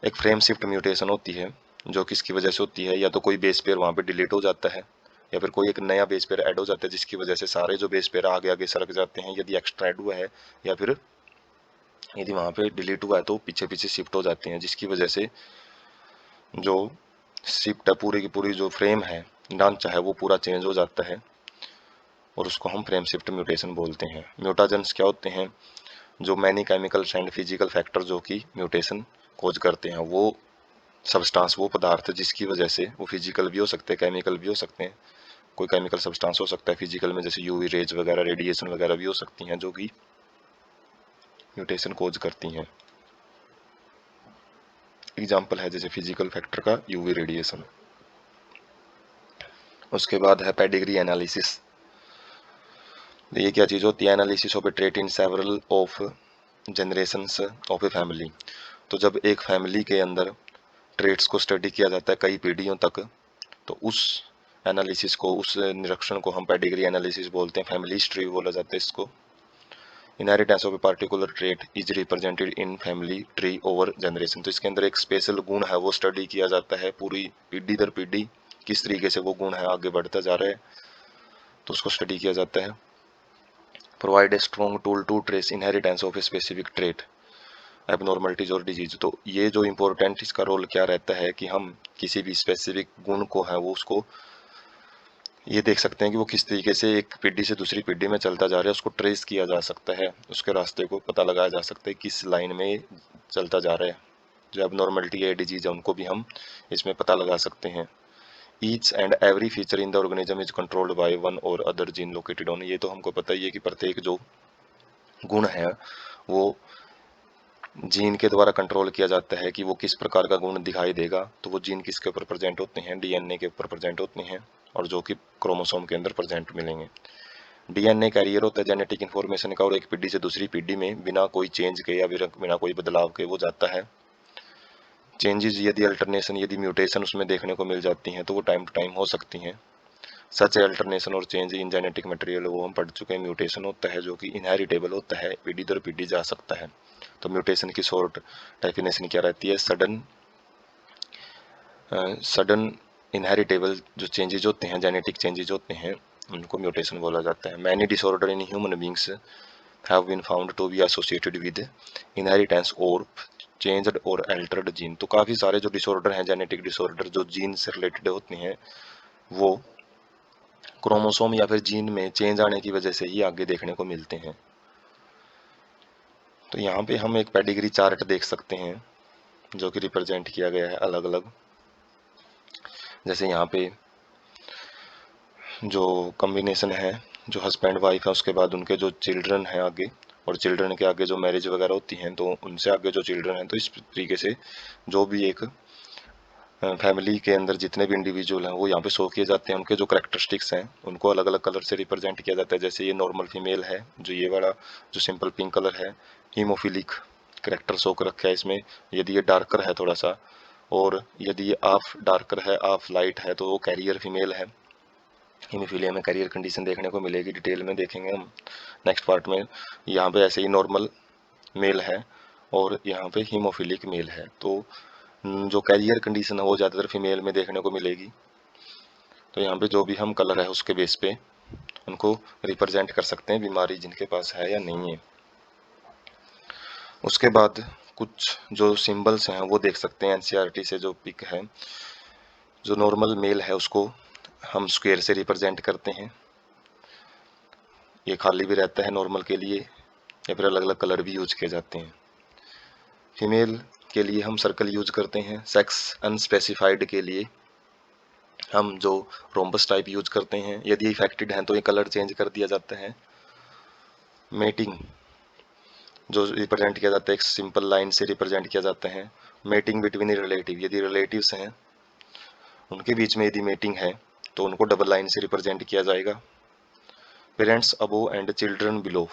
एक फ्रेम शिफ्ट म्यूटेशन होती है जो किसकी वजह से होती है, या तो कोई बेस पेयर वहाँ पे डिलीट हो जाता है, या फिर कोई एक नया बेस पेयर ऐड हो जाता है जिसकी वजह से सारे जो बेस पेयर आगे आगे सरक जाते हैं, यदि एक्स्ट्रा ऐड हुआ है, या फिर यदि वहाँ पे डिलीट हुआ है तो पीछे पीछे शिफ्ट हो जाते हैं, जिसकी वजह से जो शिफ्ट है पूरी की पूरी जो फ्रेम है, ढांचा है, वो पूरा चेंज हो जाता है, और उसको हम फ्रेम शिफ्ट म्यूटेशन बोलते हैं। म्यूटाजेंस क्या होते हैं? जो many chemical and physical factor जो कि म्यूटेशन कोज करते हैं, वो सब्सटेंस, वो पदार्थ जिसकी वजह से, वो फिजिकल भी हो सकते हैं, केमिकल भी हो सकते हैं, कोई केमिकल सब्सटेंस हो सकता है फिजिकल में, जैसे यूवी रेज वगैरह, रेडिएशन वगैरह भी हो सकती हैं जो कि म्यूटेशन कोज करती हैं। एग्जाम्पल है जैसे फिजिकल फैक्टर का यूवी रेडिएशन। उसके बाद है पेडिग्री एनालिसिस। ये क्या चीज़ होती है? Analysis of a trait in several of generations of a family, तो जब एक फैमिली के अंदर ट्रेट्स को स्टडी किया जाता है कई पीढ़ियों तक, तो उस एनालिसिस को, उस निरीक्षण को हम पेडिग्री एनालिसिस बोलते हैं, फैमिली हिस्ट्री बोला जाता है इसको। Inheritance of a particular trait is represented in family tree over generation, तो इसके अंदर एक स्पेशल गुण है वो स्टडी किया जाता है पूरी पीढ़ी दर पीढ़ी, किस तरीके से वो गुण है आगे बढ़ता जा रहा है, तो उसको स्टडी किया जाता है। Provide a strong tool to trace inheritance of a specific trait, abnormalities और डिजीज, तो ये जो इम्पोर्टेंट इसका रोल क्या रहता है कि हम किसी भी स्पेसिफिक गुण को है वो उसको ये देख सकते हैं कि वो किस तरीके से एक पीढ़ी से दूसरी पीढ़ी में चलता जा रहा है, उसको ट्रेस किया जा सकता है, उसके रास्ते को पता लगाया जा सकता है किस लाइन में चलता जा रहा है। जो एबनॉर्मलिटी है, डिजीज है, उनको भी हम इसमें पता लगा सकते हैं। Each and every feature in the organism is controlled by one और अदर जीन लोकेटेड ऑन, ये तो हमको पता ही है कि प्रत्येक जो गुण है वो जीन के द्वारा कंट्रोल किया जाता है कि वो किस प्रकार का गुण दिखाई देगा, तो वो जीन किसके ऊपर प्रेजेंट होते हैं? डीएनए के ऊपर प्रेजेंट होते हैं, और जो कि क्रोमोसोम के अंदर प्रेजेंट मिलेंगे। डीएनए कैरियर होता है जेनेटिक इन्फॉर्मेशन का, और एक पीढ़ी से दूसरी पीढ़ी में बिना कोई चेंज के या बिना कोई बदलाव के वो जाता है। चेंजेस यदि अल्टरनेशन, यदि म्यूटेशन उसमें देखने को मिल जाती हैं तो वो टाइम टू टाइम हो सकती हैं। सच अल्टरनेशन और चेंज इन जेनेटिक मटेरियल, वो हम पढ़ चुके हैं। म्यूटेशन होता है जो कि इनहेरिटेबल होता है, पीढ़ी दर पीढ़ी जा सकता है। तो म्यूटेशन की शॉर्ट डेफिनेशन क्या रहती है? सडन इनहेरिटेबल जो चेंजेज होते हैं, जेनेटिक चेंजेज होते हैं, उनको म्यूटेशन बोला जाता है। Many disorder in human beings have been found to be associated with inheritance और चेंज्ड और अल्टर्ड जीन, तो काफ़ी सारे जो डिसऑर्डर हैं, जेनेटिक डिसऑर्डर जो जीन से रिलेटेड होते हैं, वो क्रोमोसोम या फिर जीन में चेंज आने की वजह से ही आगे देखने को मिलते हैं। तो यहाँ पे हम एक पेडिग्री चार्ट देख सकते हैं जो कि रिप्रेजेंट किया गया है अलग अलग। जैसे यहाँ पे जो कॉम्बिनेशन है, जो हस्बैंड वाइफ है, उसके बाद उनके जो चिल्ड्रन हैं आगे, और चिल्ड्रन के आगे जो मैरिज वगैरह होती हैं, तो उनसे आगे जो चिल्ड्रन हैं, तो इस तरीके से जो भी एक फैमिली के अंदर जितने भी इंडिविजुअल हैं वो यहाँ पे शो किए जाते हैं। उनके जो करेक्टरिस्टिक्स हैं उनको अलग अलग कलर से रिप्रेजेंट किया जाता है। जैसे ये नॉर्मल फीमेल है, जो ये वाला जो सिंपल पिंक कलर है, हीमोफिलिक करेक्टर शो कर रखा है इसमें। यदि ये डार्कर है थोड़ा सा, और यदि ये ऑफ डार्कर है, ऑफ लाइट है, तो वो कैरियर फीमेल है। हीमोफीलिया में कैरियर कंडीशन देखने को मिलेगी, डिटेल में देखेंगे हम नेक्स्ट पार्ट में। यहाँ पे ऐसे ही नॉर्मल मेल है और यहाँ पे हीमोफिलिक मेल है, तो जो कैरियर कंडीशन है वो ज़्यादातर फीमेल में देखने को मिलेगी। तो यहाँ पे जो भी हम कलर है उसके बेस पे उनको रिप्रेजेंट कर सकते हैं, बीमारी जिनके पास है या नहीं है। उसके बाद कुछ जो सिंबल्स हैं वो देख सकते हैं एनसीईआरटी से, जो पिक है, जो नॉर्मल मेल है उसको हम स्क्वायर से रिप्रेजेंट करते हैं, ये खाली भी रहता है नॉर्मल के लिए, या फिर अलग अलग कलर भी यूज किए जाते हैं। फीमेल के लिए हम सर्कल यूज करते हैं, सेक्स अनस्पेसिफाइड के लिए हम जो रोम्बस टाइप यूज करते हैं, यदि इफेक्टेड हैं तो ये कलर चेंज कर दिया जाता है। मेटिंग जो रिप्रेजेंट किया जाता है एक सिंपल लाइन से रिप्रेजेंट किया जाता है। मेटिंग बिटवीन रिलेटिव, यदि रिलेटिव्स हैं उनके बीच में यदि मेटिंग है तो उनको डबल लाइन से रिप्रेजेंट किया जाएगा। Parents above and children below,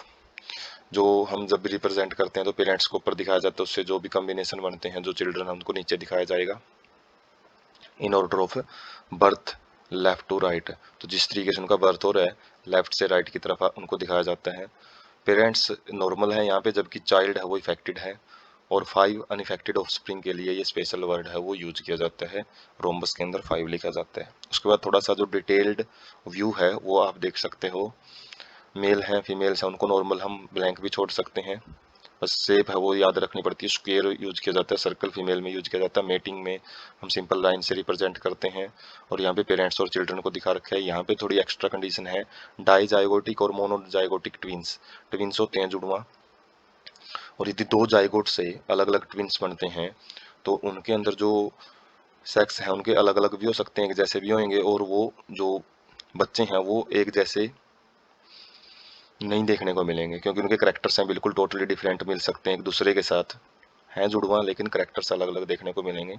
जो हम जब भी रिप्रेजेंट करते हैं तो पेरेंट्स को ऊपर दिखाया जाता है, उससे जो भी कॉम्बिनेशन बनते हैं जो चिल्ड्रन है उनको नीचे दिखाया जाएगा। In order of birth left to right, तो जिस तरीके से उनका बर्थ हो रहा है लेफ्ट से राइट की तरफ उनको दिखाया जाता है। पेरेंट्स नॉर्मल है यहाँ पे, जबकि चाइल्ड है वो इफेक्टेड है। और 5 अनइफेक्टेड ऑफस्प्रिंग के लिए ये स्पेशल वर्ड है वो यूज किया जाता है, रोम्बस के अंदर 5 लिखा जाता है। उसके बाद थोड़ा सा जो डिटेल्ड व्यू है वो आप देख सकते हो। मेल हैं फीमेल्स हैं उनको नॉर्मल हम ब्लैंक भी छोड़ सकते हैं, बस शेप है वो याद रखनी पड़ती है। स्क्वायर यूज किया जाता है, सर्कल फीमेल में यूज किया जाता है। मेटिंग में हम सिंपल लाइन से रिप्रेजेंट करते हैं। और यहाँ पे पेरेंट्स और चिल्ड्रन को दिखा रखा है। यहाँ पे थोड़ी एक्स्ट्रा कंडीशन है, डाइजाइगोटिक और मोनोजाइगोटिक ट्विंस, ट्विंस होते हैं जुड़वा, और यदि दो जाइगोट से अलग अलग ट्विंस बनते हैं तो उनके अंदर जो सेक्स है उनके अलग अलग भी हो सकते हैं, एक जैसे भी होंगे, और वो जो बच्चे हैं वो एक जैसे नहीं देखने को मिलेंगे, क्योंकि उनके करेक्टर्स हैं बिल्कुल टोटली डिफरेंट मिल सकते हैं एक दूसरे के साथ, हैं जुड़वा लेकिन करेक्टर्स अलग अलग देखने को मिलेंगे।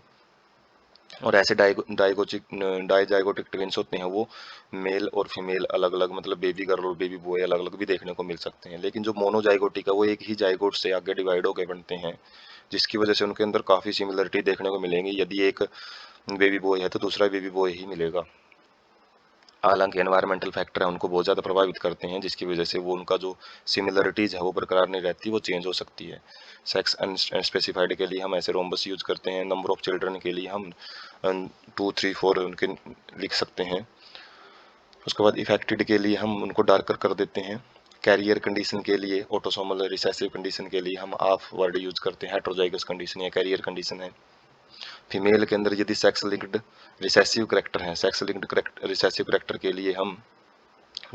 और ऐसे डाइजाइगोटिक ट्विंस होते हैं वो मेल और फीमेल अलग अलग, मतलब बेबी गर्ल और बेबी बॉय अलग अलग भी देखने को मिल सकते हैं। लेकिन जो मोनोजाइगोटिक है वो एक ही जाइगोट से आगे डिवाइड होकर बनते हैं, जिसकी वजह से उनके अंदर काफ़ी सिमिलरिटी देखने को मिलेंगी। यदि एक बेबी बॉय है तो दूसरा बेबी बॉय ही मिलेगा। हालांकि एनवायरमेंटल फैक्टर है उनको बहुत ज़्यादा प्रभावित करते हैं, जिसकी वजह से वो उनका जो सिमिलरिटीज़ है वो बरकरार नहीं रहती, वो चेंज हो सकती है। सेक्स अनस्पेसिफाइड के लिए हम ऐसे रोम्बस यूज करते हैं। नंबर ऑफ चिल्ड्रन के लिए हम 2 3 4 उनके लिख सकते हैं। उसके बाद इफेक्टेड के लिए हम उनको डार्कर कर देते हैं। कैरियर कंडीशन के लिए, ऑटोसोमल रिसेसिव कंडीशन के लिए हम ऑफ वर्ड यूज करते हैं, हेट्रोजाइगस कंडीशन या कैरियर कंडीशन है। फीमेल के अंदर यदि सेक्स लिंक्ड रिसेसिव करेक्टर है, सेक्स लिंक्ड रिसेसिव करेक्टर के लिए हम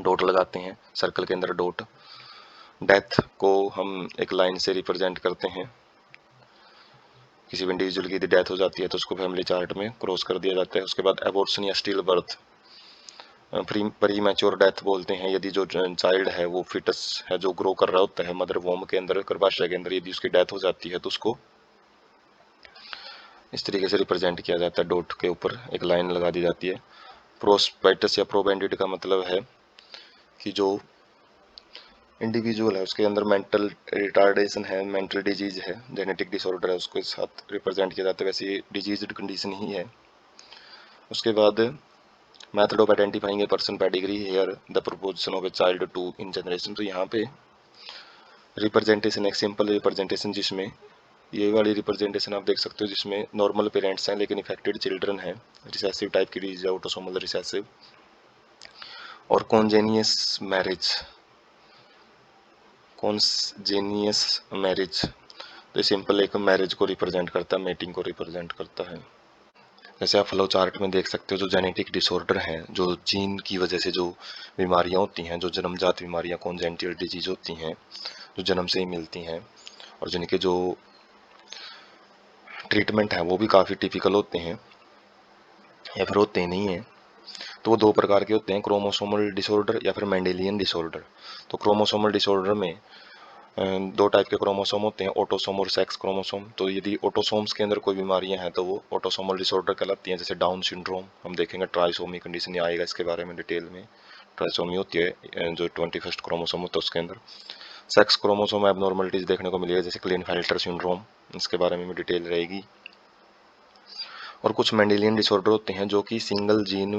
डॉट लगाते हैं, सर्कल के अंदर डॉट। डेथ को हम एक लाइन से रिप्रेजेंट करते हैं। किसी भी इंडिविजुअल की यदि डेथ हो जाती है तो उसको फैमिली चार्ट में क्रॉस कर दिया जाता है। उसके बाद एबॉर्शन या still birth, pre mature death बोलते हैं, यदि जो चाइल्ड है वो फिटस है जो ग्रो कर रहा होता है मदर वोम के अंदर, गर्भाशय के अंदर, यदि उसकी डेथ हो जाती है तो उसको इस तरीके से रिप्रेजेंट किया जाता है, डॉट के ऊपर एक लाइन लगा दी जाती है। प्रोस्पेक्टस या प्रोबेंडिट का मतलब है कि जो इंडिविजुअल है उसके अंदर मेंटल रिटार्डेशन है, मेंटल डिजीज है, जेनेटिक डिसऑर्डर है, उसके साथ रिप्रेजेंट किया जाता है, वैसे ये डिजीज्ड कंडीशन ही है। उसके बाद method of identifying a person pedigree, here the proposition of a child to in generation. तो यहाँ पे रिप्रेजेंटेशन एक सिंपल रिप्रेजेंटेशन, जिसमें ये वाली रिप्रेजेंटेशन आप देख सकते हो जिसमें नॉर्मल पेरेंट्स हैं लेकिन इफेक्टेड चिल्ड्रन हैं, रिसेसिव टाइप की डिजीज है, ऑटोसोमल रिसेसिव। और कॉन्जेनियस मैरिज, कॉन्जेनियस मैरिज तो सिंपल एक मैरिज को रिप्रेजेंट करता है, मेटिंग को रिप्रेजेंट करता है। जैसे आप फ्लो चार्ट में देख सकते हो, जो जेनेटिक डिसऑर्डर हैं, जो जीन की वजह से जो बीमारियां होती हैं, जो जन्मजात बीमारियां कॉन्जेनिटल डिजीज होती हैं, जो जन्म से ही मिलती हैं, और जिनके जो ट्रीटमेंट है वो भी काफ़ी टिपिकल होते हैं या फिर होते ही नहीं हैं। तो वो दो प्रकार के होते हैं, क्रोमोसोमल डिसऑर्डर या फिर मेंडेलियन डिसऑर्डर। तो क्रोमोसोमल डिसऑर्डर में दो टाइप के क्रोमोसोम होते हैं, ऑटोसोम और सेक्स क्रोमोसोम। तो यदि ऑटोसोम्स के अंदर कोई बीमारियां हैं तो वो ऑटोसोमल डिसऑर्डर कहलाती हैं, जैसे डाउन सिंड्रोम। हम देखेंगे ट्राइसोमी कंडीशन आएगा इसके बारे में डिटेल में। ट्राइसोमी होती है जो 21st क्रोमोसोम होता है उसके अंदर। सेक्स क्रोमोसोम एबनॉर्मलिटीज देखने को मिलेगा, जैसे क्लिनफेल्टर सिंड्रोम, इसके बारे में भी डिटेल रहेगी। और कुछ मेंडेलियन डिसऑर्डर होते हैं जो कि सिंगल जीन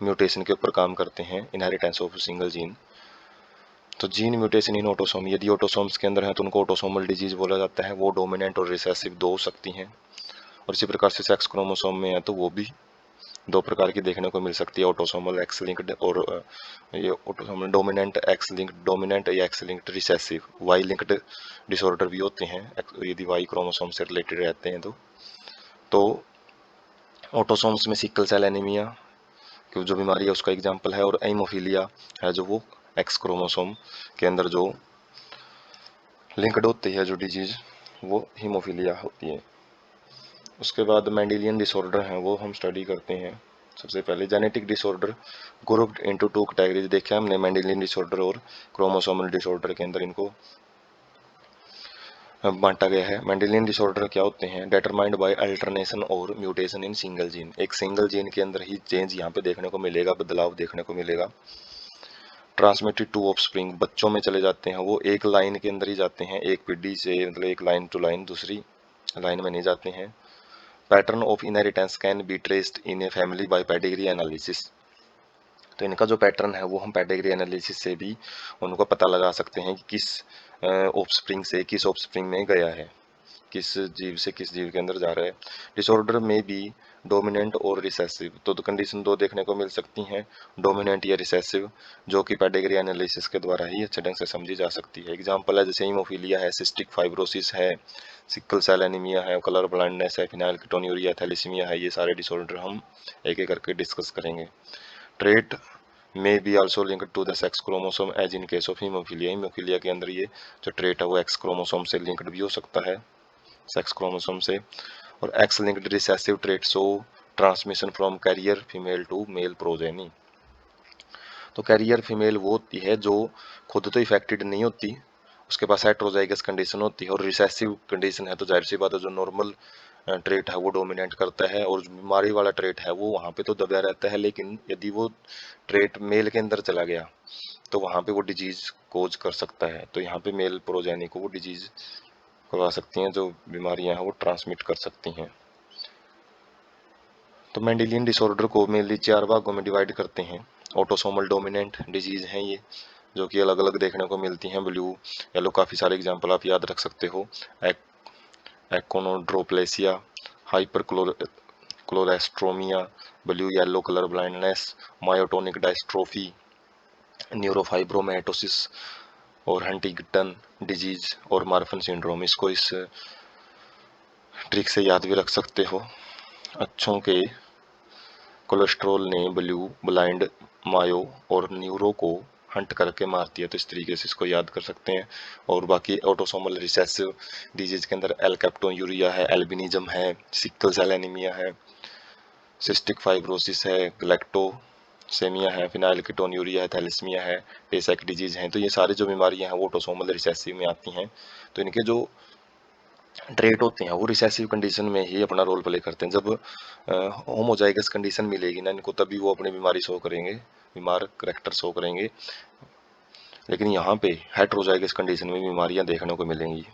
म्यूटेशन के ऊपर काम करते हैं, इनहेरिटेंस ऑफ सिंगल जीन। तो जीन म्यूटेशन इन ऑटोसोम, यदि ऑटोसोम्स के अंदर है तो उनको ऑटोसोमल डिजीज बोला जाता है, वो डोमिनेंट और रिसेसिव दो हो सकती हैं। और इसी प्रकार से सेक्स क्रोमोसोम में है तो वो भी दो प्रकार की देखने को मिल सकती है, ऑटोसोमल एक्स लिंक्ड और ये autosomal dominant X linked dominant या X linked recessive. Y linked disorder भी होते हैं यदि वाई क्रोमोसोम से रिलेटेड रहते हैं तो ऑटोसोम्स में सिकल सेल एनीमिया की जो बीमारी है उसका एग्जाम्पल है, और एमोफीलिया है जो वो एक्स क्रोमोसोम के अंदर जो लिंक्ड होती है जो डिजीज, वो हीमोफीलिया होती है। उसके बाद मेंडेलियन डिसऑर्डर हैं वो हम स्टडी करते हैं। सबसे पहले genetic disorder grouped into two categories देखे हमने, मेंडेलियन डिसऑर्डर और क्रोमोसोमल डिसऑर्डर के अंदर इनको बांटा गया है। मेंडेलियन डिसऑर्डर क्या होते हैं? डिटरमाइंड बाय अल्टरनेशन और म्यूटेशन इन सिंगल जीन। एक सिंगल जीन के अंदर ही चेंज यहाँ पे देखने को मिलेगा, बदलाव देखने को मिलेगा। ट्रांसमिटेड टू ऑफस्प्रिंग, बच्चों में चले जाते हैं, वो एक लाइन के अंदर ही जाते हैं, एक पीढ़ी से मतलब एक लाइन टू लाइन दूसरी लाइन में नहीं जाते हैं। Pattern of inheritance can be traced in a family by pedigree analysis. तो इनका जो पैटर्न है वो हम पेडिग्री एनालिसिस से भी उनको पता लगा सकते हैं कि किस ऑफस्प्रिंग से किस ऑफस्प्रिंग में गया है, किस जीव से किस जीव के अंदर जा रहा है। डिसऑर्डर में भी डोमिनेंट और रिसेसिव, तो कंडीशन दो देखने को मिल सकती हैं, डोमिनेंट या रिसेसिव, जो कि पेडिग्री एनालिसिस के द्वारा ही अच्छे ढंग से समझी जा सकती है। एग्जांपल है जैसे हीमोफीलिया है, सिस्टिक फाइब्रोसिस है, सिकल सेल एनीमिया है, कलर ब्लाइंडनेस है, फिनाइलकीटोन्यूरिया, थैलेसीमिया है। ये सारे डिसऑर्डर हम एक एक करके डिस्कस करेंगे। Trait may be also linked to the sex chromosome as in case of hemophilia। Haemophilia के अंदर ये जो ट्रेट है वो एक्स क्रोमोसोम से लिंक्ड भी हो सकता है, सेक्स क्रोमोसोम से। और X linked recessive trait show transmission from carrier female to male progeny. तो कैरियर फीमेल वो होती है जो खुद तो इफेक्टेड नहीं होती, उसके पास हेट्रोजाइगस कंडीशन होती है, और रिसेसिव कंडीशन है तो जाहिर सी बात है जो नॉर्मल ट्रेट है वो डोमिनेट करता है, और जो बीमारी वाला ट्रेट है वो वहाँ पे तो दबा रहता है। लेकिन यदि वो ट्रेट मेल के अंदर चला गया तो वहाँ पे वो डिजीज कोज कर सकता है। तो यहाँ पे मेल प्रोजेनी को वो डिजीज करवा सकती हैं, जो बीमारियां हैं वो ट्रांसमिट कर सकती हैं। तो मेंडेलियन डिसऑर्डर को मेनली चार भागों में डिवाइड करते हैं। ऑटोसोमल डोमिनेंट डिजीज हैं ये, जो कि अलग अलग देखने को मिलती हैं, ब्लू येलो, काफ़ी सारे एग्जांपल आप याद रख सकते हो। Achondroplasia, hypercholesterolemia, blue yellow colour blindness, myotonic dystrophy, neurofibromatosis और हंटिंगटन डिजीज और मार्फन सिंड्रोम। इसको इस ट्रिक से याद भी रख सकते हो। अच्छों के कोलेस्ट्रॉल ने ब्लू, ब्लाइंड, मायो और न्यूरो को हंट करके मार दिया, तो इस तरीके से इसको याद कर सकते हैं। और बाकी ऑटोसोमल रिसेसिव डिजीज के अंदर एल्केप्टोन्यूरिया है, एल्बिनिज्म है, सिकल सेल एनीमिया है, सिस्टिक फाइब्रोसिस है, गैलेक्टोसेमिया है, फिनाइलकीटोन्यूरिया है, थैलेसीमिया है, टे साइक डिजीज हैं। तो ये सारी जो बीमारियां हैं वो ऑटोसोमल रिसेसिव में आती हैं। तो इनके जो ट्रेट होते हैं वो रिसेसिव कंडीशन में ही अपना रोल प्ले करते हैं। जब होमोजाइगस कंडीशन मिलेगी ना इनको, तभी वो अपनी बीमारी शो करेंगे, बीमार करेक्टर शो करेंगे। लेकिन यहाँ पे हेट्रोजाइगस कंडीशन में बीमारियां देखने को मिलेंगी।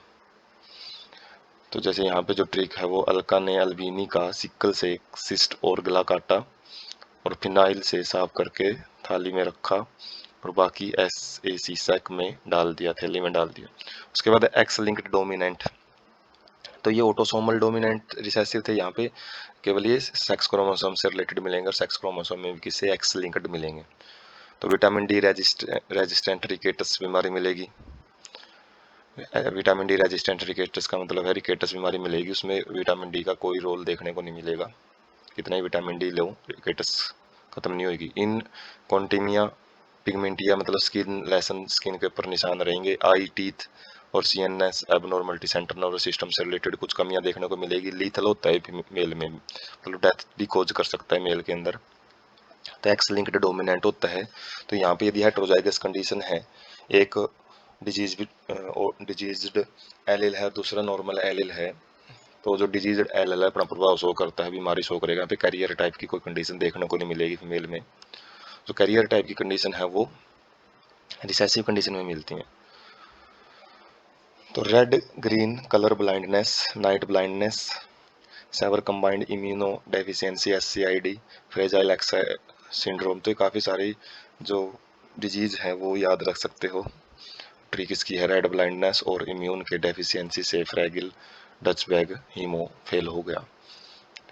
तो जैसे यहाँ पे जो ट्रिक है वो अल्का ने अल्बिनी का सिक्कल से सिस्ट और गला काटा और फिनाइल से साफ करके थाली में रखा और बाकी SAC सैक में डाल दिया, थैली में डाल दिया। उसके बाद एक्स लिंक्ड डोमिनेंट, तो ये ऑटोसोमल डोमिनेंट रिसेसिव थे, यहाँ पे केवल ये सेक्स क्रोमोसोम से रिलेटेड मिलेंगे, और सेक्स क्रोमोसोम में भी किसी एक्स लिंक्ड मिलेंगे। तो विटामिन डी रेजिस्टेंट रिकेटस बीमारी मिलेगी। विटामिन डी रेजिस्टेंट रिकेटस का मतलब है रिकेटस बीमारी मिलेगी, उसमें विटामिन डी का कोई रोल देखने को नहीं मिलेगा, कितना ही विटामिन डी लो रिकेटस खत्म नहीं होगी। इन कॉन्टिमिया पिगमेंटिया मतलब स्किन लेसन, स्किन के ऊपर निशान रहेंगे। आई, टीथ और CNS abnormality, central nervous system से रिलेटेड कुछ कमियां देखने को मिलेगी। लीथल होता है मेल में, मतलब डेथ भी कोज कर सकता है मेल के अंदर। तो एक्स लिंक्ड डोमिनेंट होता है। तो यहाँ पे यदि हेट्रोजाइगस कंडीशन है, एक डिजीज्ड एलिल है, दूसरा नॉर्मल एलिल है, तो जो डिजीज्ड एलिल है अपना प्रभाव शो करता है, बीमारी शो करेगा। यहाँ पे कैरियर टाइप की कोई कंडीशन देखने को नहीं मिलेगी फीमेल में। जो कैरियर टाइप की कंडीशन है वो रिसेसिव कंडीशन में मिलती हैं। तो red green colour blindness, night blindness, severe combined immunodeficiency SCID, fragile X syndrome. तो काफ़ी सारी जो डिजीज है वो याद रख सकते हो। ट्रिक इसकी है रेड ब्लाइंडनेस और इम्यून के डेफिशिएंसी से फ्रैगिल डच बैग हीमो फेल हो गया।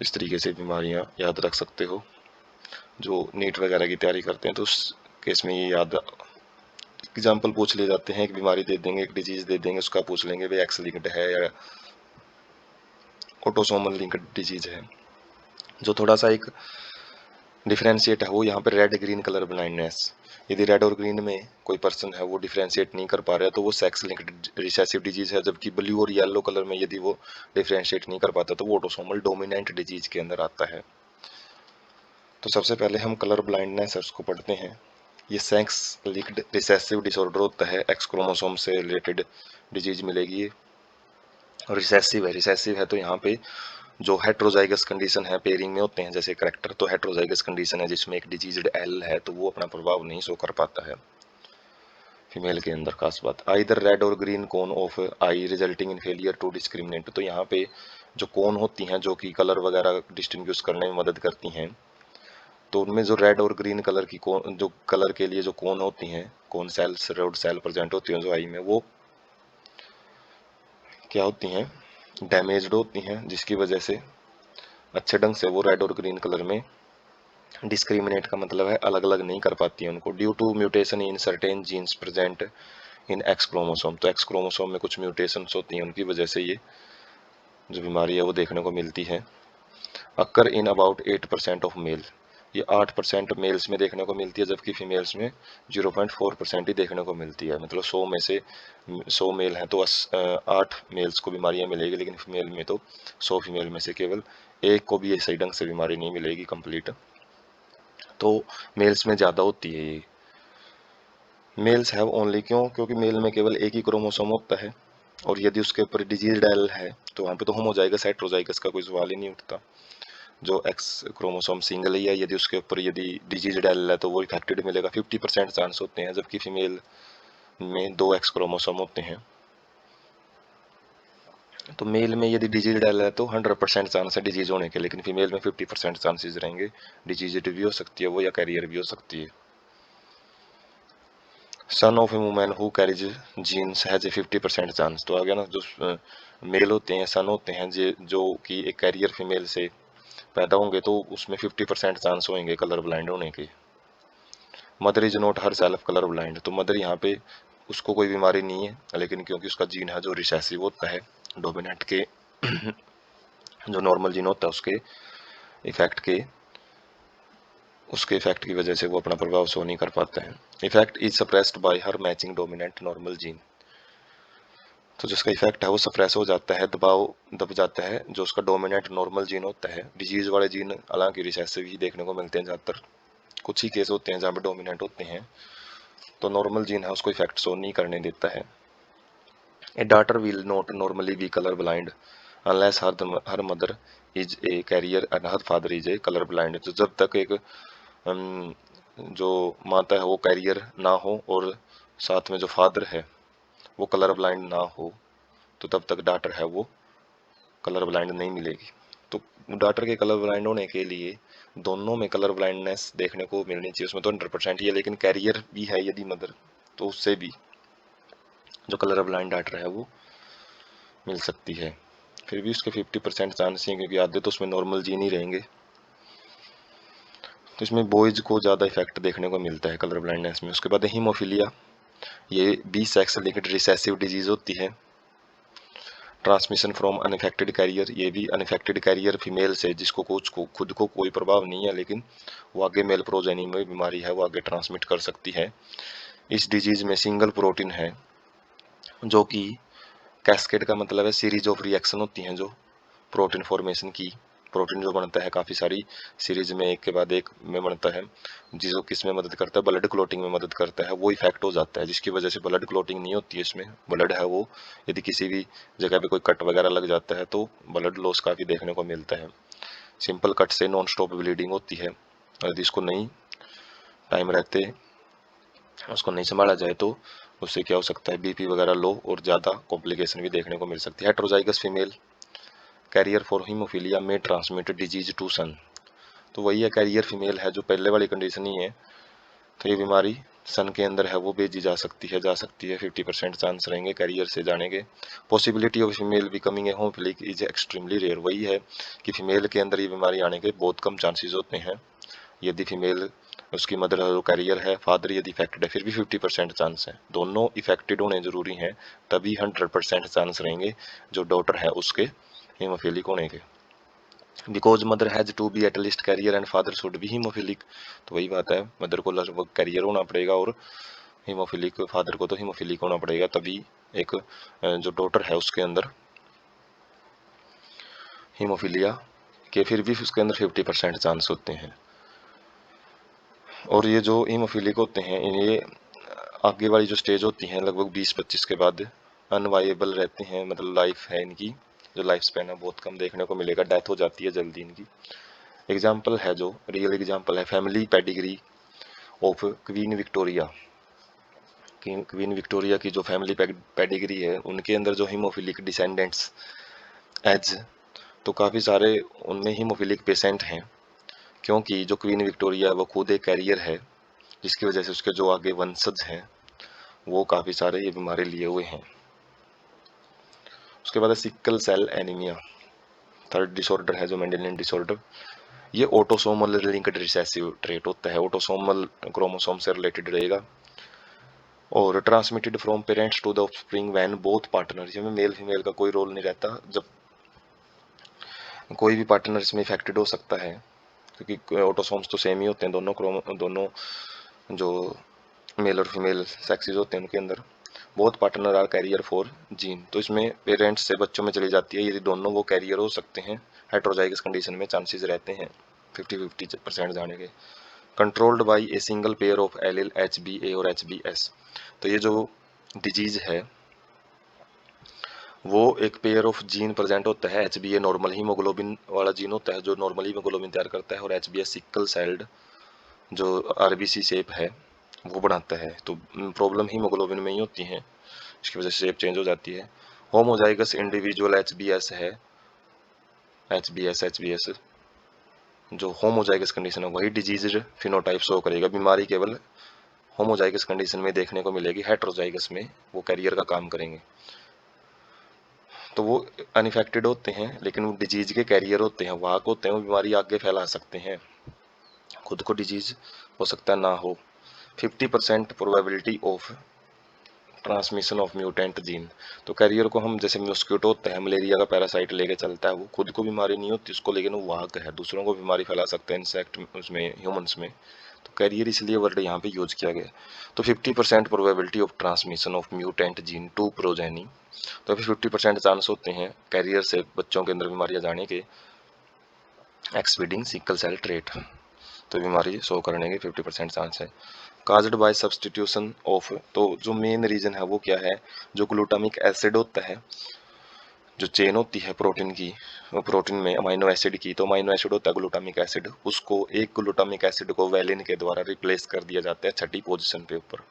इस तरीके से बीमारियां याद रख सकते हो। जो नीट वगैरह की तैयारी करते हैं तो उस केस में ये याद एग्जाम्पल पूछ ले जाते हैं, एक बीमारी दे देंगे, एक डिजीज दे देंगे, उसका पूछ लेंगे भाई एक्स लिंक्ड है या ऑटोसोमल लिंक्ड डिजीज है। जो थोड़ा सा एक डिफरेंशिएट है वो यहाँ पे रेड ग्रीन कलर ब्लाइंडनेस। यदि रेड और ग्रीन में कोई पर्सन है वो डिफरेंशिएट नहीं कर पा रहा है तो वो सेक्स लिंक्ड रिसेसिव डिजीज है, जबकि ब्लू और येलो कलर में यदि वो डिफरेंशिएट नहीं कर पाता तो वो ऑटोसोमल डोमिनेंट डिजीज के अंदर आता है। तो सबसे पहले हम कलर ब्लाइंडनेस उसको पढ़ते हैं। ये सेक्स लिंक्ड रिसेसिव डिसऑर्डर होता है, एक्स क्रोमोसोम से रिलेटेड डिजीज मिलेगी। और रिसेसिव है तो यहाँ पे जो हेट्रोजाइगस कंडीशन है पेयरिंग में होते हैं जैसे करैक्टर, तो हेट्रोजाइगस कंडीशन है जिसमें एक डिजीज्ड एल है तो वो अपना प्रभाव नहीं शो कर पाता है फीमेल के अंदर। खास बात आइदर रेड और green cone of eye resulting in failure to discriminate, तो यहाँ पे जो कोन होती हैं जो कि कलर वगैरह डिस्टिंग्विश करने में मदद करती हैं, तो उनमें जो रेड और ग्रीन कलर की कोन, जो कलर के लिए जो कोन होती हैं, cone cells rod cell present होती हैं जो आई में, वो क्या होती हैं, डैमेज्ड होती हैं, जिसकी वजह से अच्छे ढंग से वो रेड और ग्रीन कलर में डिस्क्रिमिनेट का मतलब है अलग अलग नहीं कर पाती है उनको, due to mutation in certain genes present in X chromosome. तो एक्स क्रोमोसोम में कुछ म्यूटेशंस होती हैं उनकी वजह से ये जो बीमारी है वो देखने को मिलती है। Occur in about 8% of male, ये 8% मेल्स में देखने को मिलती है, जबकि फीमेल्स में 0.4% ही देखने को मिलती है। मतलब 100 में से 100 मेल हैं तो 8 मेल्स को बीमारियां मिलेगी, लेकिन फीमेल में तो 100 फीमेल में से केवल एक को भी सही ढंग से बीमारी नहीं मिलेगी कंप्लीट। तो मेल्स में ज़्यादा होती है ये। मेल्स हैव ओनली, क्यों, क्योंकि मेल में केवल एक ही क्रोमोसोम होता है, और यदि उसके ऊपर डिजीज डायल है तो वहाँ पे तो होमोजाइगस हेट्रोजाइगस का कोई सवाल ही नहीं उठता। जो एक्स क्रोमोसोम सिंगल ही है, यदि उसके ऊपर यदि डिजीज डायल है तो वो इफेक्टेड मिलेगा, 50% चांस होते हैं, जबकि फीमेल में 2 एक्स क्रोमोसोम होते हैं। तो मेल में यदि डिजीज डायल है तो 100% चांस है डिजीज होने के, लेकिन फीमेल में 50% चांसेस रहेंगे, डिजीज भी हो सकती है वो या कैरियर भी हो सकती है। Son of a women who carries genes has a 50% chance, तो आ गया ना, जो मेल होते हैं सन होते हैं जो कि एक कैरियर फीमेल से पैदा होंगे तो उसमें 50% चांस होंगे कलर ब्लाइंड होने के। Mother is not her self colour blind, तो मदर यहाँ पे उसको कोई बीमारी नहीं है, लेकिन क्योंकि उसका जीन है जो रिसेसिव होता है डोमिनेंट के जो नॉर्मल जीन होता है उसके इफेक्ट की वजह से वो अपना प्रभाव शो नहीं कर पाता है। Effect is suppressed bye her matching dominant normal gene, तो जिसका इफेक्ट है वो सप्रेस हो जाता है, दब जाता है जो उसका डोमिनेंट नॉर्मल जीन होता है। डिजीज वाले जीन हालांकि रिसेसिव ही देखने को मिलते हैं ज़्यादातर, कुछ ही केस होते हैं जहाँ पे डोमिनेंट होते हैं, तो नॉर्मल जीन है उसको इफेक्ट शो नहीं करने देता है। A daughter will not normally be colour blind unless her mother is a carrier and her father is a colour blind, तो जब तक एक जो माता है वो कैरियर ना हो और साथ में जो फादर है वो कलर ब्लाइंड ना हो, तो तब तक डाटर है वो कलर ब्लाइंड नहीं मिलेगी। तो डाटर के कलर ब्लाइंड होने के लिए दोनों में कलर ब्लाइंडनेस देखने को मिलनी चाहिए, उसमें तो 100% ही है, लेकिन कैरियर भी है यदि मदर तो उससे भी जो कलर ब्लाइंड डाटर है वो मिल सकती है। फिर भी उसके 50% चांस हैं क्योंकि आधे तो उसमें नॉर्मल जीन ही रहेंगे। तो इसमें बॉयज को ज़्यादा इफेक्ट देखने को मिलता है कलर ब्लाइंडनेस में। उसके बाद हीमोफीलिया, ये बी सेक्स लिंक्ड रिसेसिव डिजीज होती है। ट्रांसमिशन फ्रॉम अनइफेक्टेड कैरियर, ये भी अनइफेक्टेड कैरियर फीमेल से जिसको खुद को कोई प्रभाव नहीं है, लेकिन वो आगे मेल प्रोजेनी में बीमारी है वो आगे ट्रांसमिट कर सकती है। इस डिजीज में सिंगल प्रोटीन है जो कि कैस्केड का मतलब है सीरीज ऑफ रिएक्शन होती हैं जो प्रोटीन फॉर्मेशन की, प्रोटीन जो बनता है काफ़ी सारी सीरीज में एक के बाद एक में बनता है, जिसको किस में मदद करता है, ब्लड क्लोटिंग में मदद करता है, वो इफेक्ट हो जाता है जिसकी वजह से ब्लड क्लोटिंग नहीं होती है। इसमें ब्लड है वो यदि किसी भी जगह पे कोई कट वगैरह लग जाता है तो ब्लड लॉस काफ़ी देखने को मिलता है। सिंपल कट से नॉन स्टॉप ब्लीडिंग होती है, यदि इसको नहीं टाइम रहते उसको नहीं संभाला जाए तो उससे क्या हो सकता है, बीपी वगैरह लो और ज़्यादा कॉम्प्लिकेशन भी देखने को मिल सकती है। Heterozygous female carrier for haemophilia में ट्रांसमिट डिजीज टू सन, तो वही है कैरियर फीमेल है जो पहले वाली कंडीशन ही है, तो ये बीमारी सन के अंदर है वो भेजी जा सकती है 50% चांस रहेंगे कैरियर से जाने के। Possibility of female becoming a haemophilic is extremely rare, वही है कि फीमेल के अंदर ये बीमारी आने के बहुत कम चांसेस होते हैं। यदि फीमेल उसकी मदर जो कैरियर है, फादर यदि इफेक्टेड है, फिर भी 50% चांस है। दोनों इफेक्टेड होने जरूरी हैं, तभी 100% चांस रहेंगे जो डॉटर है उसके हीमोफिलिक होने के। Because mother has to be at least carrier and father should be haemophilic. तो वही बात है, मदर को लगभग कैरियर होना पड़ेगा और हीमोफिलिक फादर को तो हीमोफिलिक होना पड़ेगा, तभी एक जो डॉटर है उसके अंदर हीमोफिलिया के फिर भी उसके अंदर 50% चांस होते हैं। और ये जो हीमोफिलिक होते हैं ये आगे वाली जो स्टेज होती है लगभग 20-25 के बाद अनवाइएबल रहते हैं, मतलब लाइफ है इनकी जो लाइफ स्पैन है बहुत कम देखने को मिलेगा, डेथ हो जाती है जल्दी इनकी। एग्जाम्पल है जो रियल एग्जाम्पल है family pedigree of queen Victoria. Queen Victoria की जो फैमिली पेडिग्री है उनके अंदर जो हीमोफिलिक डिसेंडेंट्स एज तो काफ़ी सारे उनमें हीमोफिलिक पेशेंट हैं, क्योंकि जो क्वीन विक्टोरिया है वो खुद एक कैरियर है, जिसकी वजह से उसके जो आगे वंशज हैं वो काफ़ी सारे ये बीमारी लिए हुए हैं। उसके बाद है sickle cell anaemia, third disorder है जो मेंडेलियन डिसऑर्डर। ये ऑटोसोमल लिंक्ड रिसेसिव ट्रेट होता है, ऑटोसोमल क्रोमोसोम से रिलेटेड रहेगा और transmitted from parents to the offspring when both partner, इसमें मेल फीमेल का कोई रोल नहीं रहता, जब कोई भी पार्टनर इसमें इफेक्टेड हो सकता है, क्योंकि ऑटोसोम्स तो सेम ही होते हैं दोनों जो मेल और फीमेल सेक्सेस होते हैं उनके अंदर। Both partner are carrier for gene, तो इसमें पेरेंट्स से बच्चों में चली जाती है, यदि दोनों वो कैरियर हो सकते हैं हेटेरोजाइगस कंडीशन में चांसेस रहते हैं 50-50% जाने के। Controlled by a single pair of allele HBA और HBS, तो ये जो डिजीज है वो एक पेयर ऑफ जीन प्रेजेंट होता है, HBA नॉर्मल हीमोग्लोबिन वाला जीन होता है जो नॉर्मल हीमोग्लोबिन तैयार करता है, और HBS सिकल सेल्ड जो RBC शेप है वो बनाता है। तो प्रॉब्लम हीमोग्लोबिन में ही होती है, इसकी वजह से शेप चेंज हो जाती है। होमोजाइगस इंडिविजुअल HBS है, HBS जो होमोजाइगस कंडीशन है वही डिजीज फिनोटाइप शो करेगा, बीमारी केवल होमोजाइगस कंडीशन में देखने को मिलेगी, हेटेरोजाइगस में वो कैरियर का काम करेंगे। तो वो अनइफेक्टेड होते हैं लेकिन वो डिजीज के कैरियर होते हैं, वाहक होते हैं, वो बीमारी आगे फैला सकते हैं, खुद को डिजीज हो सकता है ना हो। 50% probability of transmission of mutant gene, तो कैरियर को हम जैसे मॉस्किटो होता है मलेरिया का पैरासाइट लेके चलता है, वो खुद को बीमारी नहीं होती उसको, लेकिन वो वाहक है, दूसरों को बीमारी फैला सकता है इंसेक्ट उसमें ह्यूमंस में, तो कैरियर इसलिए वर्ड यहाँ पे यूज किया गया। तो 50% probability of transmission of mutant gene to progeny, तो अभी 50% चांस होते हैं कैरियर से बच्चों के अंदर बीमारियां जाने के। एक्सपीडिंग सिकल सेल ट्रेट, तो बीमारी शो करने के 50% चांस है। काज्ड बाय सब्सटीट्यूशन ऑफ, तो जो मेन रीजन है वो क्या है, जो ग्लूटामिक एसिड होता है, जो चेन होती है प्रोटीन की, वो प्रोटीन में अमाइनो एसिड की, तो अमाइनो एसिड होता है ग्लूटामिक एसिड, उसको एक ग्लूटामिक एसिड को वैलिन के द्वारा रिप्लेस कर दिया जाता है छठी पोजीशन पे ऊपर।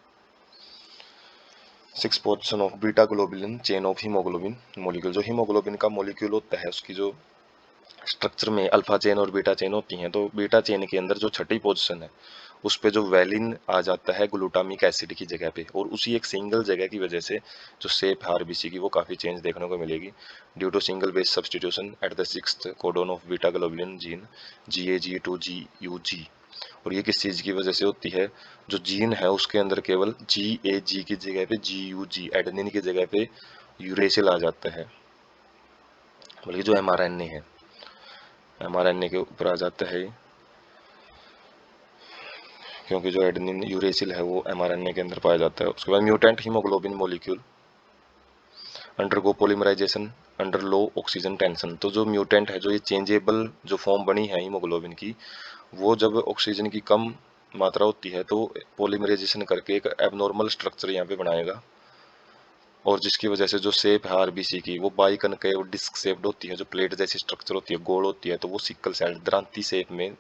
6 position of beta globulin chain of haemoglobin molecule, जो हीमोग्लोबिन का मोलिक्यूल होता है उसकी जो स्ट्रक्चर में अल्फा चेन और बीटा चेन होती हैं, तो बीटा चेन के अंदर जो छठी पोजीशन है उस पे जो वैलिन आ जाता है ग्लूटामिक एसिड की जगह पे, और उसी एक सिंगल जगह की वजह से जो शेप है आरबीसी की वो काफ़ी चेंज देखने को मिलेगी due to single base substitution at the 6th codon of beta globulin gene GAG2GUG। और ये किस चीज़ की वजह से होती है, जो जीन है उसके अंदर केवल GAG की जगह पे GUG एडेनिन की जगह पे यूरेसिल आ जाता है, बल्कि जो mRNA है mRNA के ऊपर आ जाता है, क्योंकि जो एडेनिन यूरेसिल है वो mRNA के अंदर पाया जाता है। उसके बाद mutant haemoglobin molecule undergo polymerization under low oxygen tension, तो जो म्यूटेंट है, जो ये चेंजेबल जो फॉर्म बनी है हीमोग्लोबिन की, वो जब ऑक्सीजन की कम मात्रा होती है तो पॉलीमराइजेशन करके एक एबनॉर्मल स्ट्रक्चर यहाँ पे बनाएगा, और जिसकी वजह से जो शेप है आरबीसी की वो बाई कनकेव डिस्क शेप्ड होती है, जो प्लेट जैसी स्ट्रक्चर होती है गोल होती है, तो वो सिकल सेल द्रांति शेप में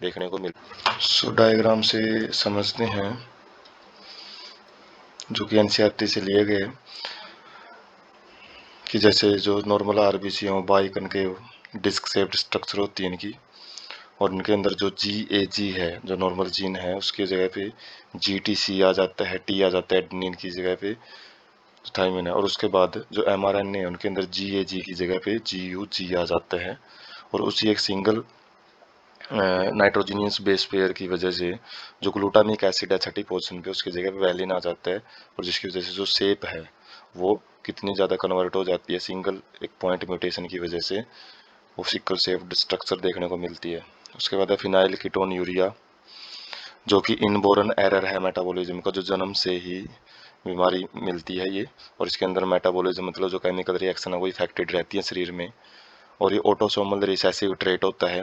देखने को मिल। सो डायग्राम से समझते हैं जो कि एनसीईआरटी से लिए गए, कि जैसे जो नॉर्मल आरबीसी हो biconcave disc shaped structure होती है इनकी, और इनके अंदर जो GAG है जो नॉर्मल जीन है उसकी जगह पे GTC आ जाता है, T आ जाता है एडेनिन की जगह पे थाइमिन है, और उसके बाद जो mRNA है उनके अंदर GAG की जगह पे GUG आ जाता है, और उसी एक सिंगल नाइट्रोजनियस बेस पेयर की वजह से जो ग्लूटामिक एसिड है 30 पोजीशन पे, उसकी जगह पे वैलिन आ जाता है, और जिसकी वजह से जो शेप है वो कितनी ज़्यादा कन्वर्ट हो जाती है सिंगल एक पॉइंट म्यूटेशन की वजह से, वो सिकल शेप्ड स्ट्रक्चर देखने को मिलती है। उसके बाद है फिनाइल कीटोन यूरिया, जो कि इनबोरन एरर है मेटाबॉलिज्म का, जो जन्म से ही बीमारी मिलती है ये, और इसके अंदर मेटाबॉलिज्म मतलब जो केमिकल रिएक्शन है वो इफेक्टेड रहती है शरीर में, और ये ऑटोसोमल रिसेसिव ट्रेट होता है,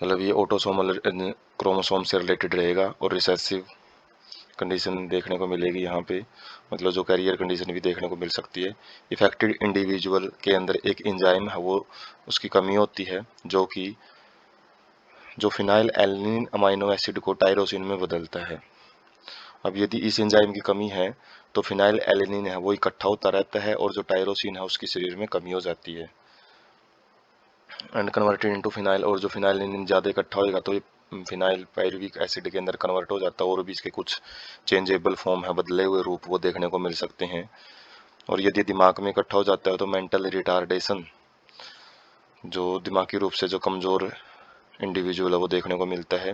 मतलब ये ऑटोसोमल क्रोमोसोम से रिलेटेड रहेगा, और रिसेसिव कंडीशन देखने को मिलेगी यहाँ पे, मतलब जो कैरियर कंडीशन भी देखने को मिल सकती है। इफेक्टेड इंडिविजुअल के अंदर एक एंजाइम है वो उसकी कमी होती है, जो फिनाइल एलनिन अमाइनो एसिड को टायरोसिन में बदलता है। अब यदि इस एंजाइम की कमी है तो फिनाइल एलनिन है वो इकट्ठा होता रहता है, और जो टायरोसिन है उसकी शरीर में कमी हो जाती है एंड कन्वर्टेड इनटू फिनाइल, और जो फिनाइल एलनिन ज़्यादा इकट्ठा होगा तो ये फिनाइल पायरुविक एसिड के अंदर कन्वर्ट हो जाता है, और भी इसके कुछ चेंजेबल फॉर्म है, बदले हुए रूप वो देखने को मिल सकते हैं। और यदि दिमाग में इकट्ठा हो जाता है तो मेंटल रिटार्डेशन, जो दिमागी रूप से जो कमज़ोर इंडिविजुअल है वो देखने को मिलता है।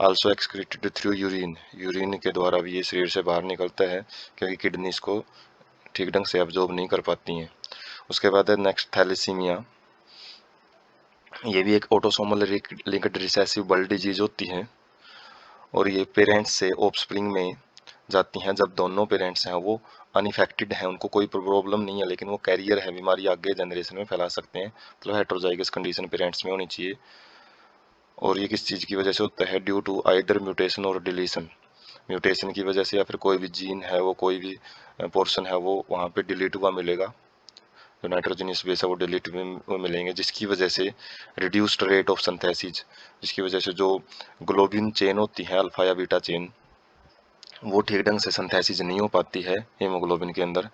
Also excreted through urine, urine के द्वारा भी ये शरीर से बाहर निकलता है, क्योंकि किडनी इसको ठीक ढंग से अब्जॉर्ब नहीं कर पाती हैं। उसके बाद है नेक्स्ट थैलेसीमिया, ये भी एक autosomal linked recessive blood disease होती है, और ये पेरेंट्स से ऑफस्प्रिंग में जाती हैं। जब दोनों पेरेंट्स हैं वो अनइफेक्टेड हैं, उनको कोई प्रॉब्लम नहीं है, लेकिन वो कैरियर है, बीमारी आगे जनरेशन में फैला सकते हैं, मतलब हेट्रोजाइगस कंडीशन पेरेंट्स में होनी चाहिए। और ये किस चीज़ की वजह से होता है? ड्यू टू आइदर म्यूटेशन और डिलीशन, म्यूटेशन की वजह से, या फिर कोई भी जीन है वो कोई भी पोर्शन है वो वहाँ पे डिलीट हुआ मिलेगा, जो नाइट्रोजनियस बेस है वो डिलीट में मिलेंगे, जिसकी वजह से रिड्यूस्ड रेट ऑफ सिंथेसिस, जिसकी वजह से जो ग्लोबिन चेन होती है अल्फा या बीटा चेन, वो ठीक ढंग से सिंथेसिस नहीं हो पाती है हीमोग्लोबिन के अंदर,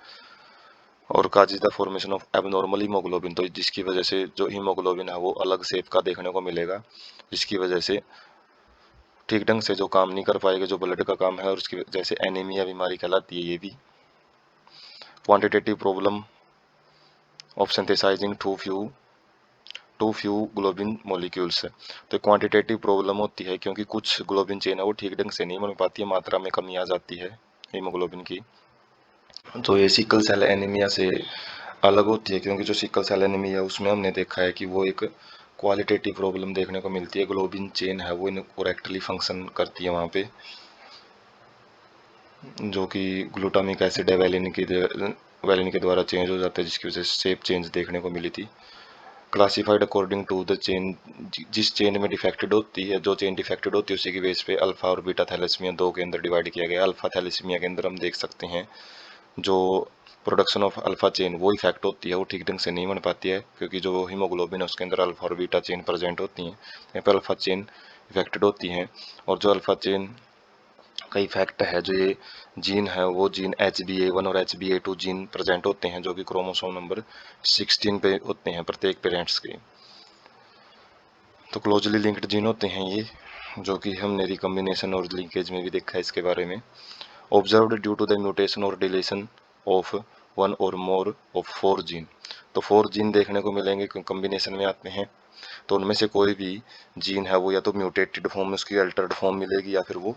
और causes the formation of abnormal haemoglobin, तो जिसकी वजह से जो हीमोग्लोबिन है वो अलग शेप का देखने को मिलेगा, जिसकी वजह से ठीक ढंग से जो काम नहीं कर पाएगा, जो ब्लड का काम है, और उसकी वजह से एनीमिया बीमारी कहलाती है ये भी। Quantitative problem of synthesising too few globin molecules, तो क्वांटिटेटिव प्रॉब्लम होती है क्योंकि कुछ ग्लोबिन चेन है वो ठीक ढंग से नहीं बन पाती है, मात्रा में कमी आ जाती है हीमोग्लोबिन की। तो ये सिकल सेल एनीमिया से अलग होती है, क्योंकि जो सिकल सेल एनीमिया है उसमें हमने देखा है कि वो एक क्वालिटेटिव प्रॉब्लम देखने को मिलती है, ग्लोबिन चेन है वो इनकरेक्टली फंक्शन करती है वहाँ पे, जो कि ग्लूटामिक एसिड है वैलिन के द्वारा चेंज हो जाता है, जिसकी वजह से शेप चेंज देखने को मिली थी। Classified according to the chain, जिस चेन में डिफेक्टेड होती है, जो चेन डिफेक्टेड होती है उसी की बेस पे अल्फा और बीटा थैलेसीमिया दो के अंदर डिवाइड किया गया। अल्फा थैलेसीमिया के अंदर हम देख सकते हैं जो प्रोडक्शन ऑफ अल्फा चेन वो इफेक्ट होती है, वो ठीक ढंग से नहीं बन पाती है, क्योंकि जो हीमोग्लोबिन है उसके अंदर अल्फा और बीटा चेन प्रेजेंट होती हैं, यहाँ पर अल्फा चेन इफेक्टेड होती हैं, और जो अल्फा चेन का इफेक्ट है, जो ये जीन है वो जीन HbA1 और HbA2 जीन प्रेजेंट होते हैं, जो कि क्रोमोसोम नंबर 16 पे होते हैं प्रत्येक पेरेंट्स के। तो क्लोजली लिंक्ड जीन होते हैं ये, जो कि हमने रिकम्बिनेशन और लिंकेज में भी देखा है इसके बारे में। Observed due to the mutation और deletion of one or more of 4 gene, तो 4 जीन देखने को मिलेंगे कॉम्बिनेशन में आते हैं, तो उनमें से कोई भी जीन है वो या तो म्यूटेटेड फॉर्म में उसकी अल्टर्ड फॉर्म मिलेगी, या फिर वो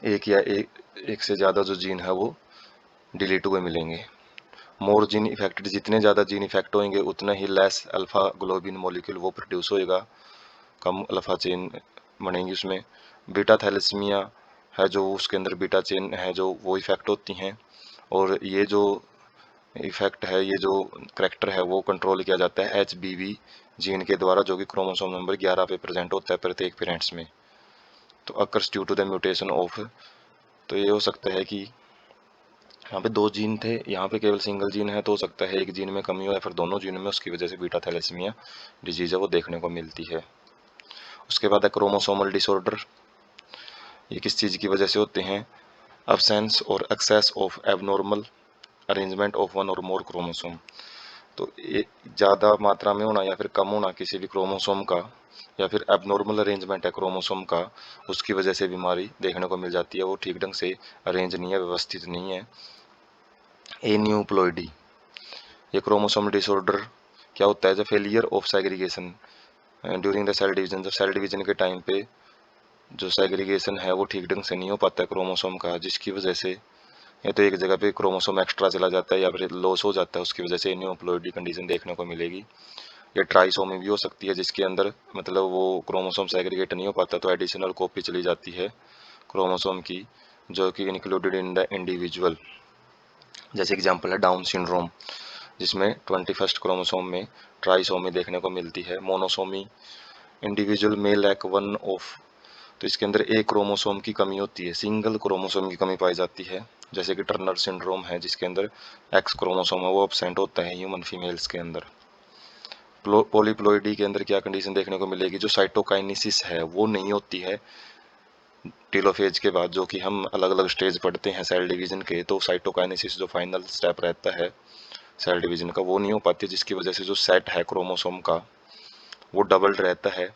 एक से ज़्यादा जो जीन है वो डिलीट हुए मिलेंगे। मोर जीन इफेक्टेड, जितने ज़्यादा जीन इफेक्ट होंगे उतना ही लेस अल्फा ग्लोबिन मॉलिक्यूल वो प्रोड्यूस होएगा, कम अल्फा चेन बनेंगी उसमें। बीटा थैलेसीमिया है जो उसके अंदर बीटा चेन है जो वो इफेक्ट होती हैं, और ये जो इफेक्ट है, ये जो करेक्टर है वो कंट्रोल किया जाता है HBV जीन के द्वारा, जो कि क्रोमोसोम नंबर 11 पे प्रेजेंट होता है प्रत्येक पेरेंट्स में। तो occurs due to the mutation of, तो ये हो सकता है कि यहाँ पे 2 जीन थे, यहाँ पे केवल सिंगल जीन है, तो हो सकता है एक जीन में कमी हो या फिर दोनों जीन में, उसकी वजह से बीटा थैलेसीमिया डिजीज है वो देखने को मिलती है। उसके बाद है क्रोमोसोमल डिसऑर्डर, ये किस चीज़ की वजह से होते हैं? Absence or excess of abnormal arrangement of one or more chromosome, तो ये ज़्यादा मात्रा में होना या फिर कम होना किसी भी क्रोमोसोम का, या फिर एबनॉर्मल अरेंजमेंट है क्रोमोसोम का, उसकी वजह से बीमारी देखने को मिल जाती है, वो ठीक ढंग से अरेंज नहीं है, व्यवस्थित नहीं है। एन्यूप्लॉइडी, ये क्रोमोसोम डिसऑर्डर क्या होता है? जो failure of segregation, during the cell division, जब सेल डिवीजन के टाइम पे जो सेग्रीगेशन है वो ठीक ढंग से नहीं हो पाता है क्रोमोसोम का, जिसकी वजह से या तो एक जगह पे क्रोमोसोम एक्स्ट्रा चला जाता है या फिर लॉस हो जाता है, उसकी वजह से एनियोप्लॉइडी कंडीशन देखने को मिलेगी। या ट्राइसोमी भी हो सकती है, जिसके अंदर मतलब वो क्रोमोसोम सेग्रीगेट नहीं हो पाता तो एडिशनल कॉपी चली जाती है क्रोमोसोम की, जो कि इंक्लूडेड इन द इंडिविजुअल। जैसे एग्जांपल है डाउन सिंड्रोम, जिसमें 21st क्रोमोसोम में ट्राइसोमी देखने को मिलती है। मोनोसोमी, इंडिविजुअल में लैक वन ऑफ, तो इसके अंदर एक क्रोमोसोम की कमी होती है, सिंगल क्रोमोसोम की कमी पाई जाती है। जैसे कि टर्नर सिंड्रोम है, जिसके अंदर एक्स क्रोमोसोम है वो एब्सेंट होता है ह्यूमन फीमेल्स के अंदर। पॉलीप्लॉइडी के अंदर क्या कंडीशन देखने को मिलेगी, जो साइटोकाइनेसिस है वो नहीं होती है टेलोफेज के बाद, जो कि हम अलग अलग स्टेज पढ़ते हैं सेल डिवीजन के, तो साइटोकाइनेसिस जो फाइनल स्टेप रहता है सेल डिवीजन का वो नहीं हो पाती, जिसकी वजह से जो सेट है क्रोमोसोम का वो डबल्ड रहता है,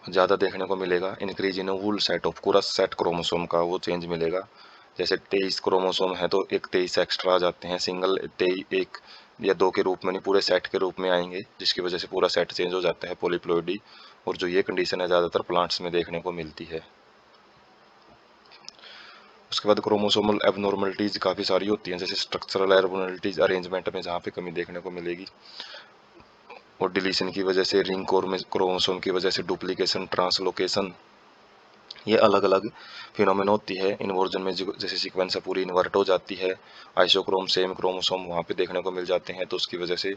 ज़्यादा देखने को मिलेगा। Increase in whole set of, पूरा सेट क्रोमोसोम का वो चेंज मिलेगा। जैसे 23 क्रोमोसोम है तो एक 23 एक्स्ट्रा आ जाते हैं, सिंगल 1 या 2 के रूप में नहीं, पूरे सेट के रूप में आएंगे, जिसकी वजह से पूरा सेट चेंज हो जाता है पॉलीप्लॉइडी। और जो ये कंडीशन है ज़्यादातर प्लांट्स में देखने को मिलती है। उसके बाद क्रोमोसोमल एबनॉर्मलिटीज़ काफ़ी सारी होती हैं, जैसे स्ट्रक्चरल एबनॉर्मलिटीज़ अरेंजमेंट में जहाँ पे कमी देखने को मिलेगी, और डिलीशन की वजह से, रिंग क्रोमोसोम की वजह से डुप्लीकेशन, ट्रांसलोकेशन, ये अलग अलग फिनोमेना होती है। इन्वर्जन में जैसे सीक्वेंस है पूरी इन्वर्ट हो जाती है, आइसोक्रोम सेम क्रोमोसोम वहाँ पे देखने को मिल जाते हैं, तो उसकी वजह से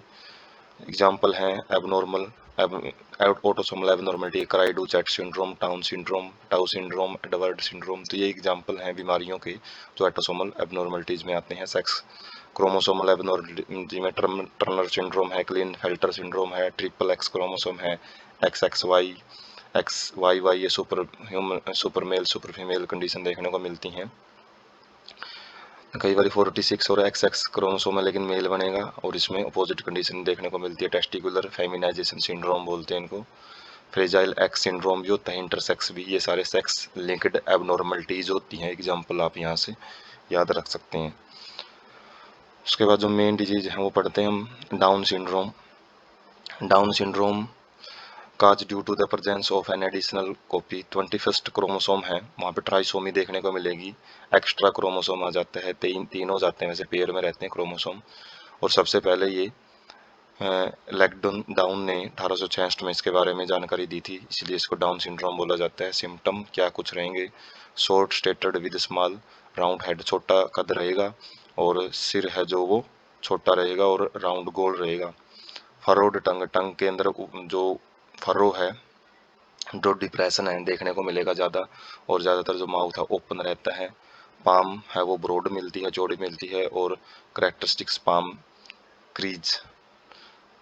एग्जाम्पल हैं abnormal autosomal abnormality, cri du chat syndrome, टाउ सिंड्रोम, एडवर्ड सिंड्रोम, तो ये एग्जाम्पल हैं बीमारियों के जो ऑटोसोमल एबनॉर्मलिटीज में आते हैं। सेक्स क्रोमोसोमल एबनॉर्मलिटी में टर्नर सिंड्रोम है, क्लीनफेल्टर सिंड्रोम है, ट्रिपल एक्स क्रोमोसोम है, एक्स वाई वाई, ये super male super female condition देखने को मिलती हैं। कई बार 46 और एक्स क्रोमोसोम है लेकिन मेल बनेगा, और इसमें अपोजिट कंडीशन देखने को मिलती है, टेस्टिकुलर फेमिनाइजेशन सिंड्रोम बोलते हैं इनको। फ्रेजाइल एक्स सिंड्रोम भी होता है, इंटरसेक्स भी, ये सारे सेक्स लिंक्ड एबनॉर्मलिटीज होती हैं। एग्जाम्पल आप यहाँ से याद रख सकते हैं। उसके बाद जो मेन डिजीज है वो पढ़ते हैं हम, Down syndrome. Down syndrome cause due to the presence of an additional copy, 21st chromosome है वहाँ पे ट्राइसोमी देखने को मिलेगी, एक्स्ट्रा क्रोमोसोम आ जाता है, तीन हो जाते हैं, वैसे पेयर में रहते हैं क्रोमोसोम। और सबसे पहले ये लैगडन डाउन ने 1866 में इसके बारे में जानकारी दी थी, इसलिए इसको डाउन सिंड्रोम बोला जाता है। सिम्टम क्या कुछ रहेंगे, short stated with small round head, छोटा कद रहेगा और सिर है जो वो छोटा रहेगा और राउंड गोल रहेगा। फरोड टंग, टंग के अंदर जो फरो है, जो डिप्रेशन है देखने को मिलेगा ज़्यादा, और ज़्यादातर जो माउथ है ओपन रहता है। पाम है वो ब्रॉड मिलती है, चौड़ी मिलती है, और करेक्टरिस्टिक्स पाम क्रीज,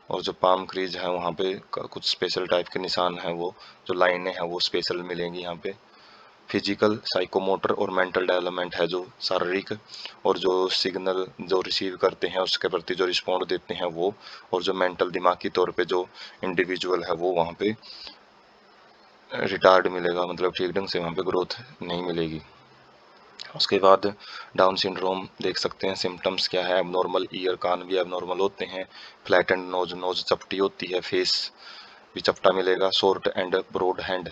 और जो पाम क्रीज है वहाँ पे कुछ स्पेशल टाइप के निशान हैं, वो जो लाइनें हैं वो स्पेशल मिलेंगी यहाँ पे। फिजिकल, साइकोमोटर और मेंटल डेवलपमेंट है जो शारीरिक, और जो सिग्नल जो रिसीव करते हैं उसके प्रति जो रिस्पॉन्ड देते हैं वो, और जो मेंटल दिमागी तौर पे जो इंडिविजुअल है वो वहाँ पे रिटार्ड मिलेगा, मतलब ठीक ढंग से वहाँ पे ग्रोथ नहीं मिलेगी। उसके बाद डाउन सिंड्रोम देख सकते हैं, सिम्टम्स क्या है, एबनॉर्मल ईयर, कान भी एबनॉर्मल होते हैं, फ्लैटेंड नोज, नोज चपटी होती है, फेस भी चपटा मिलेगा, शॉर्ट एंड ब्रॉड हैंड,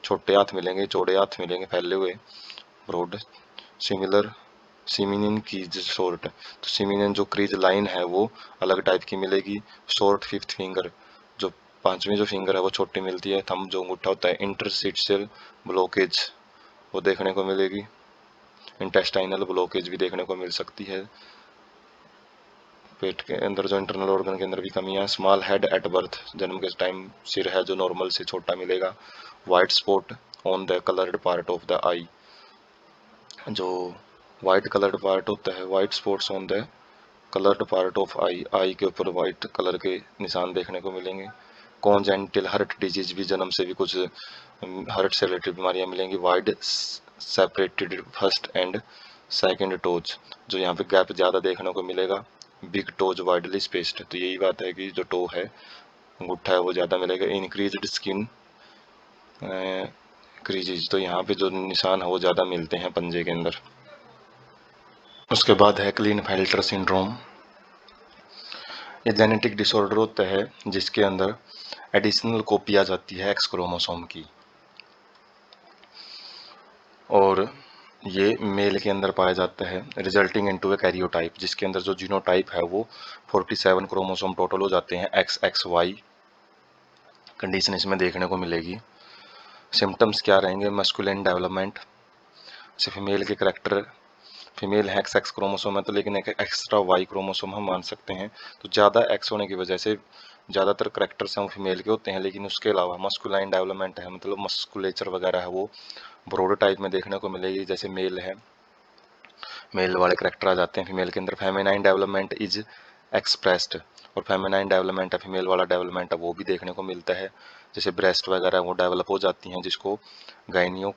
छोटे हाथ मिलेंगे, चौड़े हाथ मिलेंगे, फैले हुए, ब्रॉड। सिमिलर सिमिनिन कीज शॉर्ट, तो सिमिनिन जो क्रीज लाइन है वो अलग टाइप की मिलेगी। शॉर्ट फिफ्थ फिंगर, जो पांचवी जो फिंगर है वो छोटी मिलती है। थंब जो अंगूठा होता है, इंटरस्टिशियल ब्लॉकेज वो देखने को मिलेगी। इंटेस्टाइनल ब्लॉकेज भी देखने को मिल सकती है, पेट के अंदर जो इंटरनल ऑर्गन के अंदर भी कमियां। स्मॉल हेड एट बर्थ, जन्म के टाइम सिर है जो नॉर्मल से छोटा मिलेगा। White spot on the coloured part of the eye, जो वाइट कलर्ड पार्ट होता है, white spots on the coloured part of eye, eye के ऊपर वाइट कलर के निशान देखने को मिलेंगे। कॉन्जेनिटल हार्ट डिजीज भी, जन्म से भी कुछ हार्ट से रिलेटेड बीमारियां मिलेंगी। Wide separated first and second toes, जो यहाँ पे गैप ज़्यादा देखने को मिलेगा। बिग टोज वाइडली स्पेस्ड, तो यही बात है कि जो टो है अंगूठा है वो ज़्यादा मिलेगा। इंक्रीज्ड स्किन क्रीजेज, तो यहाँ पे जो निशान है वो ज़्यादा मिलते हैं पंजे के अंदर। उसके बाद है क्लीनफेल्टर सिंड्रोम, ये जेनेटिक डिसऑर्डर होता है जिसके अंदर एडिशनल कॉपी आ जाती है एक्स क्रोमोसोम की, और ये मेल के अंदर पाया जाता है, रिजल्टिंग इनटू ए कैरियोटाइप, जिसके अंदर जो जीनोटाइप है वो 47 क्रोमोसोम टोटल हो जाते हैं, एक्स एक्स वाई कंडीशन इसमें देखने को मिलेगी। सिम्टम्स क्या रहेंगे? मस्कुलिन डेवलपमेंट, जैसे फीमेल के करेक्टर, फीमेल है एक्स एक्स क्रोमोसोम है तो लेकिन एक एक्स्ट्रा वाई क्रोमोसोम हम मान सकते हैं, तो ज़्यादा एक्स होने की वजह से ज़्यादातर करेक्टर्स हैं वो फीमेल के होते हैं, लेकिन उसके अलावा मस्कुलाइन डेवलपमेंट है, मतलब मस्कुलेचर वगैरह है वो ब्रॉड टाइप में देखने को मिलेगी। जैसे मेल है, मेल वाले करेक्टर आ जाते हैं फीमेल के अंदर। फेमिनाइन डेवलपमेंट इज एक्सप्रेस्ड, और फेमिनाइन डेवलपमेंट है, फीमेल वाला डेवलपमेंट है वो भी देखने को मिलता है, जैसे ब्रेस्ट वगैरह वो डेवलप हो जाती हैं, जिसको गाइनियो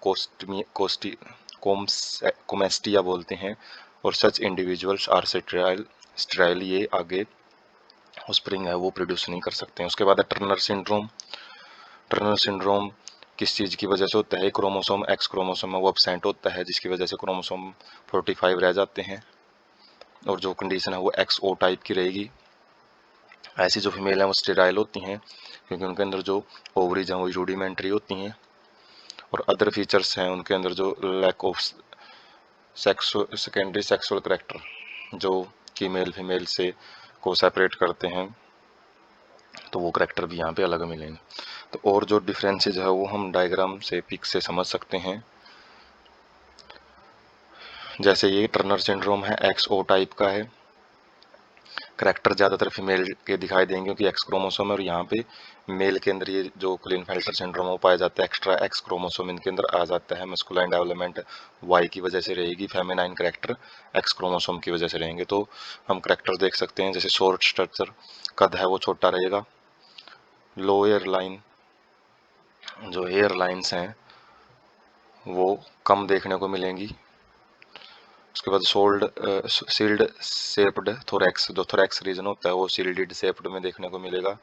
कोमेस्टिया बोलते हैं, और सच इंडिविजुअल्स आर स्टेराइल, ये आगे स्प्रिंग है वो प्रोड्यूस नहीं कर सकते हैं। उसके बाद है टर्नर सिंड्रोम। टर्नर सिंड्रोम किस चीज़ की वजह से होता है? क्रोमोसोम एक्स क्रोमोसोम है वो एब्सेंट होता है, जिसकी वजह से क्रोमोसोम 45 रह जाते हैं, और जो कंडीशन है वो एक्स ओ टाइप की रहेगी। ऐसी जो फीमेल हैं वो स्टेराइल होती हैं, क्योंकि उनके अंदर जो ओवरीज हैं वो रूडिमेंट्री होती हैं, और अदर फीचर्स हैं उनके अंदर जो lack of secondary sexual character, जो कि मेल फीमेल से को सेपरेट करते हैं, तो वो करेक्टर भी यहाँ पे अलग मिलेंगे। तो और जो डिफरेंसेस है वो हम डायग्राम से पिक से समझ सकते हैं। जैसे ये टर्नर सिंड्रोम है, एक्स ओ टाइप का है, करेक्टर ज़्यादातर फीमेल के दिखाई देंगे क्योंकि एक्स क्रोमोसोम है, और यहाँ पे मेल के अंदर ये जो क्लिनफेल्टर सिंड्रोम वो पाया जाता है, एक्स्ट्रा एक्स क्रोमोसोम इनके अंदर आ जाता है। मस्कुलाइन डेवलपमेंट वाई की वजह से रहेगी, फेमिनाइन करेक्टर एक्स क्रोमोसोम की वजह से रहेंगे। तो हम करेक्टर देख सकते हैं, जैसे शॉर्ट स्ट्रक्चर, कद है वो छोटा रहेगा, लो एयर लाइन, जो एयर लाइन्स हैं वो कम देखने को मिलेंगी। उसके बाद सील्ड शेप्ड थोरैक्स, जो थोरैक्स रीजन होता है वो सील्डेड शेप्ड में देखने को मिलेगा।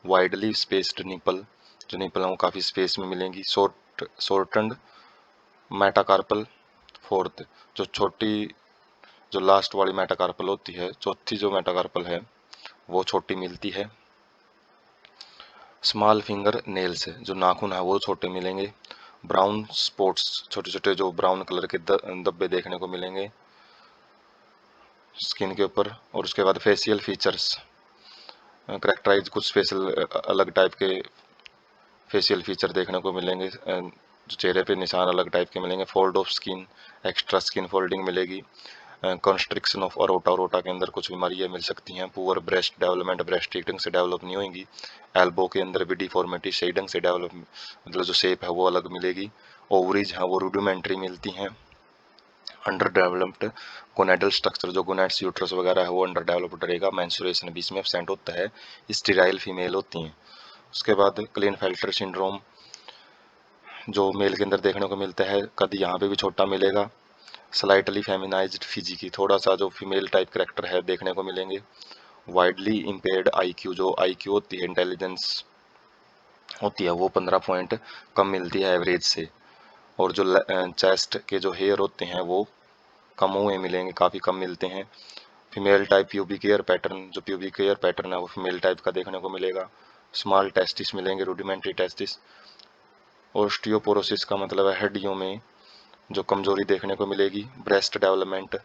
वाइडली स्पेस्ड निपल, जो निपल है वो काफ़ी स्पेस में मिलेंगी। शॉर्टन्ड मेटाकार्पल फोर्थ, जो छोटी, जो लास्ट वाली मेटाकार्पल होती है, चौथी जो मेटाकार्पल है वो छोटी मिलती है। स्मॉल फिंगर नेल्स, जो नाखून है वो छोटे मिलेंगे। ब्राउन स्पॉट्स, छोटे छोटे जो ब्राउन कलर के धब्बे देखने को मिलेंगे स्किन के ऊपर। और उसके बाद फेशियल फीचर्स करेक्टराइज, कुछ फेशियल अलग टाइप के फेशियल फीचर देखने को मिलेंगे, जो चेहरे पे निशान अलग टाइप के मिलेंगे। Fold of skin, extra skin folding मिलेगी। कंस्ट्रिक्शन ऑफ अरोटा, अरोटा के अंदर कुछ बीमारियाँ मिल सकती हैं। पुअर ब्रेस्ट डेवलपमेंट, ब्रेस्ट ठीक ढंग से डेवलप नहीं होंगी। एल्बो के अंदर भी डिफॉर्मिटी, सही ढंग से डेवलप, मतलब जो शेप है वो अलग मिलेगी। ओवरीज हैं वो रूडिमेंट्री मिलती हैं। अंडर डेवलप्ड गोनेडल स्ट्रक्चर, जो गोनेड्स यूट्रस वगैरह है वो अंडर डेवलप्ड रहेगा। मेंस्ट्रुएशन बीच में एब्सेंट होता है, स्टेराइल फीमेल होती हैं। उसके बाद क्लिनफेल्टर सिंड्रोम, जो मेल के अंदर देखने को मिलता है, कद यहाँ पे भी छोटा मिलेगा। स्लाइटली फेमिनाइज्ड फिजिकी, थोड़ा सा जो फीमेल टाइप करेक्टर है देखने को मिलेंगे। वाइडली इम्पेयर्ड आईक्यू, जो आईक्यू होती है, इंटेलिजेंस होती है, वो 15 पॉइंट कम मिलती है एवरेज से। और जो चेस्ट के जो हेयर होते हैं वो कम हुए मिलेंगे, काफ़ी कम मिलते हैं। Female type pubic hair pattern, जो प्यूबिक हेयर पैटर्न है वो फीमेल टाइप का देखने को मिलेगा। स्मॉल टेस्टिस मिलेंगे, रूडिमेंट्री टेस्टिस। ऑस्टियोपोरोसिस का मतलब है हड्डियों में जो कमजोरी देखने को मिलेगी। ब्रेस्ट डेवलपमेंट,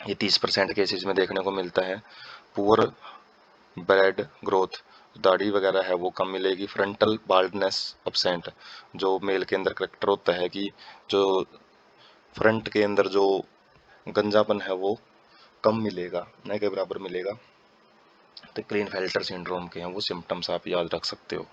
ये 30% केसेज में देखने को मिलता है। पुअर ब्रेड ग्रोथ, दाढ़ी वगैरह है वो कम मिलेगी। फ्रंटल बाल्डनेस अपसेंट, जो मेल के अंदर करेक्टर होता है कि जो फ्रंट के अंदर जो गंजापन है वो कम मिलेगा, न के बराबर मिलेगा। तो क्लीन फेल्टर सिंड्रोम के हैं वो सिम्टम्स आप याद रख सकते हो।